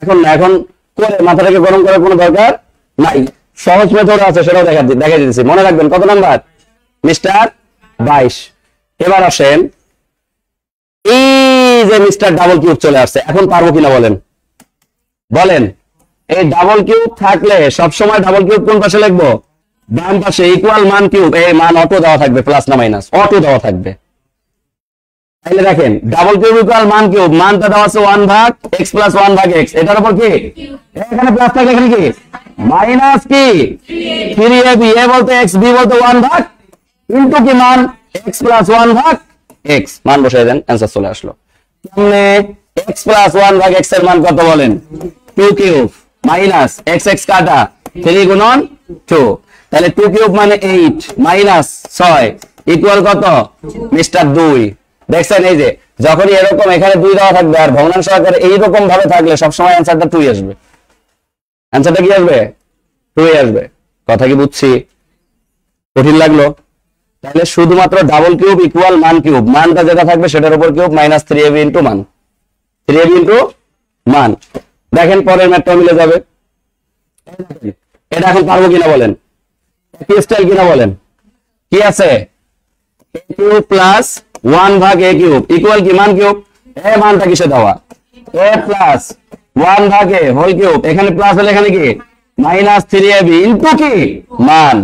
এখন না, এখন করে মাথাটাকে গরম করার কোনো দরকার নাই। সহজ মেথড আছে, সেটাও দেখাই দিতেছি। মনে রাখবেন কত নাম্বার? মিস্টার 22। এবার আসেন, এই যে মিস্টার ডাবল কিউব চলে আসছে, এখন পারবো কিনা বলেন? বলেন এই ডাবল কিউব থাকলে সবসময় ডাবল কিউব কোন পাশে লিখবো? বাম পাশে ইকুয়াল মান কিউব, এই মান অটো দেওয়া থাকবে, প্লাস না মাইনাস অটো দেওয়া থাকবে। তাহলে দেখেন ডাবল কিউব ইকুয়াল মান কিউব, মানটা দেওয়া আছে 1 ভাগ x প্লাস 1 ভাগ x, এটার উপর কি এখানে প্লাস থাকলে এখানে কি মাইনাস কি 3ab, a বলতে x, b বলতে 1 ভাগ ইনটু কি মান x প্লাস 1 ভাগ x, মান বসাই দেন, অ্যানসার চলে আসলো। সামনে x প্লাস 1 ভাগ x এর মান কত বলেন 2 কিউব মাইনাস x x কাটা 3 গুণন 2, তাহলে 2 কিউব মানে 8 মাইনাস 6 ইকুয়াল কত মিস্টার 2। দেখছেন এই যে যখনই এরকম এখানে 2 দেওয়া থাকবে আর ভগ্নাংশ আকারে এইরকম ভাবে থাকলে সবসময় অ্যানসারটা 2 আসবে, অ্যানসারটা কি আসবে 2 আসবে। কথা কি বুঝছি? কঠিন লাগলো? তাহলে শুধুমাত্র ডাবল কিউব ইকুয়াল মান কিউব, মানটা যেটা থাকবে সেটার উপর কিউব মাইনাস 3ab ইনটু মান, 3ab ইনটু মান। দেখেন পরের ম্যাথটা মিলে যাবে। এটা এখন পারবো কিনা বলেন, কি স্টাইল কিনা বলেন, কি আছে a কিউব প্লাস 1 ভাগ a কিউব ইকুয়াল কি মান কিউব, এ মানটা কিসে দেওয়া a প্লাস 1 ভাগ a হোল কিউব, এখানে প্লাস হলে এখানে কি মাইনাস 3ab ইনটু কি মান,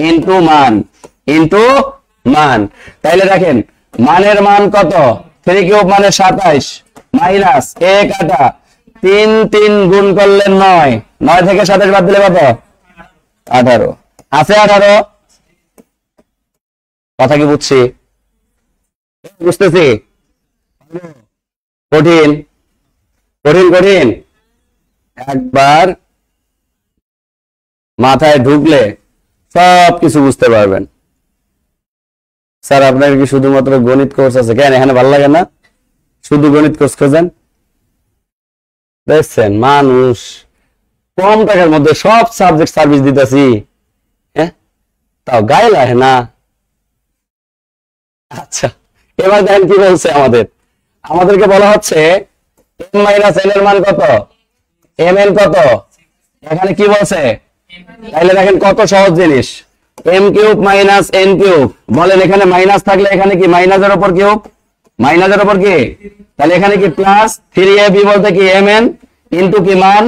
ইনটু মান, ইনটু মান। তাইলে দেখেন মানের মান কত 3 কিউব মানে 27 মাইনাস a কাটা 3 3 গুণ করলে 9, 9 থেকে 27 বাদ দিলে কত 18 আছে 18। কথা কি বুঝছি? বুঝতেছি? কঠিন কঠিন কঠিন, একবার মাথায় ঢুকলে সব কিছু বুঝতে পারবেন। স্যার আপনার কি শুধুমাত্র গণিত কোর্স আছে? কেন এখানে ভালো লাগে না? শুধু গণিত কোর্স খোঁজেন? দেখছেন মানুষ কম টাকার মধ্যে সব সাবজেক্ট সার্ভিস দিতেছি, হ্যাঁ তাও গায়ে লাগে না। আচ্ছা এবার দেখেন কি বলছে আমাদেরকে বলা হচ্ছে m মাইনাস n এর মান কত, mn কত, এখানে কি বলছে? তাহলে দেখেন কত সহজ জিনিস, m cube minus n cube, বলেন এখানে মাইনাস থাকলে এখানে কি মাইনাসের উপর কিউব, মাইনাসের উপর কি, তাহলে এখানে কি প্লাস 3ab বলতে কি mn ইনটু কি মান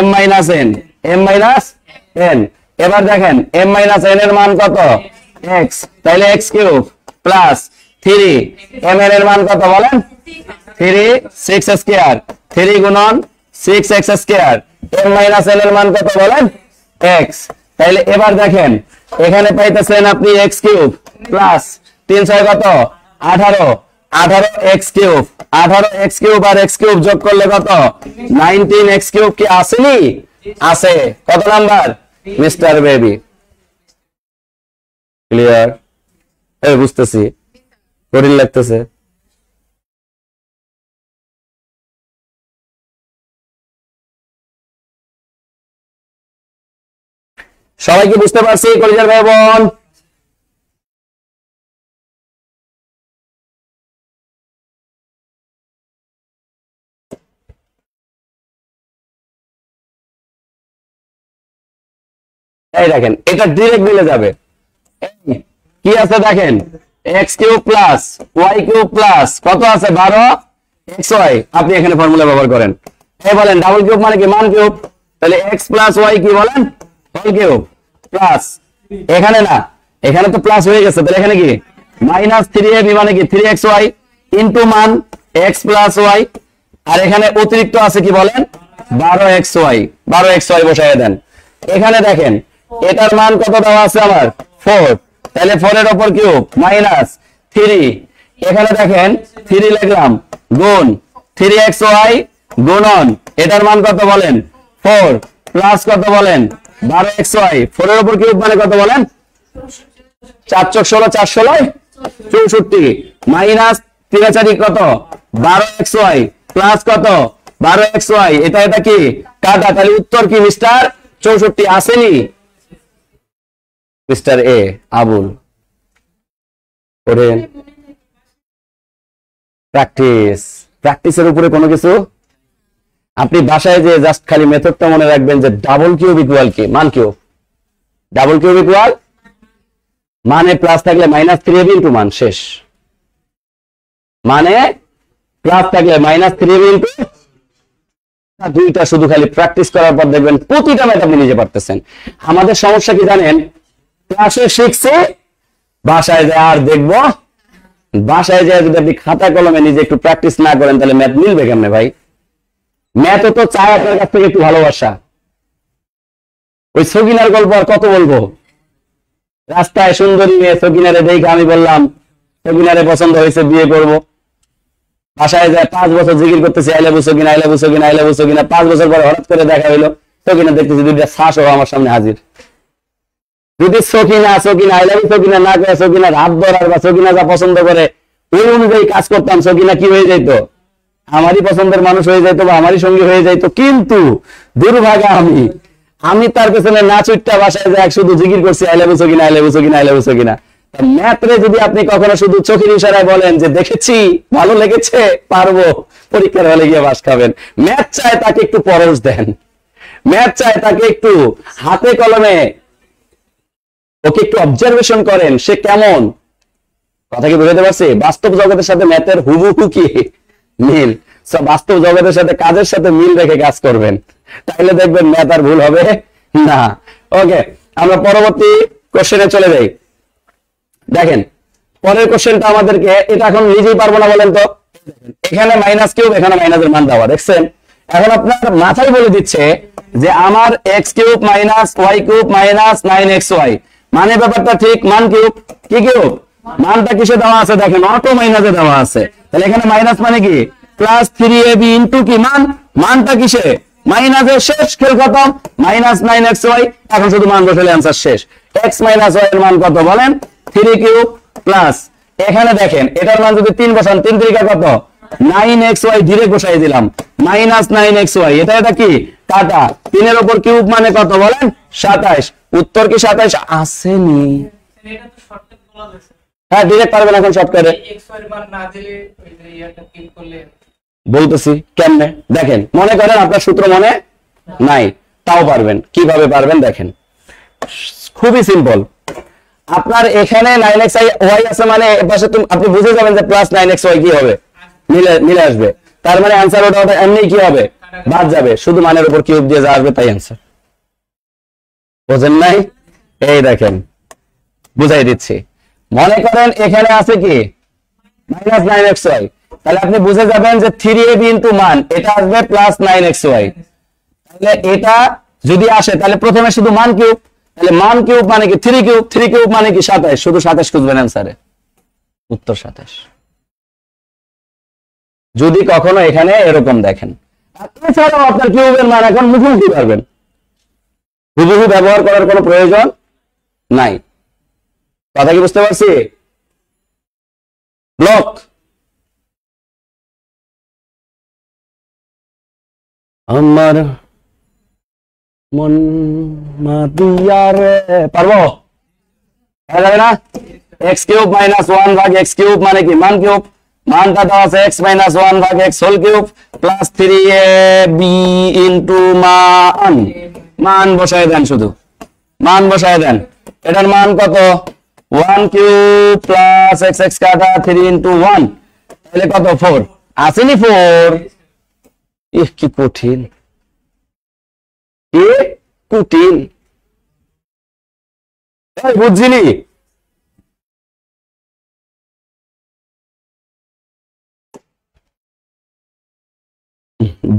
m minus n, m minus n। এবার দেখেন m মাইনাস n এর মান কত x, তাহলে x কিউব প্লাস 3 mn এর মান কত বলেন 3 6 স্কয়ার, 3 গুণন 6x square, m minus n এর মান কত বলেন x। তাহলে এবার দেখেন এখানে পাইতেছেন আপনি x কিউব প্লাস 3 6 কত 18, 18x কিউব, 18x কিউব আর x কিউব যোগ করলে কত 19x কিউব, কি আসেনি? আছে। কত নাম্বার মিস্টার বেবি? ক্লিয়ার? এই বুঝতেছি কঠিন লাগতেছে। সবাই কি বুঝতে পারছি কলেজের ভাই বোন? এই দেখেন এটা ডিরেক্ট মিলে যাবে। কি আছে দেখেন x cube plus y cube plus কত আছে 12 xy, আপনি এখানে ফর্মুলা ব্যবহার করেন। এই বলেন ডাবল কিউব মানে কি মান কিউব, তাহলে x প্লাস y কি বলেন হোল কিউব প্লাস, এখানে না এখানে তো প্লাস হয়ে গেছে, তাহলে এখানে কি মাইনাস 3ab মানে কি 3xy ইনটু মান x প্লাস y, আর এখানে অতিরিক্ত আছে কি বলেন 12xy, 12xy বসায় দেন। এখানে দেখেন এটার মান কত দেওয়া আছে আমার 4, তাহলে 4 এর উপর কিউব মাইনাস 3, এখানে দেখেন 3 লিখলাম গুণ 3xy গুণন এটার মান কত বলেন 4 প্লাস কত বলেন 12xy, 4 এর উপর কিউব মানে কত বলেন 4 × 16 4 16 64 মাইনাস 3 4 কত 12xy প্লাস কত 12xy, এটা কি কাটা, তাহলে উত্তর কি মিস্টার 64 আসেনি? মিস্টার এ আবুল করেন প্র্যাকটিসের উপরে কোনো কিছু। আপনি বাসায় যে জাস্ট খালি মেথডটা মনে রাখবেন যে ডাবল কিউব ইকুয়াল কি মান কিউব, ডাবল কিউব ইকুয়াল মানে প্লাস থাকলে মাইনাস 3ab ইনটু মান, শেষ। মানে প্লাস থাকলে মাইনাস 3ab ইনটু, দুইটা শুধু খালি প্র্যাকটিস করার পর দেখবেন প্রতিটা ম্যাথ আপনি নিজে পারতেছেন। আমাদের সমস্যা কি জানেন, ক্লাসে শিখছি, বাসায় যায় আর দেখবো। বাসায় যায় যদি আপনি খাতা কলমে নিজে একটু প্র্যাকটিস না করেন তাহলে ম্যাথ মিলবে কেমনে ভাই? ম্যাথ তো চায় আপনার কাছ থেকে একটু ভালোবাসা। ওই সকিনার গল্প আর কত বলবো? রাস্তায় সুন্দরী মেয়ে সকিনারে দেখে আমি বললাম সকিনারে পছন্দ হয়েছে, বিয়ে করব। বাসায় যায় 5 বছর জিকির করতেছি, I love you Sakina, I love you Sakina, I love you Sakina. 5 বছর পরে হঠাৎ করে দেখা হইলো, সকিনা দেখতেছি দুইটা শ্বাস আমার সামনে হাজির। যদি Sakina Sakina I love you Sakina না করে সকিনা হাত ধরার বা সকিনা যা পছন্দ করে ওই অনুযায়ী কাজ করতাম, সকিনা কি হয়ে যাইতো? আমারই পছন্দের মানুষ হয়ে যাইতো বা আমারই সঙ্গী হয়ে যাইতো। কিন্তু দুর্ভাগা আমি তার পেছনে না ছুটটা বাসায় যায় শুধু জিকির করছি I love you Sakina, I love you Sakina, I love you Sakina. ম্যাথরে যদি আপনি কখনো শুধু চোখের ইশারায় বলেন যে দেখেছি, ভালো লেগেছে, পারবো, পরীক্ষার হলে গিয়ে পাস খাবেন। ম্যাথ চায় তাকে একটু পরশ দেন, ম্যাথ চায় তাকে একটু হাতে কলমে ওকে একটু অবজারভেশন করেন, সে কেমন। কথা কি বুঝতে পারছি? বাস্তব জগতের সাথে ম্যাথের হুবহু কি মিল। বাস্তব জগতের সাথে কাজের সাথে মিল রেখে কাজ করবেন, তাহলে দেখবেন ম্যাথ আর ভুল হবে না। ওকে, আমরা পরবর্তী কোশ্চেনে চলে যাই। দেখেন পরের কোশ্চেনটা আমাদেরকে, এটা এখন নিজেই পারবো না বলেন তো। এখানে মাইনাস কিউব, এখানে মাইনাসের মান দেওয়া, দেখছেন? এখন আপনার মাথায় বলে দিচ্ছে যে আমার X cube minus Y cube minus 9xy, মানে ব্যাপারটা ঠিক। মান কিউব, কি কিউব? মানটা কিসে দেওয়া আছে দেখেন, অটো মাইনাসে দেওয়া আছে। তাহলে এখানে মাইনাস মানে কি? প্লাস 3ab ইন্টু কি মান, মানটা কিসে? মাইনাসের শেষ, খেল খতম, মাইনাস 9xy। এখন শুধু মান বসালে অ্যান্সার শেষ। x মাইনাস y এর মান কত বলেন? 3 কিউব প্লাস, এখানে দেখেন এটার মান যদি 3 বসান, 3 3 কত? 9xy, ধীরে বসাই দিলাম, মাইনাস 9xy। এটা কি কাটা, 3 এর উপর কিউব মানে কত বলেন? 27। উত্তর কি 27 আসেনি? এটা তো শর্টকাট বলা যাচ্ছে। হ্যাঁ, ডিরেক্ট পারবেন এখন শর্টকাটে। x এর মান না দিলে ওই যে ইয়াটা ক্লিক করলে বলতেছি কেমনে দেখেন। মনে করেন আপনার সূত্র মনে নাই, তাও পারবেন। কিভাবে পারবেন দেখেন, খুবই সিম্পল। আপনার এখানে 9xy আছে, মানে পাশে আপনি বুঝে যাবেন যে প্লাস 9xy কি হবে, মিলে আসবে। তার মানে অ্যান্সার ওটা এমনি কি হবে, বাদ যাবে। শুধু মানের উপর কিউব দিয়ে যা আসবে তাই অ্যান্সার। বুঝেন নাই? এই দেখেন বুঝাই দিচ্ছি। মনে করেন এখানে আছে কি মাইনাস 9xy, তাহলে আপনি বুঝে যাবেন যে 3ab ইন্টু মান, এটা আসবে প্লাস 9xy। তাহলে এটা যদি আসে তাহলে প্রথমে শুধু মান কিউব, তাহলে মান কিউব মানে কি 3 কিউব, 3 কিউব মানে কি 27, শুধু 27 খুঁজবেন অ্যান্সারে, উত্তর 27। যদি কখনো এখানে এরকম দেখেন। এছাড়াও আপনার কিউবের মান এখন মুখোমুখি পারবেন, হুবহু ব্যবহার করার কোনো প্রয়োজন নাই। কথা কি বুঝতে পারছি? ব্লক আমার মন মাতিয়ারে, পারবো? যাবে না? এক্স কিউব মাইনাস 1 ভাগ এক্স কিউব মানে কি মান কিউব, মানটা দেওয়া আছে এক্স মাইনাস 1 ভাগ X whole cube plus 3ab into মান। মান বসায় দেন, শুধু মান বসায় দেন। এটার মান কত? 1 কিউব প্লাস এক্স এক্স কাটা 3 ইন্টু 1, তাহলে কত? 4 আসেনি? 4 কি কঠিন, কি কঠিন বুঝছিনি?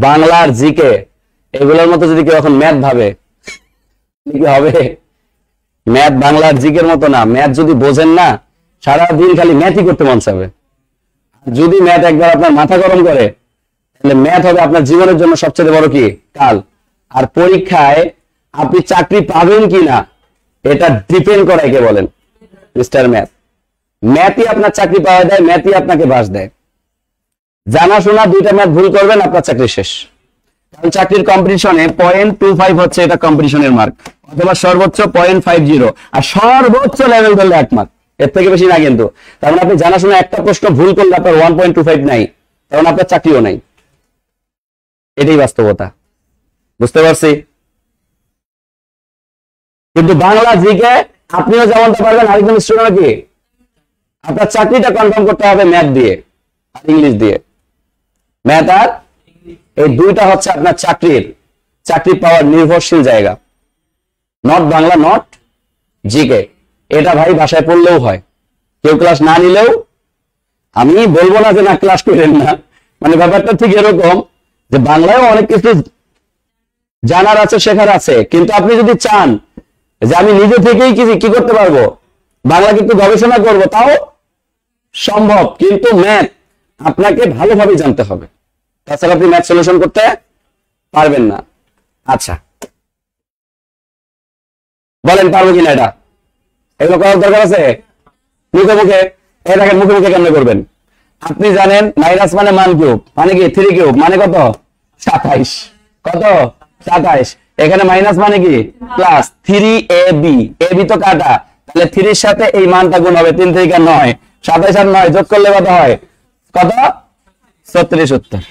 বাংলার জিকে এগুলোর মতো যদি কেউ এখন ম্যাথ ভাবে কি হবে? ম্যাথ বাংলার জিকের মতো না। ম্যাথ যদি বোঝেন না, সারাদিন খালি ম্যাথই করতে মন চাবে। যদি ম্যাথ একবার আপনার মাথা গরম করে, তাহলে ম্যাথ হবে আপনার জীবনের জন্য সবচেয়ে বড় কি কাল। আর পরীক্ষায় আপনি চাকরি পাবেন কিনা এটা ডিপেন্ড করে কে বলেন? Mister math. ম্যাথই আপনার চাকরি পাওয়া দেয়, ম্যাথই আপনাকে বাস দেয়। জানাশোনা 2টা ম্যাথ ভুল করবেন, আপনার চাকরি শেষ। কারণ চাকরির কম্পিটিশনে 0.25 হচ্ছে এটা কম্পিটিশনের মার্ক, অথবা সর্বোচ্চ 0.50, আর সর্বোচ্চ লেভেল ধরলে 1 মার্ক, এর থেকে বেশি না কিন্তু। তার মানে আপনি জানাশোনা একটা প্রশ্ন ভুল করলে আপনার 1.25 নাই, কারণ আপনার চাকরিও নাই। এটাই বাস্তবতা, বুঝতে পারছি? কিন্তু বাংলা জিকে আপনিও যেমনটা পারবেন, আরেকজন স্টুডেন্ট কি আপনার চাকরিটা কনফার্ম করতে হবে ম্যাথ দিয়ে আর ইংলিশ দিয়ে। ম্যাথ আর এই 2টা হচ্ছে আপনার চাকরি পাওয়ার নির্ভরশীল জায়গা। Not Bangla, not GK. এটা ভাই বাসায় পড়লেও হয়, কেউ ক্লাস না নিলেও, আমি বলবো না যে না ক্লাস করেন না, মানে ব্যাপারটা ঠিক এরকম যে বাংলায় অনেক কিছু জানার আছে, শেখার আছে, কিন্তু আপনি যদি চান যে আমি নিজে থেকেই কি করতে পারবো, বাংলা কিন্তু গবেষণা করব, তাও সম্ভব, কিন্তু ম্যাথ আপনাকে ভালোভাবে জানতে হবে, তাছাড়া আপনি ম্যাথ সলিউশন করতে পারবেন না। আচ্ছা বলেন পারবো কিনা এটা, এগুলো করার দরকার আছে? মুখে মুখে, এই দেখেন মুখে মুখে কেমনে করবেন। আপনি জানেন মাইনাস মানে মান কিউব, মানে কি 3 কিউব, মানে কত 27, কত 27, এখানে মাইনাস মানে কি প্লাস 3ab, ab তো কাটা, তাহলে 3 এর সাথে এই মানটা গুণ হবে, 3 থেকে 9, 27 আর 9 যোগ করলে কত হয়, কত 36 উত্তর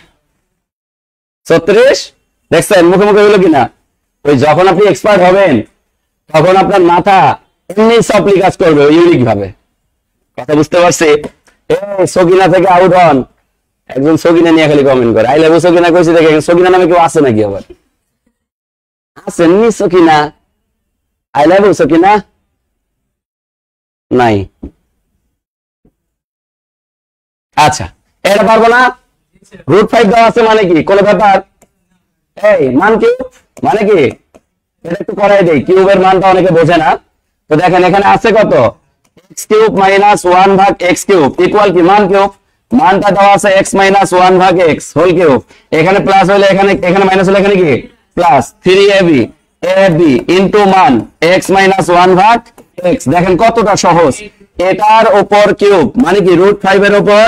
36। দেখছেন মুখে মুখে হলো কিনা? ওই যখন আপনি এক্সপার্ট হবেন তখন আপনার মাথা এমনি সবলি কাজ করবে ইউনিক ভাবে, কথা বুঝতে পারছি? সকিনা থেকে আউট হন, একজন সকিনা নিয়ে খালি কমেন্ট করে, আই লাভ ইউ সকিনা কইছি, দেখে সকিনা নামে কেউ আছে নাকি? আবার আসেননি Sakina, I love you Sakina নাই। আচ্ছা এটা পারবো না, √5 দেওয়া আছে মানে কি কোন ব্যাপার? এই মান কিউব মানে কি, এটা একটু করাই দেই, কিউবের মানটা অনেকে বোঝে না। তো দেখেন এখানে আছে কত, x কিউব মাইনাস 1 ভাগ x কিউব ইকুয়াল কি মান কিউব, মানটা দেওয়া আছে x মাইনাস 1 ভাগ x হোল কিউব, এখানে প্লাস হইলে এখানে মাইনাস হলে এখানে কি প্লাস 3ab ইনটু মান x মাইনাস 1 ভাগ x। দেখেন কতটা সহজ, এটার উপর কিউব মানে কি √5 এর উপর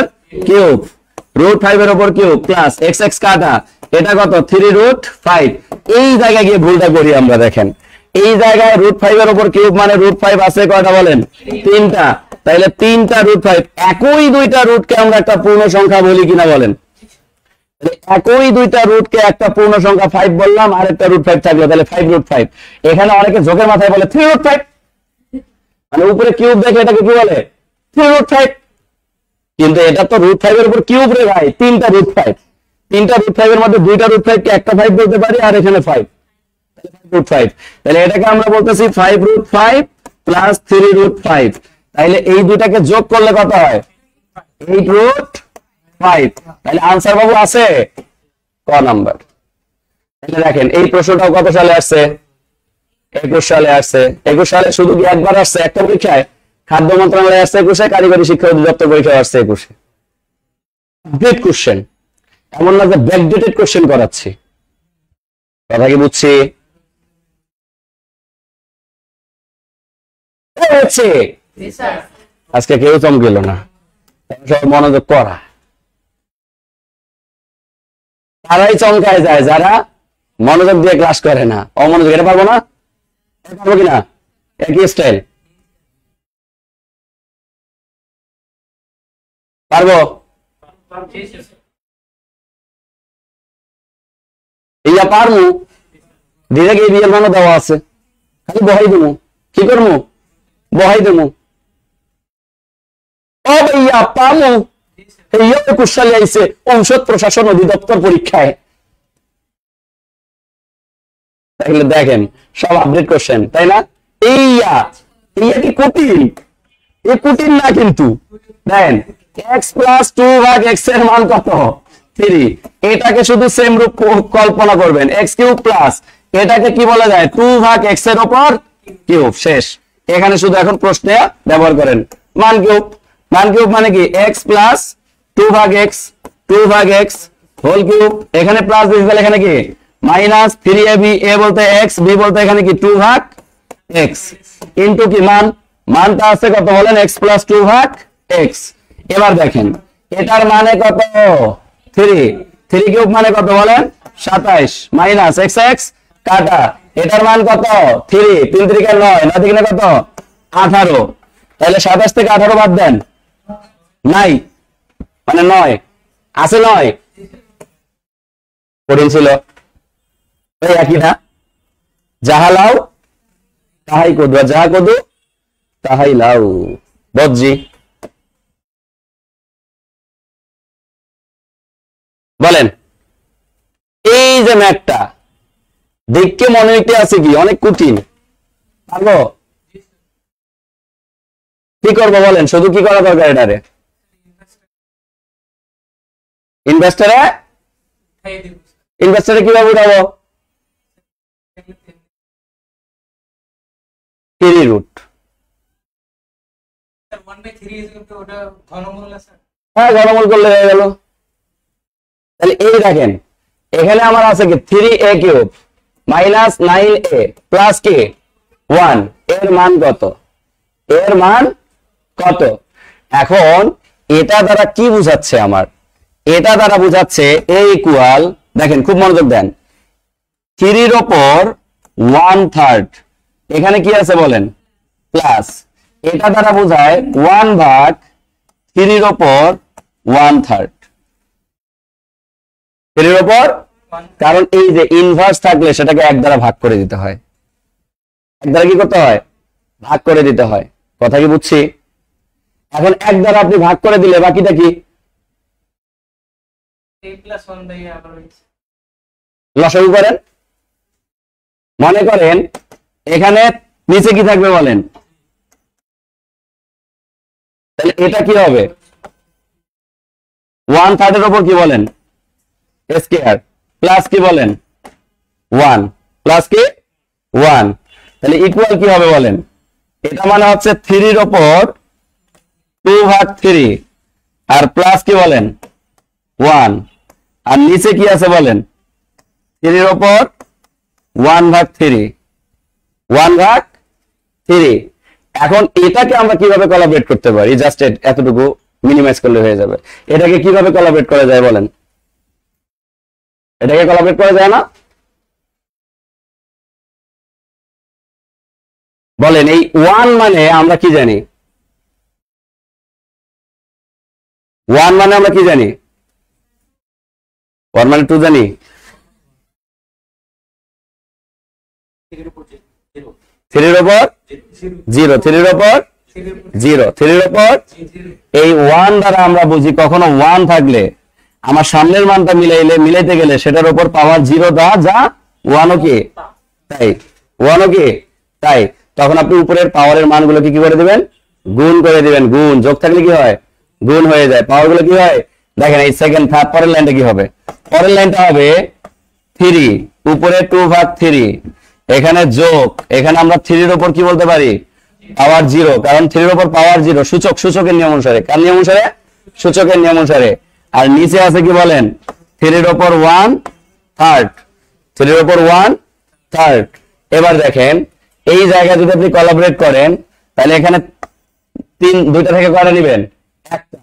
কিউব, √5 এর উপর কিউব প্লাস x কাটা, এটা কত 3√5। এই জায়গায় গিয়ে ভুলটা করি আমরা, দেখেন এই জায়গায় √5 এর উপর কিউব মানে √5 আছে কয়টা বলেন, 3টা, তাহলে 3টা √5, একই দুইটা রুটকে আমরা একটা পূর্ণ সংখ্যা বলি কিনা বলেন? একই দুইটা রুটকে একটা পূর্ণ সংখ্যা 5 বললাম, আর একটা √5 থাকলো, তাহলে 5√5। এখানে অনেকে জোকের মাথায় বলে 3√5, মানে উপরে কিউব দেখে এটাকে কি বলে 3√5, কিন্তু এটা তো √5 এর উপর কিউব রে ভাই, 3টা √5, 3টা √5 এর মধ্যে দুইটা √5 কে একটা 5 বলতে পারি, আর এখানে 5, তাহলে 5√5, তাহলে এটাকে আমরা বলতেছি 5√5 প্লাস 3√5, তাহলে এই দুইটাকে যোগ করলে কত হয় 8√5, তাহলে আনসার বাবু আছে ক নাম্বার। তাহলে দেখেন এই প্রশ্নটাও কত সালে আসছে, 21 সালে আসছে। 21 সালে শুধু কি একবার আসছে একটা পরীক্ষায়, খাদ্য মন্ত্রণালয়ে আসছে 21, কারিগরি শিক্ষা অধিদপ্তর পরীক্ষায় আসছে 21। আপডেট কোশ্চেন, এমন না যে ব্যাকডেটেড কোশ্চেন করাচ্ছি, কথা কি বুঝছি? আজকে কেউ চমকিল না, সব মনোযোগ করা, তারাই চমকায় যায় যারা মনোযোগ দিয়ে ক্লাস করে না, অমনোযোগ। এটা পারবো না, পারবো কিনা একই স্টাইল, পারবো? ইয়া পারমু, ডিরেক্ট এই রিয়েল মানও দেওয়া আছে, খালি বহাই দেবো, কি করবো বহাই দেবো। ও ভাইয়া পামু, এই 21 সালে আইছে ঔষধ প্রশাসন অধিদপ্তর পরীক্ষায়। তাহলে দেখেন সব আপডেট কোশ্চেন, তাই না? এইয়া কি কঠিন? এই কঠিন না কিন্তু, দেখেন x প্লাস 2 ভাগ x এর মান কত 3, এটাকে শুধু সেম রূপ কল্পনা করবেন, x কিউব প্লাস এটাকে কি বলা যায় 2 ভাগ x এর উপর কিউব, শেষ। এখানে শুধু এখন প্রশ্নে ব্যবহার করেন মান কিউব, মান কিউব মানে কি x প্লাস 2 ভাগ x হোল কিউব, এখানে প্লাস দিলে এখানে কি মাইনাস 3ab, a বলতে x, b বলতে এখানে কি 2 ভাগ x ইনটু কি মানটা আছে কত বলেন x প্লাস 2 ভাগ x। এবার দেখেন এটার মানে কত 3 কিউব মানে কত বলেন 27 মাইনাস x কাটা, এটার মান কত 3, 3 3 9, 9 থেকে কত 18, তাহলে 27 থেকে 18 বাদ দেন, নাই মানে 9 আছে, 9 কঠিন ছিল এই একই না, যাহা লাও তাহাই কদু, আর যাহা কদু তাহাই লাউ, বজ্জি। বলেন এই যে ম্যাথটা দেখকে মনে হইতে আছে কি অনেক কঠিন, পারবো? কি করবো বলেন, শুধু কি করা দরকার এটারে? ইনভেস্টরে খাইয়ে দিব ইনভেস্টরে কিভাবে উঠাবো? Three root. স্যার 1/3 ইজ কিন্তু ওটা ঘনমূল না স্যার? হ্যাঁ, ঘনমূল করলে হয়ে গেল। তাহলে এই দেখেন, এখানে আমার আছে কি 3a³ মাইনাস 9a প্লাস কি 1, এর মান কত? এর মান কত? এখন এটা দ্বারা কি বুঝাচ্ছে আমার? এটা দ্বারা বুঝাচ্ছে a ইকুয়াল, দেখেন খুব মনোযোগ দেন, 3 এর উপর 1/3, এখানে কি আছে বলেন? প্লাস। এটা দ্বারা বোঝায় 1/3 এর উপর 1/3, 3 এর উপর, কারণ এই যে ইনভার্স থাকলে সেটাকে 1 দ্বারা ভাগ করে দিতে হয়। 1 দ্বারা কি করতে হয়? ভাগ করে দিতে হয়। কথা কি বুঝছি? এখন 1 দ্বারা আপনি ভাগ করে দিলে বাকিটা কি? a + 1 দিয়ে আবার হইছে লসাগু করেন। মনে করেন এখানে নিচে কি থাকবে বলেন? তাহলে এটা কি হবে? 1/3 এর উপর কি বলেন? স্কয়ার প্লাস কি বলেন? 1 প্লাস কি 1, তাহলে ইকুয়াল কি হবে বলেন? এটা মানে হচ্ছে 3 এর উপর 2/3 আর প্লাস কি বলেন? 1, আর নিচে কি আছে বলেন? 3 এর উপর 1/3, 1/3। এখন এটাকে আমরা কিভাবে কোলাবরেট করতে পারি? জাস্ট এতটুকু মিনিমাইজ করলে হয়ে যাবে। এটাকে কিভাবে কোলাবরেট করা যায় বলেন? এটাকে কোলাবরেট করা যায় না? বলেন এই 1 মানে আমরা কি জানি? 1 মানে আমরা কি জানি? 1 মানে 2 জানি? 3 এর উপর 0, 3 এর উপর 0, 3 এর উপর 0, 3 এর উপর এই 1 দ্বারা আমরা বুঝি কখনো 1 থাকলে আমার সামনের মানটা মিলাইতে গেলে সেটার উপর পাওয়ার 0 দেওয়া যা 1 ও কি তাই, 1 ও কি তাই, তখন আপনি উপরের পাওয়ারের মানগুলোকে কি করে দিবেন? গুণ করে দিবেন। গুণ, যোগ থাকলে কি হয়? গুণ হয়ে যায়। পাওয়ার গুলো কি হয়? দেখেন এই সেকেন্ড থার্ড, পরের লাইনটা কি হবে? পরের লাইনটা হবে 3 উপরে 2/3, এখানে যোগ, এখানে আমরা 3 এর উপর কি বলতে পারি? পাওয়ার 0, কারণ 3 এর উপর পাওয়ার 0 সূচকের নিয়ম অনুসারে। কার নিয়ম অনুসারে? সূচকের নিয়ম অনুসারে। আর নিচে আছে কি বলেন? 3 এর উপর 1/3, 3 এর উপর 1/3। এবার দেখেন এই জায়গায় যদি আপনি কোলাবরেট করেন তাহলে এখানে 2টা থেকে কয়টা নেবেন? একটা।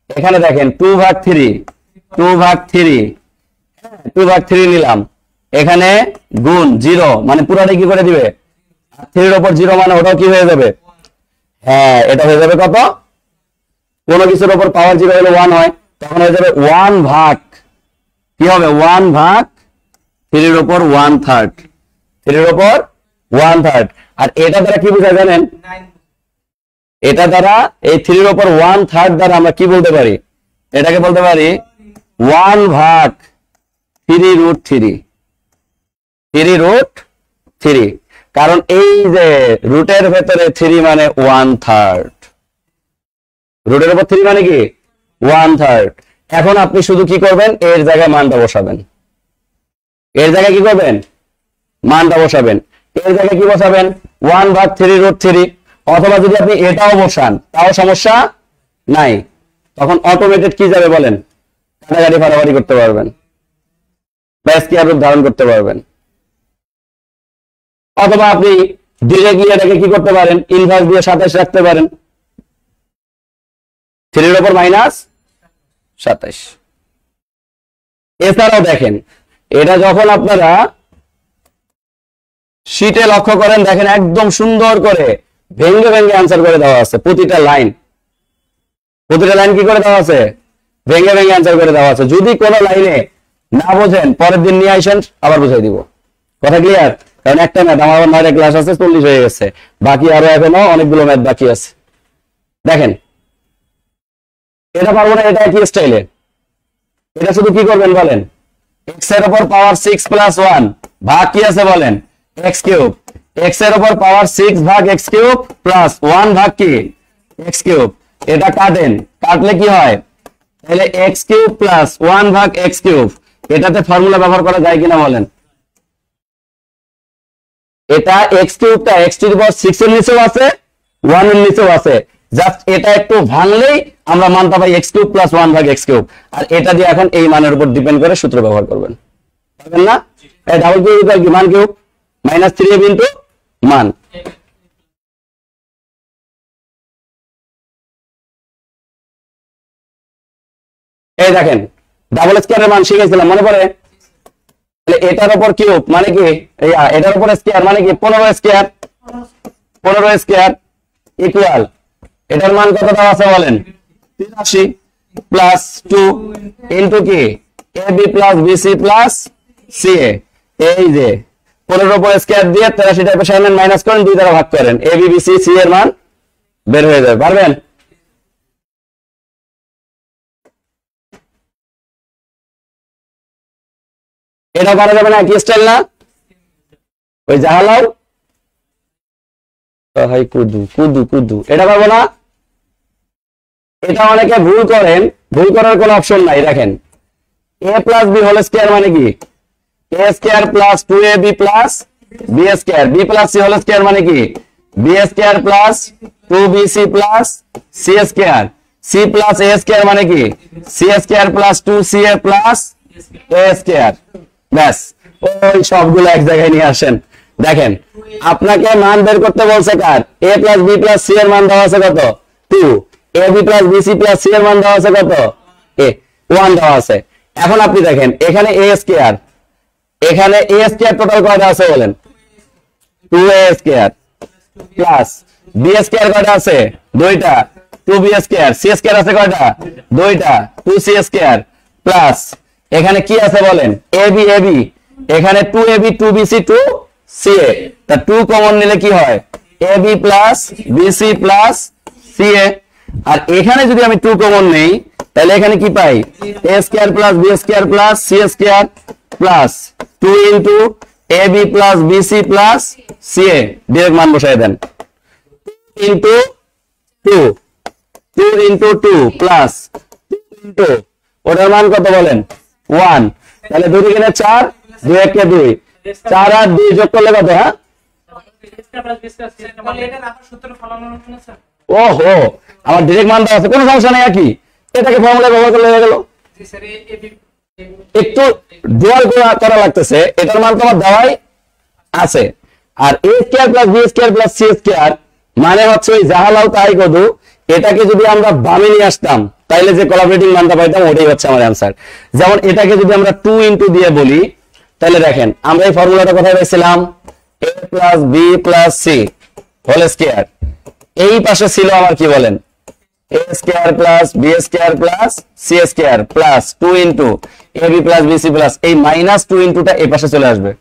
এখানে দেখেন 2/3 নিলাম, এখানে গুণ 0 মানে পুরোটাই কি করে দিবে? 3 এর উপর 0 মানে ওটাও কি হয়ে যাবে? হ্যাঁ, এটা হয়ে যাবে কত? কোন কিছুর উপর পাওয়ার 0 হলে 1 হয়, তখন হয়ে যাবে 1 ভাগ কি হবে? 1 ভাগ 3 এর উপর 1/3, 3 এর উপর 1/3। আর এটা দ্বারা কি বোঝায় জানেন? 9 এটা দ্বারা এই 3 এর উপর 1/3 দ্বারা আমরা কি বলতে পারি? এটাকে বলতে পারি 1 ভাগ 3√3, 3√3, কারণ এই যে রুটের ভেতরে 3 মানে 1/3, রুটের উপর 3 মানে কি 1/3। এখন আপনি শুধু কি করবেন? এর জায়গায় মানটা বসাবেন। এর জায়গায় কি করবেন? মানটা বসাবেন। এর জায়গায় কি বসাবেন? 1/3√3, অথবা যদি আপনি এটাও বসান তাও সমস্যা নাই, তখন অটোমেটেড কি যাবে বলেন? কাটাকাটি ফাটাফাটি করতে পারবেন বা স্কয়ার রুট ধারণ করতে পারবেন। অথবা আপনি ডিরেক্টলি এটাকে কি করতে পারেন? ইনভার্স দিয়ে 27 রাখতে পারেন, 3 এর উপর -27। এছাড়াও দেখেন এটা যখন আপনারা শীটে লক্ষ্য করেন, দেখেন একদম সুন্দর করে ভেঙ্গে ভেঙ্গে আনসার করে দেওয়া আছে। প্রতিটা লাইন কি করে দেওয়া আছে? ভেঙ্গে ভেঙ্গে আনসার করে দেওয়া আছে। যদি কোনো লাইনে না বোঝেন পরের দিন নিয়ে আসেন, আবার বুঝাই দিব। কথা ক্লিয়ার? কারণ একটা ম্যাথ আমার 9 ক্লাস আছে, 40 হয়ে গেছে, বাকি আরো এখনো অনেকগুলো ম্যাথ বাকি আছে। দেখেন এটা পারবো না, এটা কি স্টাইলে? এটা শুধু কি করবেন বলেন? x এর উপর পাওয়ার 6 + 1 ভাগ কি আছে বলেন? x cube. x এর উপর পাওয়ার 6 ভাগ x কিউব প্লাস 1 ভাগ কি এক্স কিউব, এটা কাটেন, কাটলে কি হয়, তাহলে এক্স কিউব প্লাস 1 ভাগ এক্স কিউব, এটাতে ফর্মুলা ব্যবহার করা যায় কিনা বলেন? এটা এক্স কিউবটা এক্স টু দি পাওয়ার 6 এর নিচেও আছে, 1 এর নিচেও আছে, জাস্ট এটা একটু ভাঙলেই আমরা মানটা পাই এক্স কিউব প্লাস 1 ভাগ এক্স কিউব। আর এটা দিয়ে এখন এই মানের উপর ডিপেন্ড করে সূত্র ব্যবহার করবেন, পারবেন না? এই ডাবল কিউব ইকুয়াল কি, মান কিউব মাইনাস 3ab ইনটু মান। এই দেখেন ডাবল স্কয়ারের মান শিখেছিলাম, মনে পড়ে? তাহলে এটার উপর কিউব মানে কি, এটার উপর স্কয়ার মানে কি 15 স্কয়ার, 15 স্কয়ার ইকুয়াল এটার মান কত দেওয়া আছে বলেন? 83 প্লাস 2 ইনটু কি ab plus bc plus ca। এই যে 15 উপর স্কয়ার দিয়ে 83 টাইপের সাইন মাইনাস করেন, 2 দ্বারা ভাগ করেন, ab bc c এর মান বের হয়ে যাবে, পারবেন? এটা পারা যাবে না, কি স্টাইল না, ওই জাহালাও হাই কুদু কুদু কুদু, এটা পারবো না। এটা অনেকে ভুল করেন, ভুল করার কোনো অপশন নাই। দেখেন a plus b whole square মানে কি, a square plus 2ab plus b square, b plus c whole square মানে কি b square plus 2bc plus c square, c plus a square মানে কি c square plus 2ca plus a square. ব্যাস, ওই সবগুলো এক জায়গায় নিয়ে আসেন। দেখেন আপনাকে মান বের করতে বলছে কার, a plus b plus c এর মান দেওয়া আছে কত 2, ab plus bc plus c এর মান দেওয়া আছে কত 1 দেওয়া আছে। এখন আপনি দেখেন এখানে a স্কয়ার, এখানে a স্কয়ার টোটাল কয়টা আছে বলেন? 2a square plus b square কয়টা আছে? 2টা, 2b স্কয়ার, c স্কয়ার আছে কয়টা? 2টা, 2c স্কয়ার প্লাস এখানে কি আছে বলেন? ab ab, এখানে 2ab 2bc 2ca, তা 2 কমন নিলে কি হয়? ab plus bc plus ca। আর এখানে যদি আমি 2 কমন নেই তাহলে এখানে কি পাই? a square plus b square plus c square plus 2 into ab plus bc plus ca, direct মান বসায় দেন, ইনটু 2, 2 ইনটু 2 প্লাস 2 ইনটু ওটার মান কত বলেন? 1। তাহলে 2 দিকে 4, 2 একে 2, 4 আর 2 যোগ করলে কত? হ্যাঁ, ওহো আমার ডাইরেক্ট মান দেওয়া আছে, কোনো সমস্যা নেই, কি এটাকে ফর্মুলা ব্যবহার করলে হয়ে গেল। একটু ডুয়াল করা লাগতেছে, এটার মান তো আমার দেওয়াই আছে। আর a square plus b square plus c square মানে হচ্ছে ওই জাহালাও তাই কদু, এটাকে যদি আমরা বামে নিয়ে আসতাম তাইলে যে কোলাবরেটিং মানটা পাইতাম ওটাই হচ্ছে আমার অ্যান্সার। যেমন এটাকে যদি আমরা 2 ইনটু দিয়ে বলি তাহলে দেখেন আমরা এই ফর্মুলাটা কোথায় পাইছিলাম? a plus b plus c whole square, এই পাশে ছিল আমার কি বলেন? a square plus b square plus c square plus 2 into ab plus bc plus, এই মাইনাস 2 ইনটুটা এই পাশে চলে আসবে,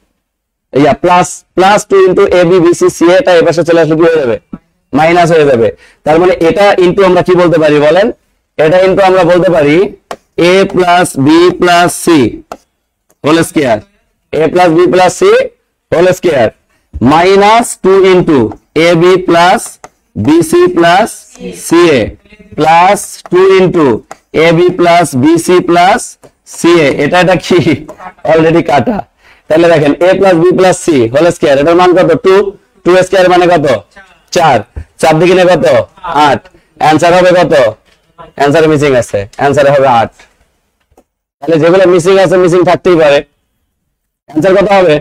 yeah plus plus 2 into ab bc c এটা এই পাশে চলে আসলে কি হয়ে যাবে? মাইনাস হয়ে যাবে। তার মানে এটা ইনটু আমরা কি বলতে পারি বলেন? এটা ইনটু আমরা বলতে পারি a plus b plus c whole square, a plus b plus c whole square minus 2 into ab plus bc plus ca plus 2 into ab plus bc plus ca। এটা কি অলরেডি কাটা। তাহলে দেখেন a plus b plus c whole স্কয়ার, এটার মান কত? 2, 2 square মানে কত? 4, 4 দিকে কত? 8। অ্যানসার হবে কত? অ্যানসারে মিসিং আছে, অ্যানসারে হবে 8। তাহলে যেগুলো মিসিং আছে মিসিং থাকতেই পারে, অ্যানসার কত হবে?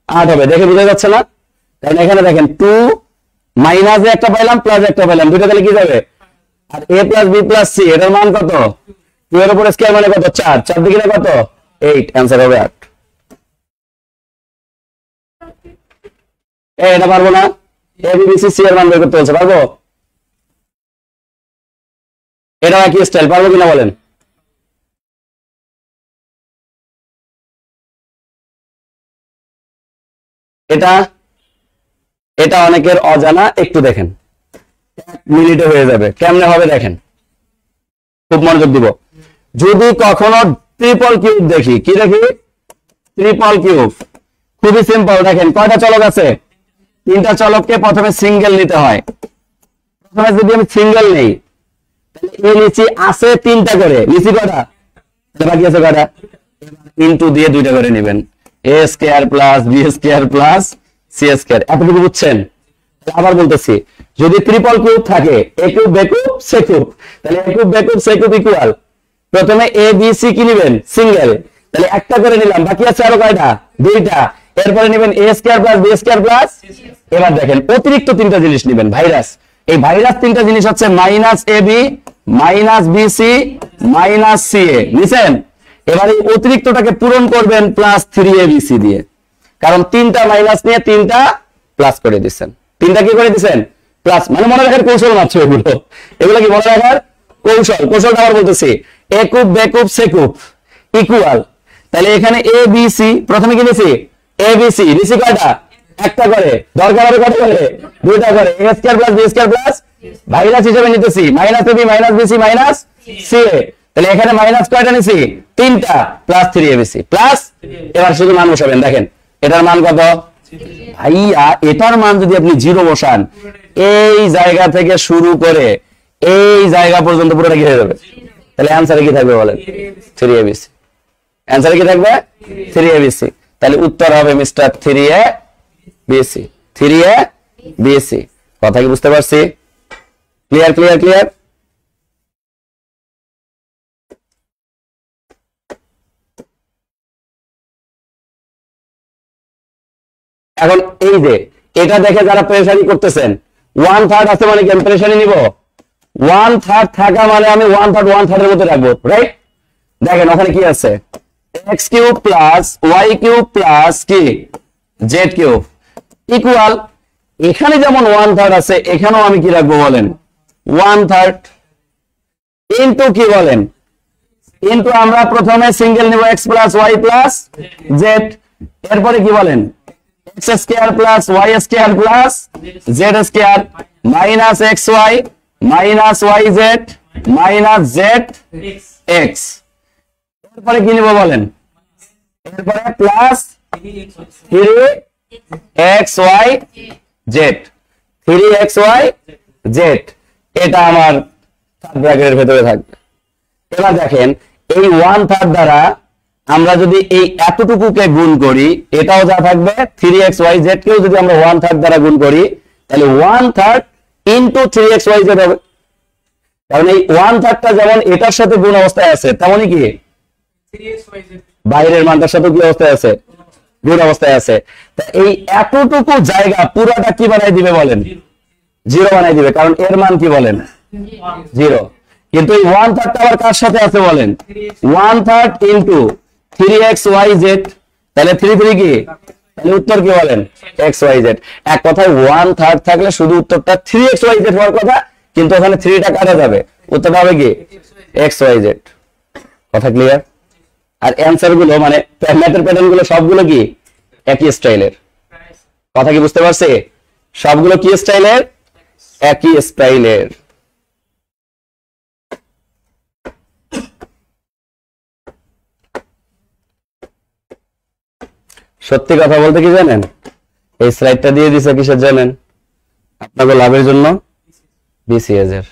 8 হবে। দেখে বুঝা যাচ্ছে না? তাহলে এখানে দেখেন 2 মাইনাসে একটা পাইলাম প্লাস একটা পাইলাম, দুটো তাহলে কি যাবে? আর a plus b plus c এটার মান কত? 2 এর উপর স্কয়ার মানে কত? 4, 4 দিকে কত? 8, অ্যানসার হবে 8। এটা পারবো না? a b b c c এর মান বের করতে বলছে, পারবো? এটা কি স্টাইল, পারবো কিনা বলেন? এটা এটা অনেকের অজানা, একটু দেখেন, 1 মিনিটে হয়ে যাবে। কেমনে হবে দেখেন, খুব মনোযোগ দিব। যদি কখনো ট্রিপল কিউব দেখি, কি দেখি? Triple cube. খুবই সিম্পল, দেখেন কয়টা চলক আছে? 3টা চলককে প্রথমে সিঙ্গেল নিতে হয়। প্রথমে যদি আমি সিঙ্গেল নেই তাহলে এ নিচে আছে 3টা করে, নিচে কয়টা, তাহলে বাকি আছে কয়টা, ইনটু দিয়ে 2টা করে নেবেন, a square plus b square plus c square. এতটুকু বুঝছেন? আবার বলতেছি, যদি ট্রিপল কিউব থাকে a cube b cube c cube, তাহলে a cube b cube c cube equal প্রথমে a b c কি নেবেন, সিঙ্গেল, তাহলে একটা করে নিলাম, বাকি আছে আরো কয়টা, 2টা। এরপরে নেবেন a square plus b square plus, এবার দেখেন অতিরিক্ত 3টা জিনিস নেবেন, ভাইরাস। এই ভাইরাস 3টা জিনিস হচ্ছে minus ab minus bc minus ca, নিছেন? এবার এই অতিরিক্তটাকে পূরণ করবেন প্লাস 3abc দিয়ে, কারণ 3টা মাইনাস নিয়ে 3টা প্লাস করে দিচ্ছেন। 3টা কি করে দিচ্ছেন, প্লাস। মানে মনে রাখার কৌশল মাত্র এগুলো, এগুলো কি মনে রাখার কৌশল। কৌশলটা আবার বলতেছি, a cube b cube c cube equal, তাহলে এখানে abc প্রথমে কি নিছি, abc নিছি কয়টা, একটা করে, দরকার হবে কত করে, 2টা করে, a square plus b square plus virus হিসেবে নিতেছি minus ab minus bc minus ca, তাহলে এখানে মাইনাস কয়টা নিছি, 3টা প্লাস 3abc প্লাস, এবার শুধু মান বসাবেন। দেখেন এটার মান কত, ভাইয়া এটার মান যদি আপনি 0 বসান, এই জায়গা থেকে শুরু করে এই জায়গা পর্যন্ত পুরোটা কি হয়ে যাবে, তাহলে অ্যানসারে কি থাকবে বলেন, 3abc। অ্যানসারে কি থাকবে, 3abc। তাহলে উত্তর হবে মিস্টার 3abc, 3abc। কথা কি বুঝতে পারছি? Clear clear clear. এখন এই যে এটা দেখে যারা প্রেসারি করতেছেন, 1/3 আছে মানে কি আমি প্রেসারি নিব, 1/3 থাকা মানে আমি 1/3 1/3 এর মধ্যে রাখবো, রাইট? দেখেন ওখানে কি আছে, x cube plus y cube plus কি z কিউব ইকুয়াল, এখানে যেমন 1/3 আছে এখানেও আমি কি রাখবো বলেন, 1/3 ইনটু কি বলেন, ইনটু আমরা প্রথমে সিঙ্গেল নিব x plus y plus z, এরপরে কি বলেন, x square plus y square plus z square minus xy minus yz minus zx, এরপরে কি নিব বলেন, এরপরে প্লাস 3xyz, 3xyz, এটা আমার থার্ড ব্র্যাকেটের ভেতরে থাকবে। এবার দেখেন এই 1/3 দ্বারা আমরা যদি এই এতটুকুকে গুণ করি, এটাও যা থাকবে, 3xyz কেও যদি আমরা 1/3 দ্বারা গুণ করি, তাহলে 1/3 ইনটু 3xyz হবে। কারণ এই 1/3টা যেমন এটার সাথে গুণ অবস্থায় আছে, তেমনই কি বাইরের মানটার সাথে কি অবস্থায় আছে, গুণ অবস্থায় আছে। তা এই এতটুকু জায়গা পুরোটা কি বানাই দিবে বলেন, 0 বানাই দিবে, কারণ এর মান কি বলেন, 0। কিন্তু এই 1/3টা আবার কার সাথে আছে বলেন, 1/3 ইনটু 3xyz, তাহলে 3 কি, তাহলে উত্তর কি বলেন, xyz। এক কথায় 1/3 থাকলে শুধু উত্তরটা 3xyz হওয়ার কথা, কিন্তু ওখানে 3টা কাটা যাবে, উত্তরটা হবে কি xyz। কথা ক্লিয়ার? আর অ্যানসার গুলো মানে ম্যাথের প্যাটার্ন গুলো সবগুলো কি একই স্টাইলের। কথা কি বুঝতে পারছে? সবগুলো কি স্টাইলের, একই স্টাইলের। সত্যি কথা বলতে কি জানেন, এই স্লাইডটা দিয়ে দিছে কিসের জানেন, আপনাদের লাভের জন্য, বিসিএস এর।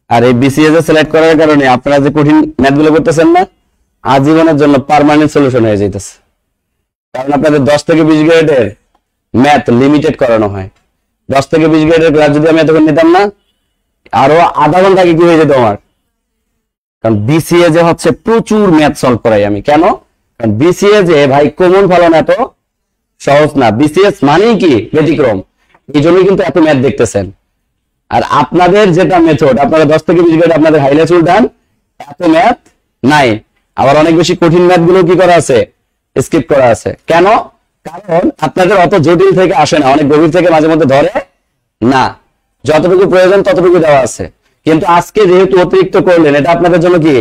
আর এই বিসিএস এর সিলেক্ট করার কারণে আপনারা যে কঠিন ম্যাথগুলো করতেছেন না, আজীবনের জন্য পার্মানেন্ট সলিউশন হয়ে যাইতেছে। কারণ আপনাদের 10 থেকে 20 গ্রেডের ম্যাথ লিমিটেড করানো হয়। 10 থেকে 20 গ্রেডের ক্লাস যদি আমি এতক্ষণ নিতাম না, আরো আধা ঘন্টা আগে কি হয়ে যেত আমার। কারণ বিসিএ যে হচ্ছে প্রচুর ম্যাথ সলভ করাই আমি। কেন? কারণ বিসিএ যে ভাই কমন ফলন এত সহজ না, বিসিএস মানেই কি ব্যতিক্রম, এই জন্যই কিন্তু এত ম্যাথ দেখতেছেন। আর আপনাদের যেটা মেথড, আপনারা 10 থেকে 20 গ্রেড আপনাদের হাইলাইট উল্টান, এত ম্যাথ নাই। আবার অনেক বেশি কঠিন ম্যাথ গুলো কি করা আছে, স্কিপ করা আছে। কেন? কারণ আপনাদের অত জটিল থেকে আসে না, অনেক গভীর থেকে মাঝে মধ্যে ধরে না, যতটুকু প্রয়োজন ততটুকু দেওয়া আছে। কিন্তু আজকে যেহেতু অতিরিক্ত করলেন, এটা আপনাদের জন্য কি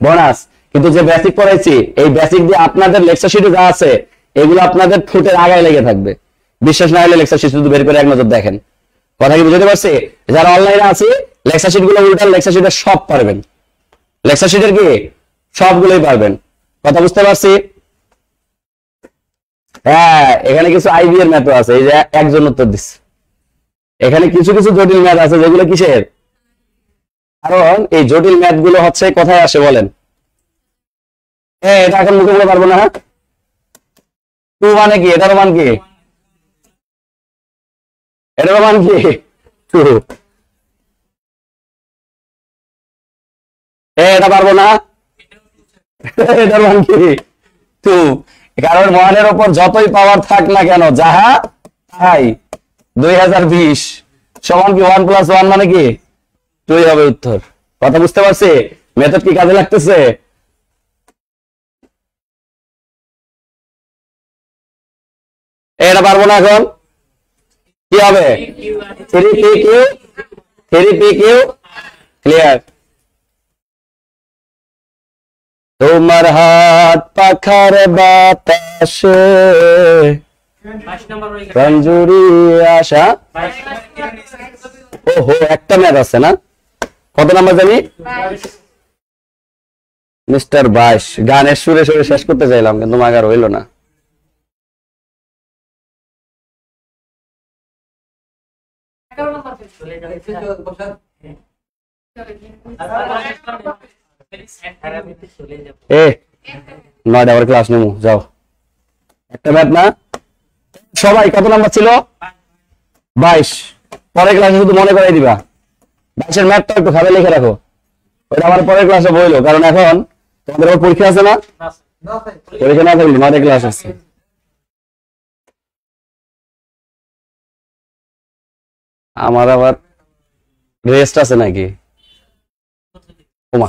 বোনাস। কিন্তু যে বেসিক পড়াইছি, এই বেসিক দিয়ে আপনাদের লেকচার শিটে যা আছে এগুলো আপনাদের ঠোঁটের আগায় লেগে থাকবে। বিশ্বাস না হলে লেকচার শিট শুধু বের করে এক নজর দেখেন। কথা কি বুঝতে পারছি? যারা অনলাইনে আছে লেকচার শিট গুলো উল্টান, লেকচার শিটে সব পারবেন, লেকচার শিটের কি সবগুলোই পারবেন। কথা বুঝতে পারছি? হ্যাঁ, এখানে কিছু আইবি এর ম্যাথ আছে, এই যে একজন উত্তর দিচ্ছে, এখানে কিছু কিছু জটিল ম্যাথ আছে যেগুলো কিসের, কারণ এই জটিল ম্যাথ গুলো হচ্ছে কোথায় আসে বলেন, এটা এখন মুখে বলতে পারবো না। 2 মানে কি, এটার মান কি, এটার মান কি 2, এটা পারবো না, এটার মান কি 2, কারণ 1 এর উপর যতই পাওয়ার থাক না কেন যাহা তাই 2020 সমান কি 1 + 1 মানে কি 2 হবে উত্তর। কথা বুঝতে পারছি, মেথড কি কাজে লাগতেছে? এটা পারবো না, এখন কি হবে 3pq, 3pq ক্লিয়ার। তোমার হাত পাখার বাতাসে 22 নাম্বার হয়ে গেছে। প্রাণ জুড়িয়ে আসা। 22 ওহো, একটা ম্যাথ আছে না, কত নাম্বার জানি, মিস্টার 22। গানের সুরে সুরে শেষ করতে চাইলাম কিন্তু মাগার হইল না। এ 9 আবার ক্লাস নেবো, যাও। একটা ম্যাথ না, সবাই কত নাম্বার ছিল 22, পরের ক্লাসে শুধু মনে করাই দিবা। 22 ম্যাথটা একটু খাবে লিখে রাখো, ওটা আমার পরের ক্লাসে বইলো, কারণ এখন তোমাদের আবার পরীক্ষা আছে না, পরীক্ষা না থাকলে 9 ক্লাস আছে। আমার আবার রেস্ট আছে নাকি, ওমা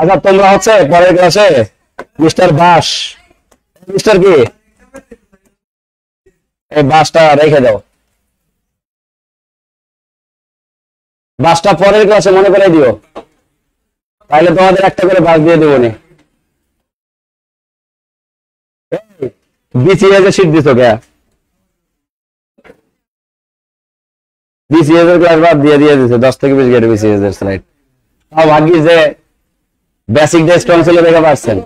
আচ্ছা তোমরা হচ্ছে পরের ক্লাসে মিস্টার বাস, মিস্টার কি, এই বাসটা রেখে দাও, বাসটা পরের ক্লাসে মনে করে দিও, তাহলে তোমাদের একটা করে বাস দিয়ে দেবো নি। বিসিএস এর শীট দিছো কে, বিসিএস এর ক্লাস বাদ দিয়ে দিছে 10 থেকে 20 গেটে বিসিএস এর স্লাইড। ভাগ্যি যে বেসিক ডে স্ট্রং ছিল দেখে পাচ্ছেন।